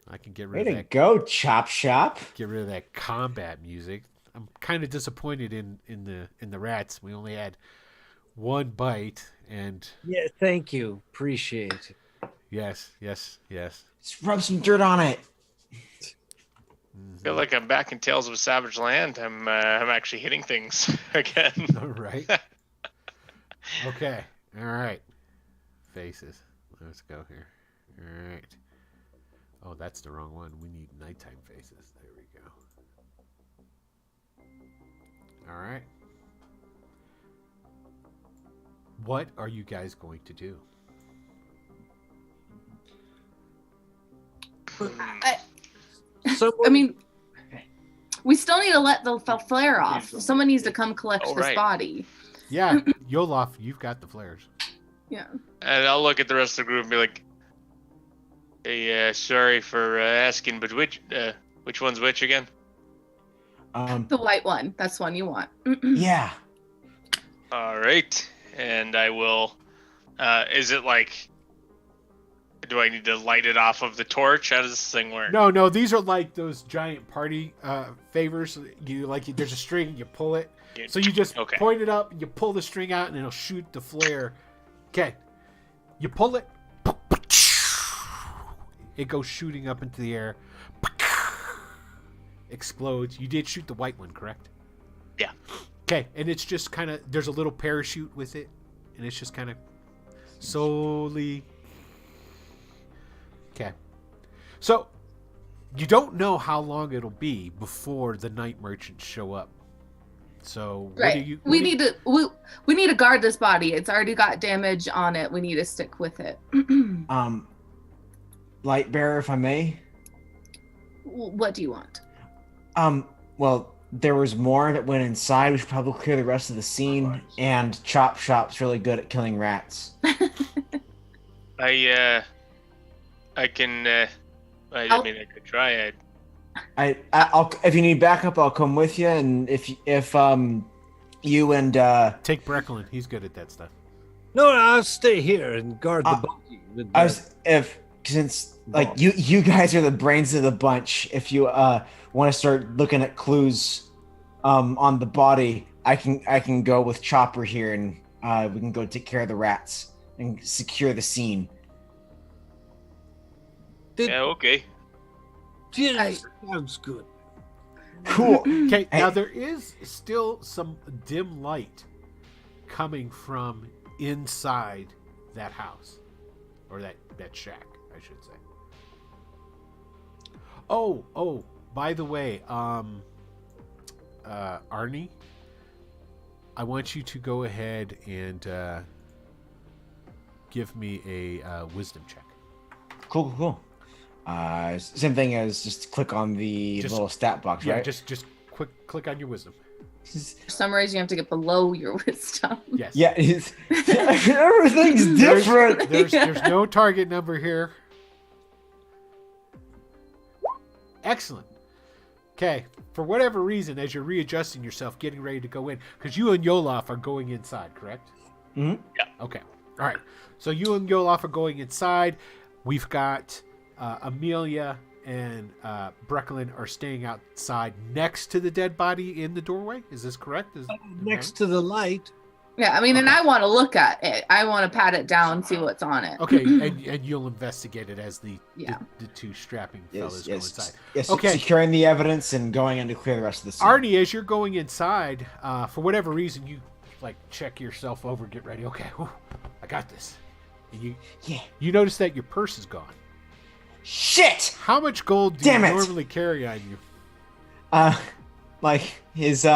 I can get Way rid of to that. go, Chop Shop. Get rid of that combat music. I'm kind of disappointed in the rats. We only had one bite, and Yeah, thank you. Appreciate it. yes. Just rub some dirt on it. I feel like I'm back in Tales of a Savage Land. I'm actually hitting things again. All right. Okay. All right. Faces. Let's go here. All right. Oh, that's the wrong one. We need nighttime faces. There we go. All right. What are you guys going to do? I mean, we still need to let the flare off. Someone needs to come collect this body. Yeah, Yolof, you've got the flares. Yeah. And I'll look at the rest of the group and be like, "Hey, sorry for asking, but which one's which again?" The white one. That's one you want. Yeah. All right, and I will. Is it like? Do I need to light it off of the torch? How does this thing work? No, these are like those giant party favors. There's a string, you pull it. So you just point it up, you pull the string out, and it'll shoot the flare. Okay. You pull it. It goes shooting up into the air. Explodes. You did shoot the white one, correct? Yeah. Okay, and it's just kind of, there's a little parachute with it, and it's just kind of slowly. Okay. So, you don't know how long it'll be before the night merchants show up. So, we need to guard this body. It's already got damage on it. We need to stick with it. Light bearer, if I may. What do you want? Well, there was more that went inside. We should probably clear the rest of the scene. And Chop Shop's really good at killing rats. I can. I mean, I could try it. I'll if you need backup, I'll come with you. And if you and take Brecklin, he's good at that stuff. No, I'll stay here and guard the body. Since you guys are the brains of the bunch, if you want to start looking at clues on the body, I can go with Chopper here, and we can go take care of the rats and secure the scene. Yeah, okay. Yeah, sounds good. Cool. Okay, now there is still some dim light coming from inside that house, or that shack, I should say. Oh, by the way, Arnie, I want you to go ahead and give me a wisdom check. Cool. Same thing as just click on the little stat box, right? Yeah, just click on your wisdom. For some reason, you have to get below your wisdom. Yes. Yeah, everything's different. There's no target number here. Excellent. Okay, for whatever reason, as you're readjusting yourself, getting ready to go in, because you and Yolof are going inside, correct? Mm-hmm. Yeah. Okay. All right. So you and Yolof are going inside. We've got Amelia and Brecklin are staying outside next to the dead body in the doorway. Is this correct? Next to the light. Yeah, I mean, and I want to look at it. I want to pat it down, see what's on it. Okay, and you'll investigate it as the two strapping fellas go inside. Yes, okay. Securing the evidence and going in to clear the rest of the scene. Arnie, as you're going inside, for whatever reason, you check yourself over, get ready. Okay, I got this. And you notice that your purse is gone. Shit! How much gold do you normally carry on you? Like his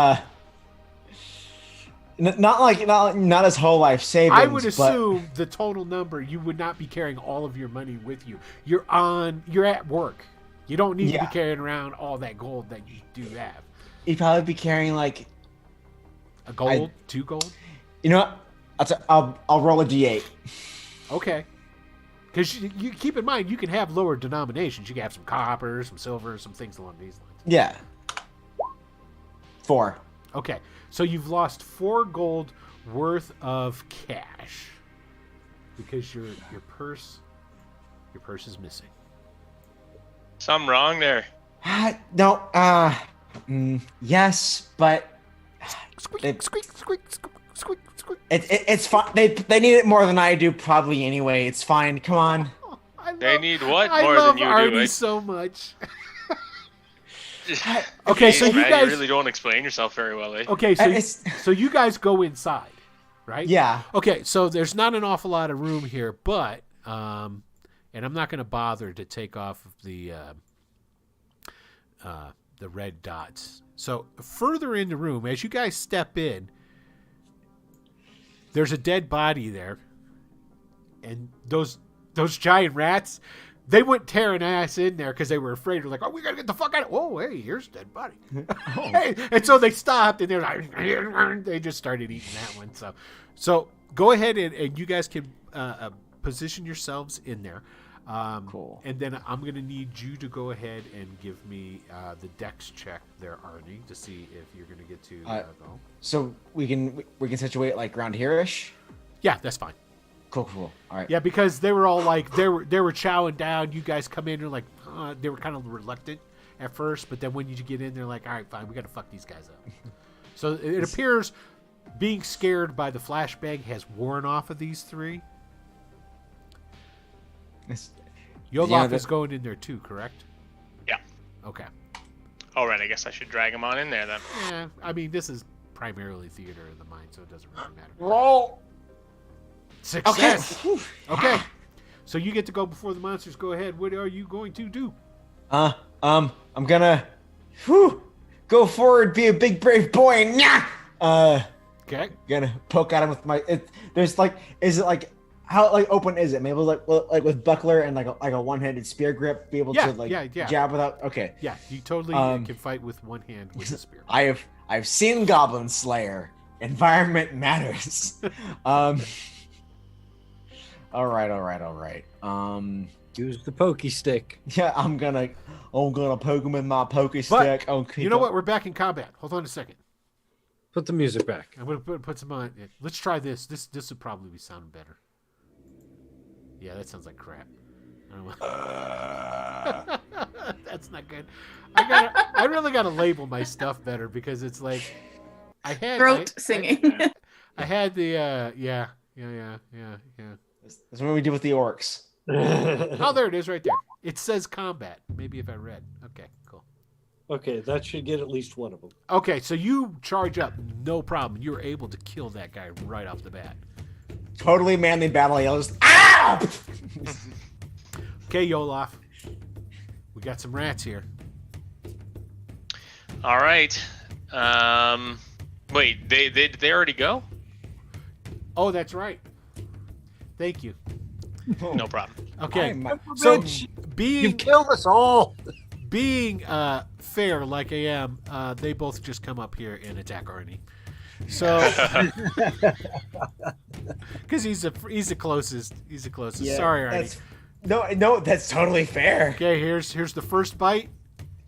not his whole life savings. I would assume the total number, you would not be carrying all of your money with you. You're at work. You don't need to be carrying around all that gold that you do have. You'd probably be carrying like a gold, 2 gold. You know what? I'll roll a d8. Okay. Because you keep in mind, you can have lower denominations. You can have some copper, some silver, some things along these lines. Yeah. 4. Okay. So you've lost 4 gold worth of cash because your purse is missing. Something wrong there. No. Yes, but squeak. It's fine. They need it more than I do, probably. Anyway, it's fine. Come on. They need what I more love than you Arnie do? So much. Okay, so Jeez, you man, guys really don't explain yourself very well, eh? Okay, so It's- so you guys go inside, right? Yeah. Okay, so there's not an awful lot of room here, but and I'm not going to bother to take off of the red dots. So further in the room, as you guys step in, there's a dead body there, and those giant rats, they went tearing ass in there because they were afraid. They're like, "Oh, we gotta get the fuck out!" Oh, hey, here's a dead body. Hey, and so they stopped, and they're like, they just started eating that one. So go ahead and you guys can position yourselves in there. Cool. And then I'm gonna need you to go ahead and give me the dex check there, Arnie, to see if you're gonna get to go. So we can situate like around here-ish? Yeah, that's fine. Cool. All right. Yeah, because they were all like they were chowing down. You guys come in and like they were kind of reluctant at first, but then when you get in, they're like, all right, fine, we got to fuck these guys up. So it appears being scared by the flashbang has worn off of these three. Yolof is going in there too, correct? Yeah. Okay. All right, I guess I should drag him on in there then. Yeah, I mean this is primarily theater of the mind, so it doesn't really matter. Roll. Success. Okay. Okay. So you get to go before the monsters. Go ahead. What are you going to do? I'm gonna go forward, be a big brave boy. Nah. Okay. Gonna poke at him with my. Is it like how like open is it? Maybe like with buckler and like a one-handed spear grip, be able to jab without. Okay. Yeah, you totally can fight with one hand with a spear. I've seen Goblin Slayer. Environment matters. All right. Use the pokey stick. Yeah, I'm gonna poke him with my pokey stick. But you know what? We're back in combat. Hold on a second. Put the music back. I'm gonna put some on. Let's try this. This would probably be sounding better. Yeah, that sounds like crap. I don't know. That's not good. I really gotta label my stuff better because it's like I had Throat singing. I had the yeah. That's what we do with the orcs. Oh, there it is right there. It says combat. Maybe if I read. Okay, cool. Okay, that should get at least one of them. Okay, so you charge up, no problem. You're able to kill that guy right off the bat. Totally manly battle yells. Ow! Okay, Yolof. We got some rats here. All right. Wait, they already go? Oh, that's right. Thank you. No problem. Okay, so You being killed us all. fair like I am, they both just come up here and attack Arnie. So, because he's the closest. He's the closest. Yeah, Sorry, Arnie. No, that's totally fair. Okay, here's the first bite.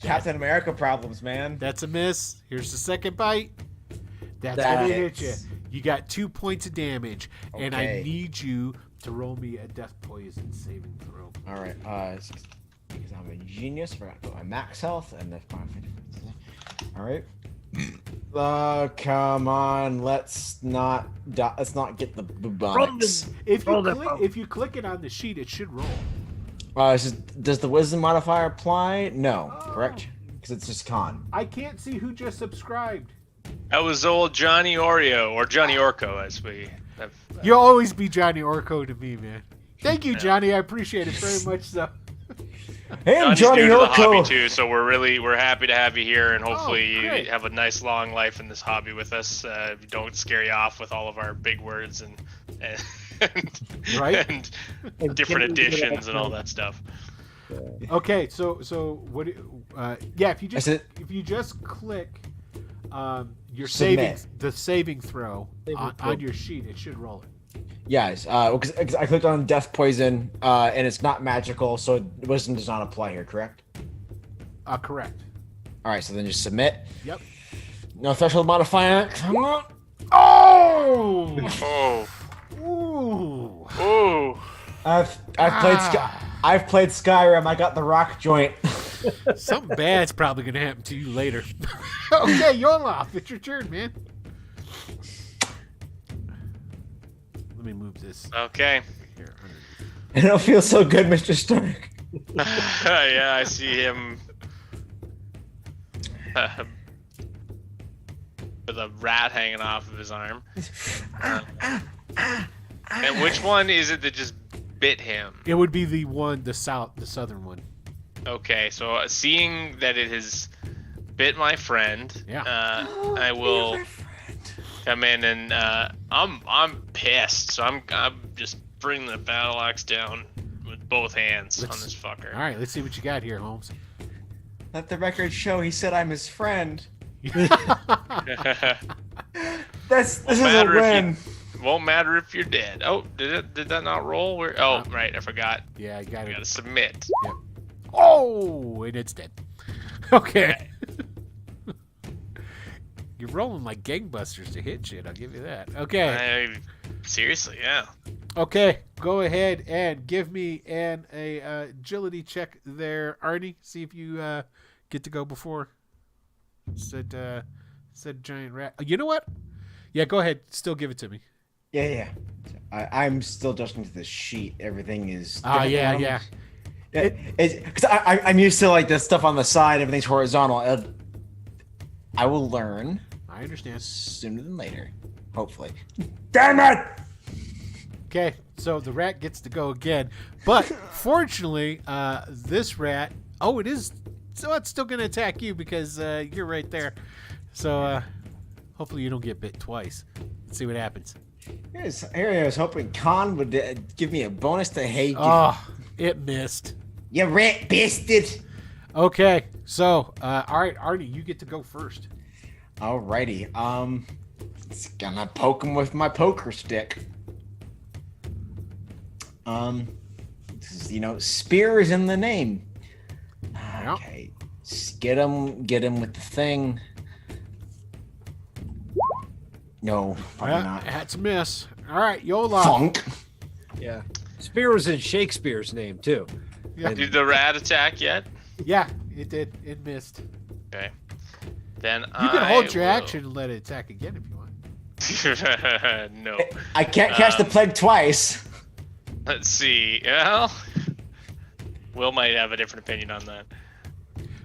Captain America problems, man. That's a miss. Here's the second bite. That's That gonna hit you. hits. You got 2 points of damage, and I Okay. need you to roll me a death poison saving throw. All right. Because I'm a genius, I forgot to put my max health and the. All right. Come on. Let's not get the bubonics. If you click it on the sheet, it should roll. Does the wisdom modifier apply? No, correct? Because it's just con. I can't see who just subscribed. That was old Johnny Oreo, or Johnny Orko, as we have. You'll always be Johnny Orko to me, man. Thank you, Johnny. I appreciate it very much. So. Hey, I'm Johnny's Johnny new to the hobby Orko. too, so we're happy to have you here, and hopefully great. you have a nice long life in this hobby with us. Don't scare you off with all of our big words and Right? and different additions and all that stuff. Okay, so what? Yeah, if you just click your Submit. the saving throw on your sheet, it should roll it. Yes, because I clicked on death poison, and it's not magical, so wisdom does not apply here, correct? Correct. All right, so then just submit. Yep. No threshold modifier. Come on. Oh! Oh, Ooh! oh! I've played Skyrim. I got the rock joint. Something bad's probably gonna happen to you later. Okay, Yolof, it's your turn, man. Let me move this Okay. here. I don't feel so good, Mr. Stark. Yeah, I see him. with a rat hanging off of his arm. And which one is it that just bit him? It would be the southern one. Okay, so seeing that it has bit my friend, I will come in and I'm pissed, so I'm just bringing the battle axe down with both hands on this fucker. All right, let's see what you got here, Holmes. Let the record show he said I'm his friend. This is a win. Won't matter if you're dead. Oh, did that not roll? Right, I forgot. Yeah, you got it. Gotta submit. Yep. Oh, and it's dead. Okay. You're rolling like gangbusters to hit shit. I'll give you that. Okay. Seriously, yeah. Okay, go ahead and give me an agility check there, Arnie. See if you get to go before said giant rat. You know what? Yeah, go ahead. Still give it to me. Yeah. I'm still adjusting to the sheet. Everything is. Yeah. Because I'm used to like the stuff on the side. Everything's horizontal. I will learn. I understand. Sooner than later, hopefully. Damn it! Okay, so the rat gets to go again, but fortunately, this rat. Oh, it is. So it's still going to attack you because you're right there. So hopefully you don't get bit twice. Let's see what happens. Here I was hoping Khan would give me a bonus to hate you. Oh, it missed. You rat bastard. Okay, so all right, Arnie, you get to go first. Alrighty. It's gonna poke him with my poker stick. This is, spear is in the name. Okay, get him with the thing. No, probably not. That's a miss. All right, Yola. Funk. Yeah. Spear was in Shakespeare's name, too. Yeah. Did the rat attack yet? Yeah, it did. It missed. Okay. Then you can hold your action and let it attack again if you want. No. I can't catch the plague twice. Let's see. Well, Will might have a different opinion on that.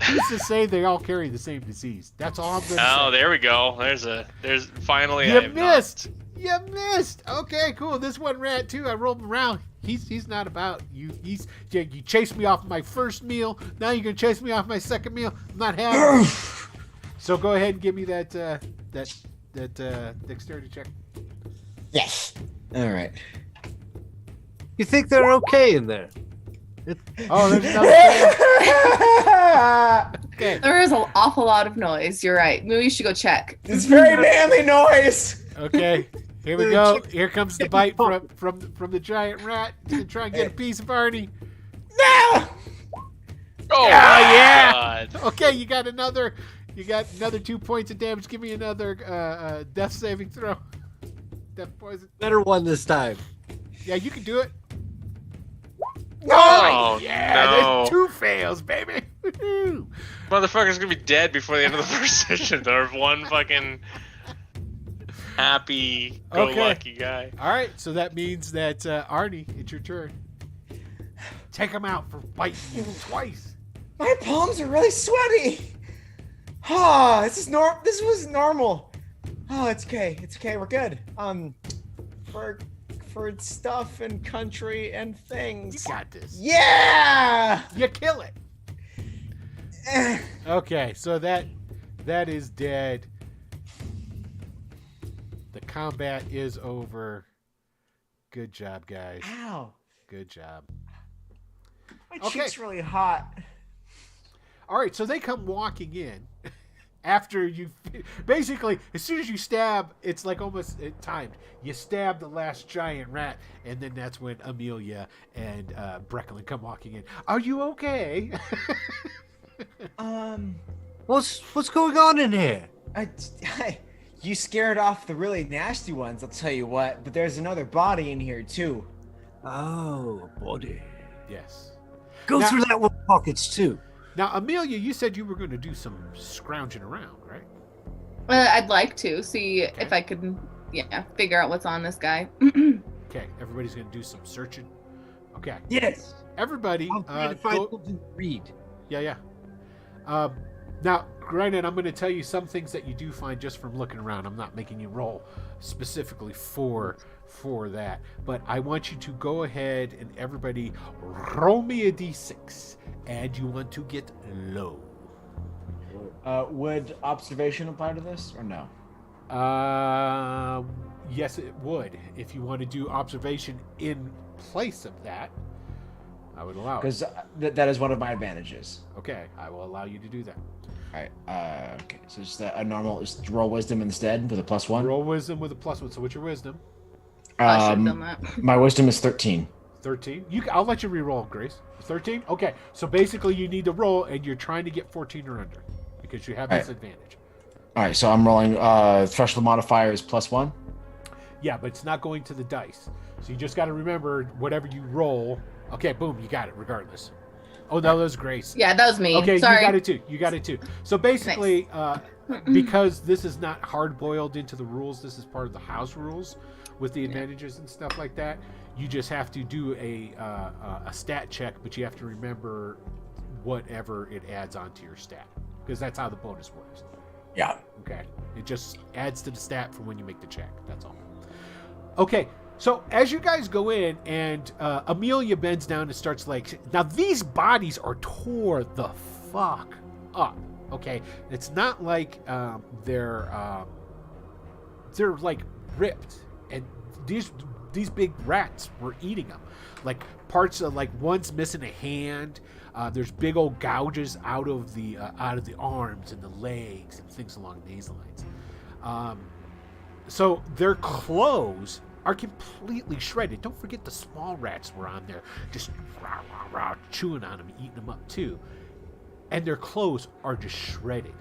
Who's to say they all carry the same disease? That's all I'm going to say. Oh, there we go. There's finally. You missed. You missed. Okay, cool. This one rat too. I rolled him around. He's not about you. You chased me off my first meal. Now you're gonna chase me off my second meal. I'm not having it. So go ahead and give me that dexterity check. Yes. All right. You think they're okay in there? Oh, there's another. Okay. There is an awful lot of noise. You're right. Maybe you should go check. It's very manly noise. Okay. Here we go. Here comes the bite from the giant rat to try and get a piece of Arnie. No. Oh yeah. God. Okay, you got another 2 points of damage. Give me another death saving throw. Death poison. Better one this time. Yeah, you can do it. Oh, yeah, no. There's 2 fails, baby. Woo-hoo. Motherfucker's gonna be dead before the end of the first session. There's one fucking happy-go-lucky guy. All right, so that means that Arnie, it's your turn. Take him out for biting you twice. My palms are really sweaty. Oh, this was normal. Oh, it's okay. It's okay. We're good. For stuff and country and things. You got this. Yeah. You kill it. Okay, so that is dead. The combat is over. Good job, guys. Ow. Good job. My cheek's really hot. All right, so they come walking in after you. Basically, as soon as you stab, it's like almost timed. You stab the last giant rat, and then that's when Amelia and Brecklin come walking in. Are you okay? What's going on in here? You scared off the really nasty ones, I'll tell you what. But there's another body in here too. Oh, a body. Yes. Go Now- through that with pockets too. Now, Amelia, you said you were going to do some scrounging around, right? I'd like to see if I could, figure out what's on this guy. Okay, everybody's going to do some searching. Okay. Yes. Everybody, I'm trying to find something to read. Yeah. Now, granted, I'm going to tell you some things that you do find just from looking around. I'm not making you roll specifically for that, but I want you to go ahead and everybody roll me a d6, and you want to get low. Would observation apply to this or no? Yes, it would. If you want to do observation in place of that, I would allow it. Because that is one of my advantages. Okay, I will allow you to do that. All right. Okay. So just a normal, just roll wisdom instead with a +1. Roll wisdom with a +1. So what's your wisdom? I should have done that. My wisdom is 13. 13. I'll let you re-roll, Grace. 13. Okay. So basically, you need to roll, and you're trying to get 14 or under because you have this advantage. All right. So I'm rolling. Threshold modifier is +1. Yeah, but it's not going to the dice. So you just got to remember whatever you roll. Okay. Boom. You got it. Regardless. Oh no, that was Grace. Yeah, that was me. Okay, Sorry. You got it too. So basically, because this is not hard boiled into the rules, this is part of the house rules with the advantages and stuff like that. You just have to do a stat check, but you have to remember whatever it adds onto your stat, because that's how the bonus works. Yeah. Okay, it just adds to the stat from when you make the check. That's all. Okay. So as you guys go in, and Amelia bends down and starts now these bodies are tore the fuck up. Okay, it's not like they're like ripped, and these big rats were eating them. Like parts of one's missing a hand. There's big old gouges out of the arms and the legs and things along these lines. So their clothes are completely shredded. Don't forget the small rats were on there, just rah, rah, rah, chewing on them, eating them up too. And their clothes are just shredded.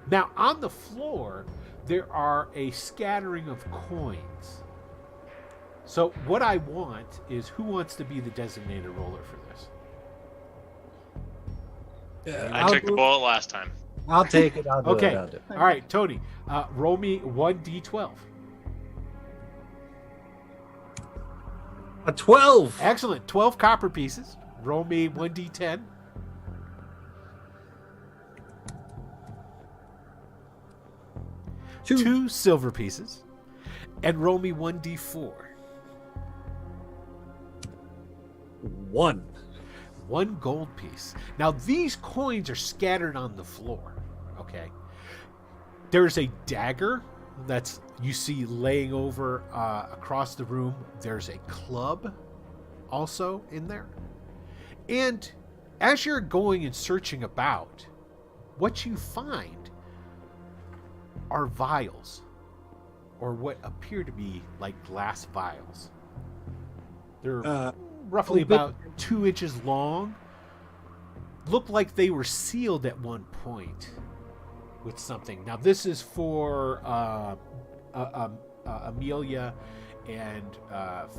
Now, on the floor, there are a scattering of coins. So what I want is, who wants to be the designated roller for this? I took the bullet last time. I'll take it. I'll do Okay. it. I'll do it. All right, Tony, roll me 1d12. A 12. Excellent. 12 copper pieces. Roll me 1d10. Two silver pieces. And roll me 1d4. 1. 1 gold piece. Now, these coins are scattered on the floor. Okay. There's a dagger that's you see laying over across the room. There's a club also in there. And as you're going and searching about, what you find are vials, or what appear to be like glass vials. They're roughly about 2 inches long. Look like they were sealed at one point with something. Now this is for Amelia and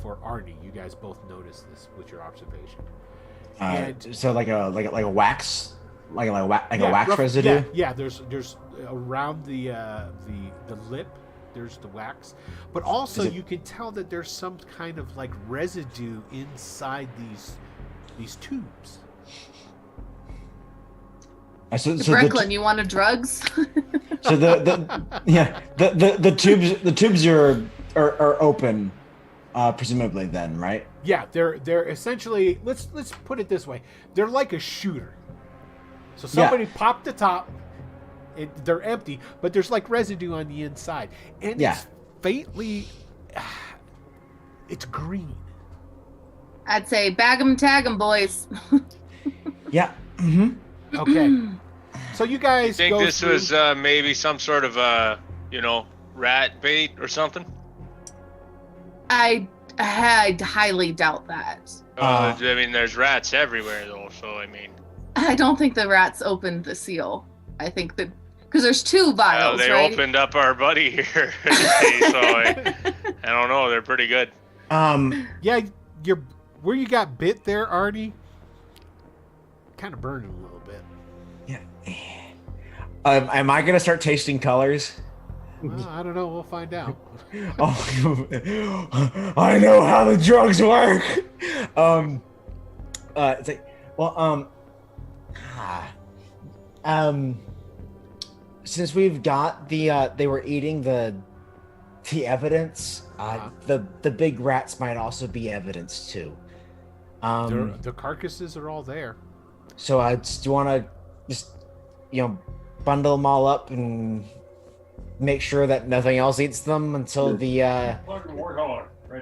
for Arnie. You guys both noticed this with your observation. So like a wax, like a wax rough, residue. Yeah. There's around the lip. There's the wax, but also you can tell that there's some kind of like residue inside these tubes. So Brecklin, you want drugs? So the tubes are open, presumably then, right? Yeah, they're essentially, let's put it this way, they're like a shooter. So somebody popped the top. They're empty, but there's like residue on the inside, and it's faintly, it's green. I'd say bag 'em, tag 'em, boys. Yeah. Mm-hmm. Okay. So you guys think go this through... was maybe some sort of rat bait or something? I highly doubt that. I mean, there's rats everywhere though, so I mean. I don't think the rats opened the seal. I think that because there's 2 vials, they right? opened up our buddy here today, so I don't know. They're pretty good. Yeah, where you got bit there, Arnie, kind of burning a little bit. Yeah. Am I gonna start tasting colors? Well, I don't know. We'll find out. Oh, I know how the drugs work. It's like, well, since we've got they were eating the evidence, the big rats might also be evidence too. The carcasses are all there. So I just want to bundle them all up and make sure that nothing else eats them until the right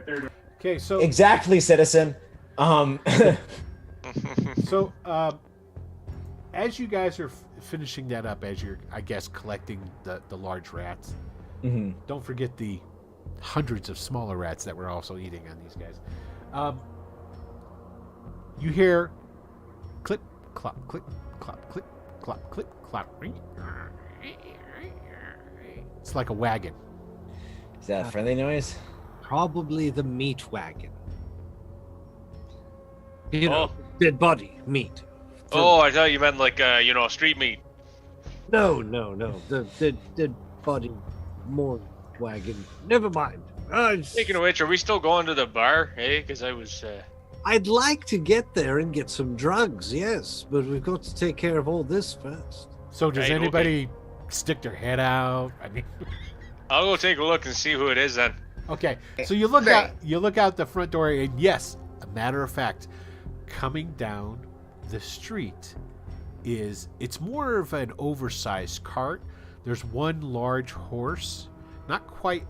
there. Okay, so exactly, citizen. So as you guys are finishing that up, as you're, I guess, collecting the large rats, don't forget the hundreds of smaller rats that we're also eating on these guys. You hear clip, clop, clip, clop, clip, clop, clip, clop. It's like a wagon. Is that a friendly noise? Probably the meat wagon. Dead body, meat. Oh, I thought you meant like street meat. No. The dead body morgue wagon. Never mind. Speaking of which, are we still going to the bar? Hey, because I was. I'd like to get there and get some drugs, yes, but we've got to take care of all this first. So does anybody stick their head out? I mean, I'll go take a look and see who it is then. okay. So you look out. You look out the front door, and yes, a matter of fact, coming down the street it's more of an oversized cart. There's one large horse, not quite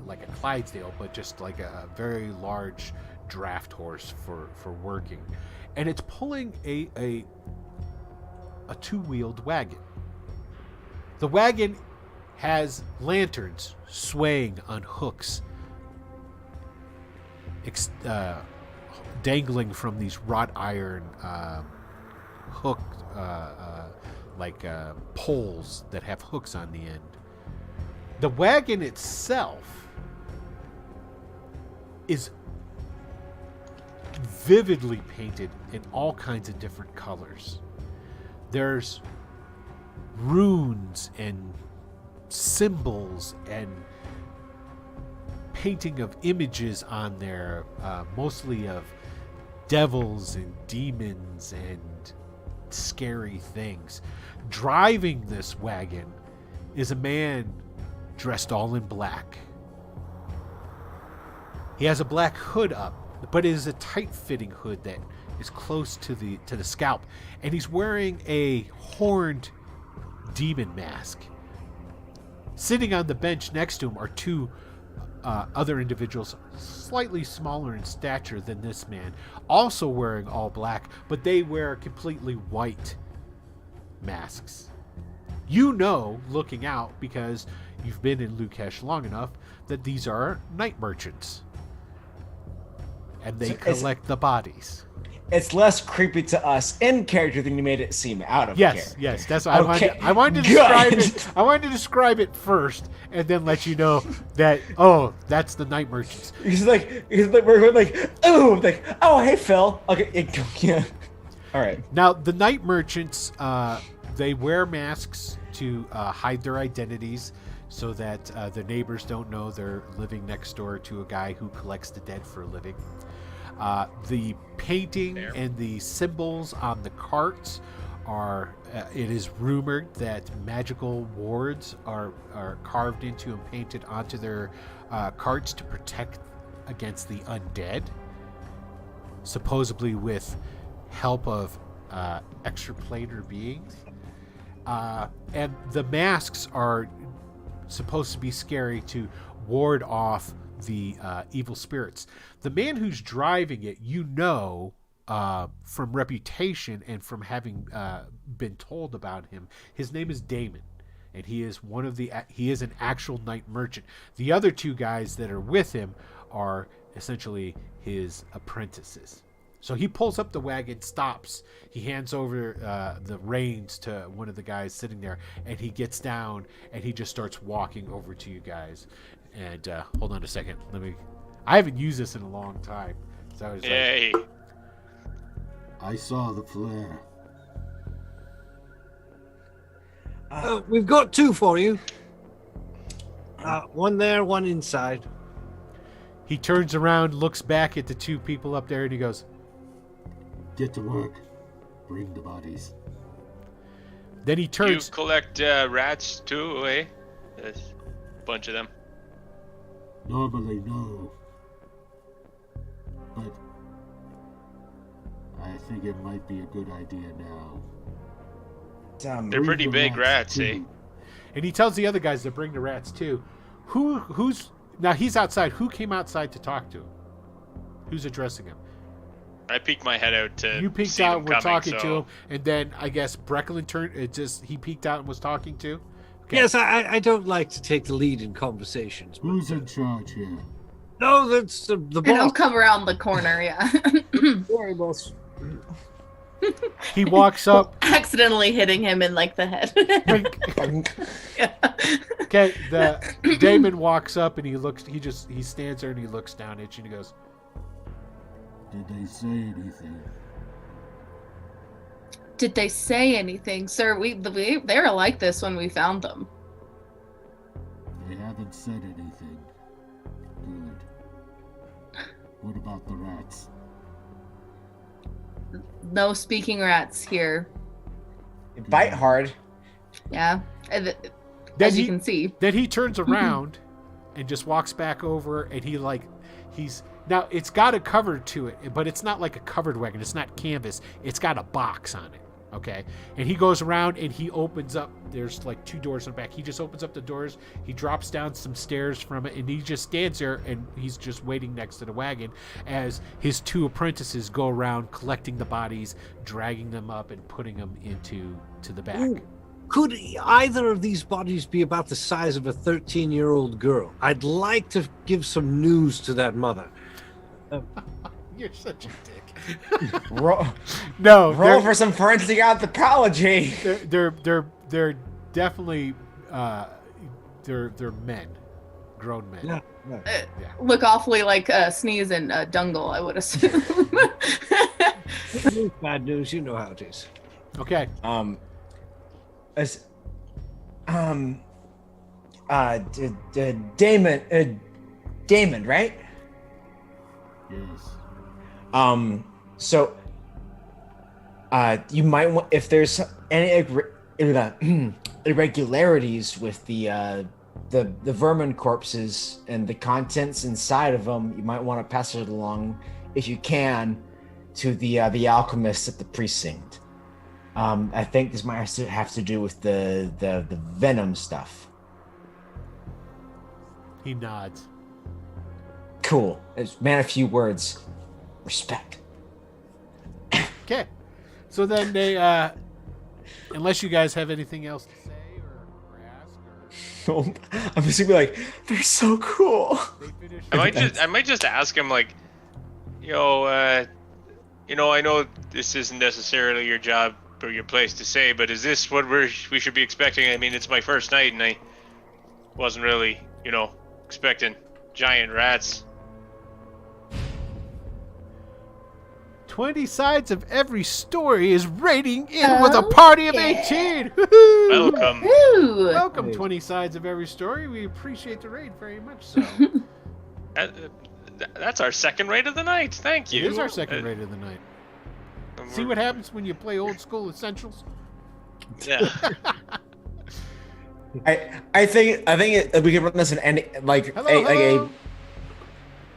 like a Clydesdale, but just like a very large draft horse for working, and it's pulling a two-wheeled wagon. The wagon has lanterns swaying on hooks, dangling from these wrought iron hook poles that have hooks on the end. The wagon itself is vividly painted in all kinds of different colors. There's runes and symbols and painting of images on there, mostly of devils and demons and scary things. Driving this wagon is a man dressed all in black. He has a black hood up, but it is a tight-fitting hood that is close to the scalp, and he's wearing a horned demon mask. Sitting on the bench next to him are two other individuals, slightly smaller in stature than this man, also wearing all black, but they wear completely white masks. You know, looking out, because you've been in Leukish long enough, that these are night merchants. And they collect the bodies. It's less creepy to us in character than you made it seem out of character. Yes, that's what I wanted to describe it. I wanted to describe it first, and then let you know that that's the night merchants. He's like we're like, oh, hey Phil. Okay, yeah. All right. Now the night merchants, they wear masks to hide their identities, so that the neighbors don't know they're living next door to a guy who collects the dead for a living. The painting and the symbols on the carts are, it is rumored that magical wards are carved into and painted onto their carts to protect against the undead, supposedly with help of extraplanar beings. And the masks are supposed to be scary to ward off the evil spirits. The man who's driving it, from reputation and from having been told about him, his name is Damon, and he is an actual night merchant. The other two guys that are with him are essentially his apprentices. So he pulls up the wagon, stops, he hands over the reins to one of the guys sitting there, and he gets down and he just starts walking over to you guys. And hold on a second. I haven't used this in a long time. So I was Yay. I saw the flare. We've got two for you. One there, one inside. He turns around, looks back at the two people up there, and he goes, Get to work. Bring the bodies. Then he You turns. collect rats too, eh? There's a bunch of them. Normally, no. But I think it might be a good idea now. They're pretty the big rats, eh? too. And he tells the other guys to bring the rats too. Who's now? He's outside. Who came outside to talk to him? Who's addressing him? I peeked my head out to You peeked see out. them And we're coming, talking to him, and then I guess Brecklin turned. He peeked out and was talking to. Okay. Yes, I don't like to take the lead in conversations. But, Who's in charge here? no, that's the And I'll boss. come around the corner, yeah. Sorry, boss. He walks up. Accidentally hitting him in like the head. Yeah. Okay, the Damon walks up and he looks. He stands there and he looks down at you and he goes, Did they say anything? Did they say anything, sir? They were like this when we found them. They haven't said anything. Good. What about the rats? No speaking rats here. They bite hard. Yeah, Then as you he- can see. Then he turns around and just walks back over, and he's now it's got a cover to it, but it's not like a covered wagon. It's not canvas. It's got a box on it. Okay, and he goes around and he opens up. There's like 2 doors in the back. He just opens up the doors. He drops down some stairs from it, and he just stands there and he's just waiting next to the wagon as his 2 apprentices go around collecting the bodies, dragging them up, and putting them into the back. Ooh. Could either of these bodies be about the size of a 13-year-old girl? I'd like to give some news to that mother. You're such a dick. Roll, No, roll for some forensic anthropology. they're definitely they're men, grown men. Yeah. Look awfully like Sneeze and Dungle, I would assume. Bad news, you know how it is. Okay. Damon, right? Yes. So, you might want, if there's any irregularities with the vermin corpses and the contents inside of them, you might want to pass it along, if you can, to the alchemists at the precinct. I think this might have to do with the venom stuff. He nods. Cool. It's man a few words. Respect. Okay. So then they, unless you guys have anything else to say or ask, I'm just gonna be like, they're so cool. they finish. I might just ask him like, I know this isn't necessarily your job or your place to say, but is this what we should be expecting? I mean, it's my first night, and I wasn't really, expecting giant rats. 20 sides of every story is rating in with a party of 18. Woohoo! Welcome. Woo! Welcome, 20 sides of every story. We appreciate the raid very much so. That's our second raid of the night. Thank you. It is our second raid of the night. See what happens when you play old school essentials? Yeah. I think we can run this in any Hello.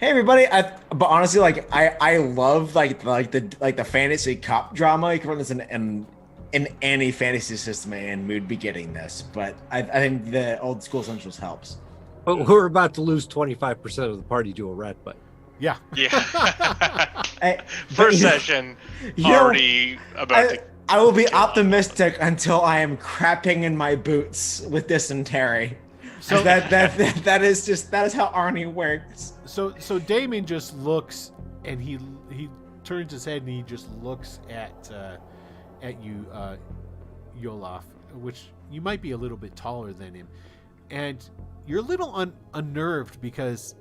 Hey everybody! But honestly, I love the fantasy cop drama. You can run this in any fantasy system, and we'd be getting this. But I think the old school essentials helps. But we're about to lose 25% of the party to a rat bite. Yeah. Yeah. First session already about to. I will be optimistic until I am crapping in my boots with dysentery. So that is how Arnie works. So Damon just looks and he turns his head and he just looks at you, Yolaf, which you might be a little bit taller than him, and you're a little unnerved because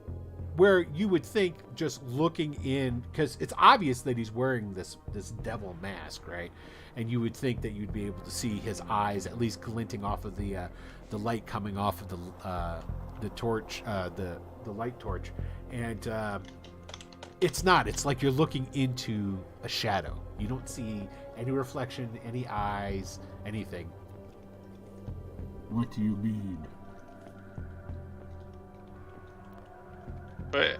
where you would think just looking in, because it's obvious that he's wearing this devil mask, right? And you would think that you'd be able to see his eyes at least glinting off of the light coming off of the torch, the light torch, and it's not. It's like you're looking into a shadow. You don't see any reflection, any eyes, anything. What do you mean? But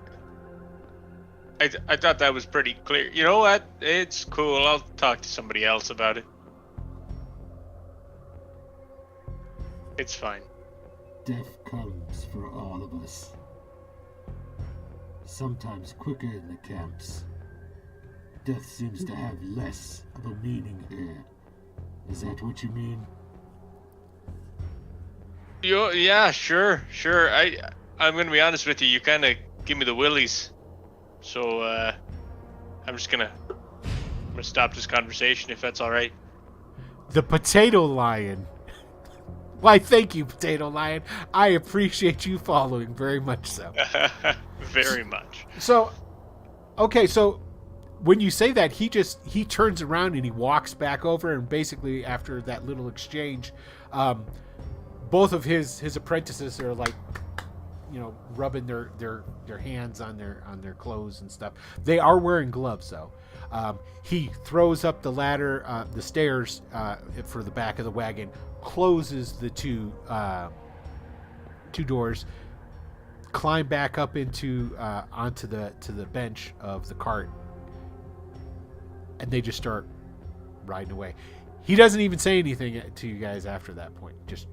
I thought that was pretty clear. You know what? It's cool. I'll talk to somebody else about it. It's fine. Death comes for all of us. Sometimes quicker in the camps. Death seems to have less of a meaning here. Is that what you mean? Yeah, sure. I'm gonna be honest with you. You kind of give me the willies. So I'm gonna stop this conversation if that's all right. The Potato Lion. Why, thank you, Potato Lion. I appreciate you following very much so. Very much. So, okay, so when you say that, he turns around and he walks back over, and basically after that little exchange, both of his apprentices are like, rubbing their hands on their clothes and stuff. They are wearing gloves though. He throws up the ladder, the stairs for the back of the wagon, closes the two doors, climb back up onto the bench of the cart, and they just start riding away. He doesn't even say anything to you guys after that point. Just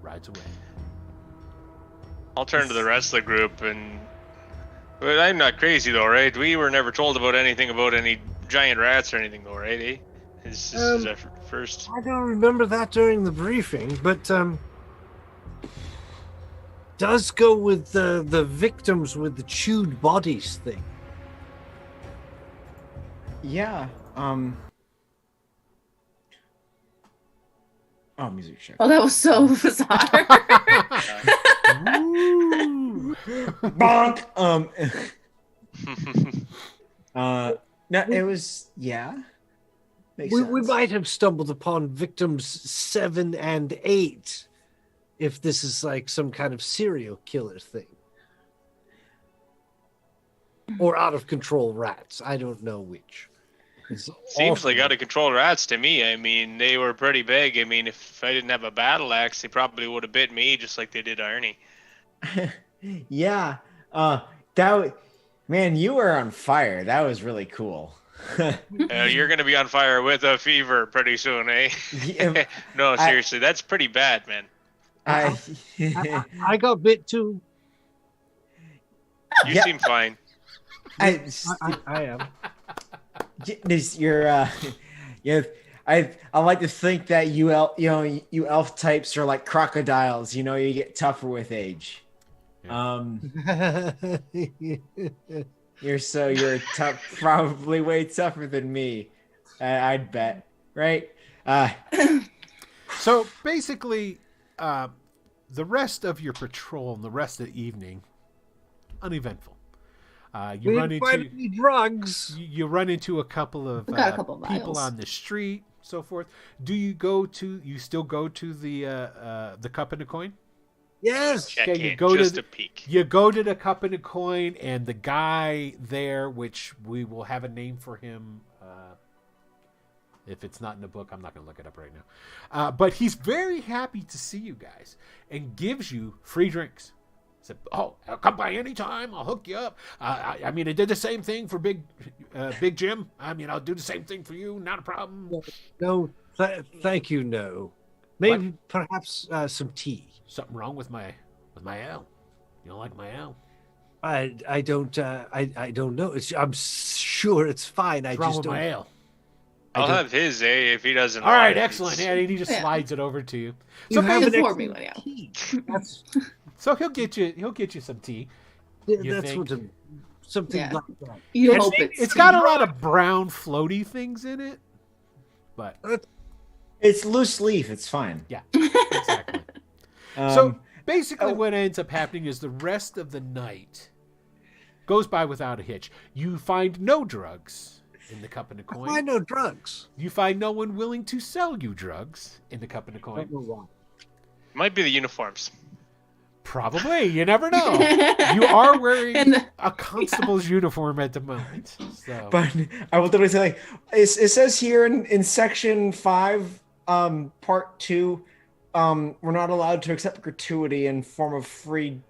rides away. I'll turn to the rest of the group but I'm not crazy though, right? We were never told about anything about any giant rats or anything though, right? Eh? This is our first. I don't remember that during the briefing, but does go with the victims with the chewed bodies thing. Yeah. Oh, music check. Oh, that was so bizarre. Bonk. No, it was Makes We sense. might have stumbled upon victims 7 and 8 if this is like some kind of serial killer thing. Or out of control rats. I don't know which. It's Seems awful. like out of control rats to me. I mean, they were pretty big. I mean, if I didn't have a battle axe, they probably would have bit me just like they did Arnie. Yeah. Man, you were on fire. That was really cool. You're gonna be on fire with a fever pretty soon, eh? Yeah, No, seriously, that's pretty bad, man. I got bit too. You Yeah. seem fine. I am. I like to think that you elf types are like crocodiles. You get tougher with age. You're tough, probably way tougher than me. I'd bet, right? So basically, the rest of your patrol and the rest of the evening, uneventful. You We run didn't find into any drugs. you run into a couple of We got a couple people vials. on the street, so forth. Do you still go to the cup and the coin? Yes. Check Okay, you in, go to just the- a peek. You go to the cup and the coin, and the guy there, which we will have a name for him. If it's not in the book, I'm not going to look it up right now. But he's very happy to see you guys and gives you free drinks. Said, "Oh, I'll come by anytime. I'll hook you up. I mean, I did the same thing for Big Jim. I mean, I'll do the same thing for you. Not a problem." No, thank you. No. Maybe perhaps some tea. Something wrong with my ale? You don't like my ale? I don't know. I'm sure it's fine. I What's wrong just with don't. my ale? I'll have his, if he doesn't. All right, want it. excellent. It's- And he just Yeah. slides it over to you. You So, have an Pour extra me one out. tea. That's so he'll get you some tea. You that's think? what something Yeah. like that. You It's, hope it's it's got a lot of brown floaty things in it, but It's loose leaf. It's fine. yeah, exactly. So Um, basically, oh. what ends up happening is the rest of the night goes by without a hitch. You find no drugs in the cup and the Why coin. no drugs? You find no one willing to sell you drugs in the cup and the I don't coin. know why. Might be the uniforms. Probably, you never know. You are wearing And- a constable's uniform at the moment. So. but I will literally say, like, it says here in section 5, part 2, we're not allowed to accept gratuity in form of free.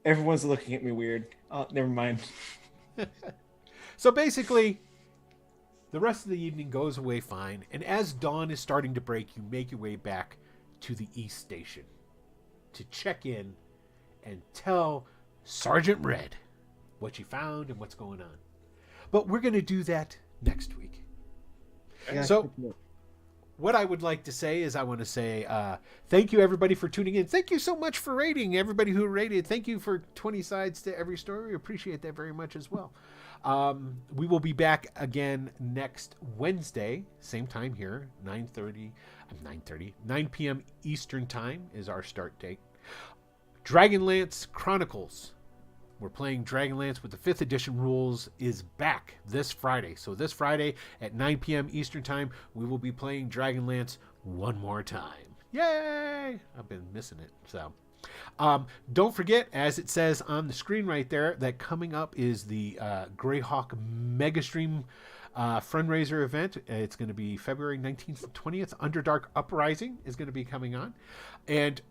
Everyone's looking at me weird. Oh, never mind. So basically, the rest of the evening goes away fine, and as dawn is starting to break, you make your way back to the East Station to check in and tell Sergeant Red what you found and what's going on. But we're going to do that next week. So, what I would like to say is I want to say thank you, everybody, for tuning in. Thank you so much for rating, everybody who rated. Thank you for 20 sides to every story. We appreciate that very much as well. We will be back again next Wednesday, same time here, 9 p.m. Eastern Time is our start date. Dragonlance Chronicles. We're playing Dragonlance with the 5th edition rules is back this Friday. So this Friday at 9 p.m. Eastern Time, we will be playing Dragonlance one more time. Yay! I've been missing it. So don't forget, as it says on the screen right there, that coming up is the Greyhawk Mega Stream fundraiser event. It's going to be February 19th and 20th. Underdark Uprising is going to be coming on. And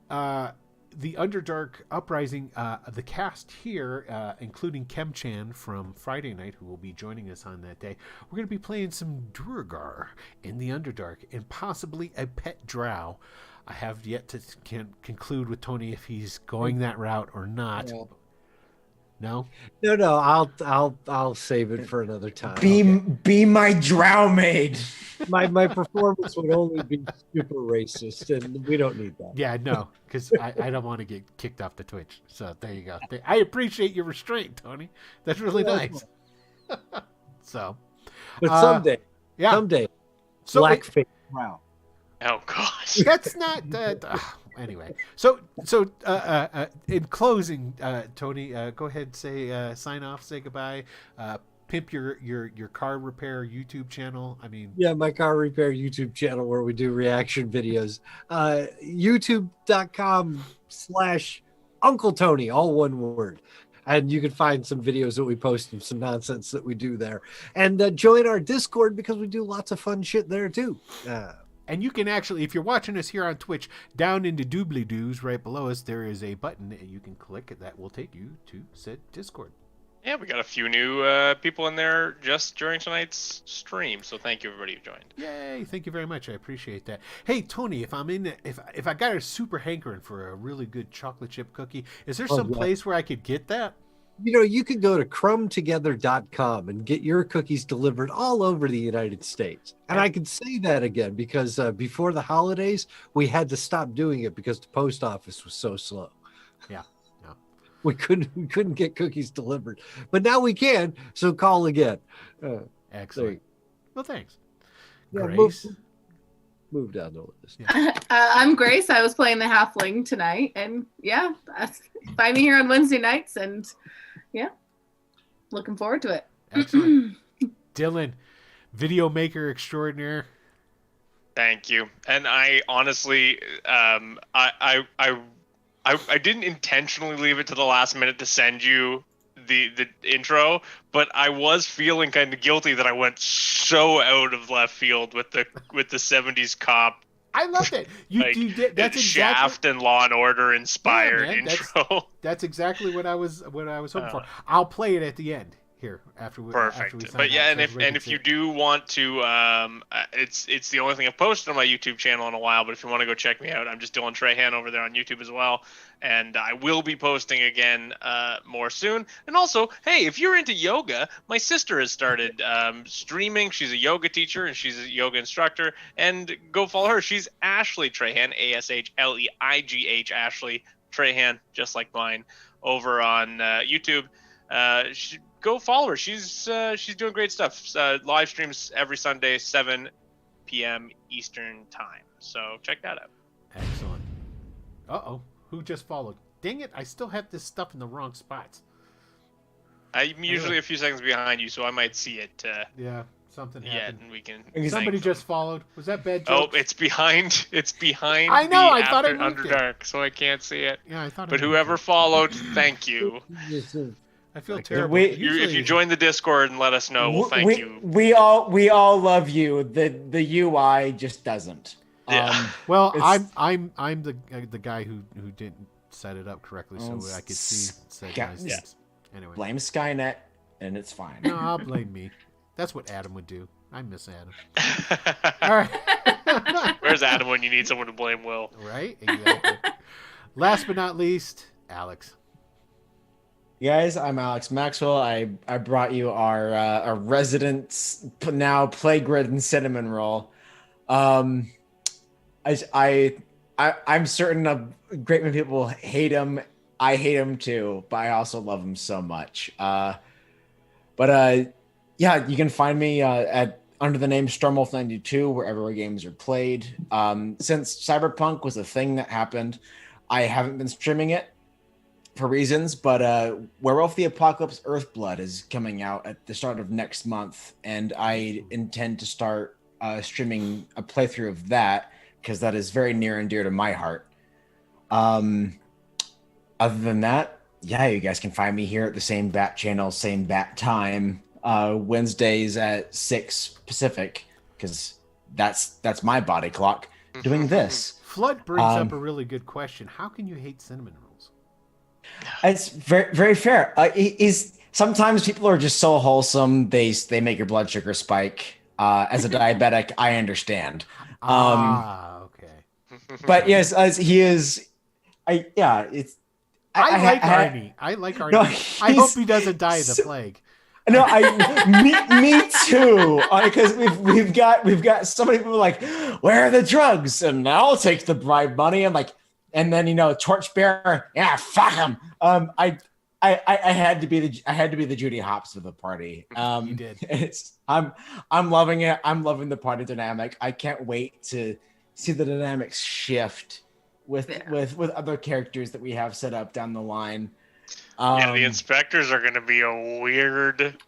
the Underdark Uprising, the cast here, including Kemchan from Friday night, who will be joining us on that day, we're going to be playing some Duergar in the Underdark and possibly a pet drow. I have yet to conclude with Tony if he's going that route or not. No? No. I'll save it for another time. Be my drow maid. My performance would only be super racist, and we don't need that. Yeah, no, because I don't want to get kicked off the Twitch. So there you go. I appreciate your restraint, Tony. That's really nice. So, but someday, so blackface drow. Oh gosh. That's not anyway. So in closing, Tony, go ahead, say sign off, say goodbye, pimp your car repair YouTube channel. I mean, yeah, my car repair YouTube channel where we do reaction videos. YouTube.com/Uncle Tony, all one word. And you can find some videos that we post and some nonsense that we do there. And join our Discord because we do lots of fun shit there too. And you can actually, if you're watching us here on Twitch, down in the doobly-doos right below us, there is a button that you can click that will take you to said Discord. Yeah, we got a few new people in there just during tonight's stream, so thank you everybody who joined. Yay! Thank you very much. I appreciate that. Hey, Tony, if I got a super hankering for a really good chocolate chip cookie, is there some place where I could get that? You could go to crumbtogether.com and get your cookies delivered all over the United States. And I can say that again because before the holidays, we had to stop doing it because the post office was so slow. Yeah. No. We couldn't get cookies delivered. But now we can, so call again. Excellent. Well, thanks. Yeah, Grace. Move down the list. Yeah. I'm Grace. I was playing the halfling tonight, and yeah, find me here on Wednesday nights, and yeah, looking forward to it. Excellent. Dylan, video maker extraordinaire. Thank you. And I honestly, I didn't intentionally leave it to the last minute to send you the intro, but I was feeling kind of guilty that I went so out of left field with the 70s cop. I loved it. You did. That's Shaft and Law and Order inspired intro. That's exactly what I was hoping for. I'll play it at the end here after we. Perfect. After we sign But yeah, off, and if you do want to, it's the only thing I've posted on my YouTube channel in a while. But if you want to go check me out, I'm just Dylan Trahan over there on YouTube as well. And I will be posting again more soon. And also, hey, if you're into yoga, my sister has started streaming. She's a yoga teacher and she's a yoga instructor. And go follow her. She's Ashley Trahan, ASHLEIGH, Ashley Trahan, just like mine, over on YouTube. Go follow her. She's doing great stuff. Live streams every Sunday, 7 p.m. Eastern time. So check that out. Excellent. Uh-oh. Who just followed? Dang it, I still have this stuff in the wrong spots. I'm usually a few seconds behind you, so I might see it. Yeah, something happened. Yeah, and we can. Somebody just followed. Was that bad joke? Oh, it's behind. It's behind. I know. I thought I moved Underdark, so I can't see it. Yeah, I thought. But whoever followed, thank you. I feel terrible. If you join the Discord and let us know, we'll thank you. We all love you. The UI just doesn't. Well, It's- I'm the guy who didn't set it up correctly, so I could see said Yeah. nice things. Anyway, Blame Skynet, and it's fine. no, I'll blame me. That's what Adam would do. I miss Adam. All right. Where's Adam when you need someone to blame Will? Right? Exactly. Last but not least, Alex. Guys, I'm Alex Maxwell. I brought you our resident now plague-ridden cinnamon roll. I'm certain a great many people hate him. I hate him too, but I also love him so much. Yeah, you can find me at under the name Stormwolf92 wherever games are played. Since Cyberpunk was a thing that happened, I haven't been streaming it for reasons, but Werewolf the Apocalypse Earthblood is coming out at the start of next month, and I intend to start streaming a playthrough of that because that is very near and dear to my heart. Other than that, yeah, you guys can find me here at the same bat channel, same bat time, Wednesdays at 6 Pacific, because that's my body clock, doing this. Flood brings up a really good question. How can you hate cinnamon rolls? It's very, very fair. Sometimes people are just so wholesome, they make your blood sugar spike. As a diabetic, I understand. Okay. But yes, as he is, I like Arnie. I like Arnie. No, I hope he doesn't die of the plague. No, me too. Because we've got so many people like, where are the drugs? And I'll take the bribe money. I'm like, and then Torchbearer, yeah, fuck him. I had to be the Judy Hopps of the party. You did. I'm loving it. I'm loving the party dynamic. I can't wait to see the dynamics shift with other characters that we have set up down the line. The inspectors are going to be a weird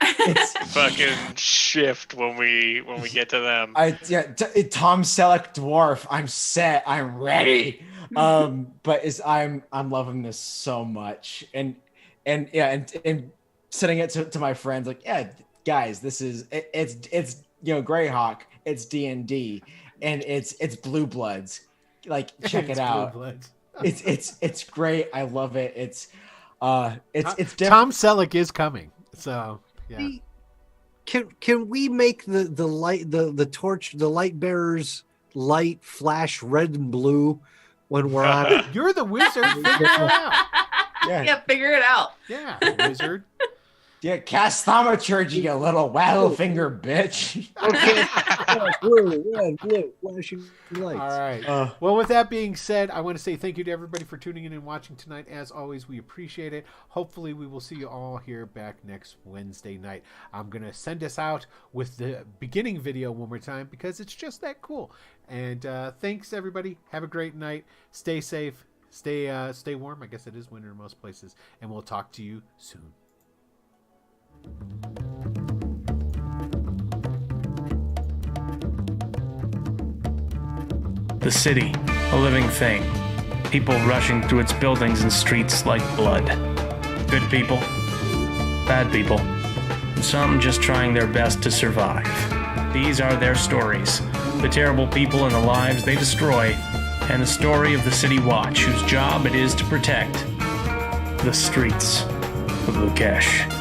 fucking shift when we get to them. Tom Selleck dwarf. I'm set. I'm ready. But I'm loving this so much, and sending it to my friends like, yeah, guys, this is it's Greyhawk, it's D&D, and it's Blue Bloods. Like, check it out. It's great. I love it. It's different. Tom Selleck is coming. So yeah. Can we make the light bearers light flash red and blue when we're on it? You're the wizard. Figure it out. Yeah, figure it out. Yeah, wizard. Yeah, cast thaumaturgy, you little waddle finger bitch. Okay. Blue, red, blue, flashing lights. All right. Well, with that being said, I want to say thank you to everybody for tuning in and watching tonight. As always, we appreciate it. Hopefully, we will see you all here back next Wednesday night. I'm going to send us out with the beginning video one more time because it's just that cool. And thanks, everybody. Have a great night. Stay safe. Stay warm. I guess it is winter in most places. And we'll talk to you soon. The city, a living thing. People rushing through its buildings and streets like blood. Good people, bad people, and some just trying their best to survive. These are their stories, the terrible people and the lives they destroy, and the story of the City Watch, whose job it is to protect the streets of Leukish.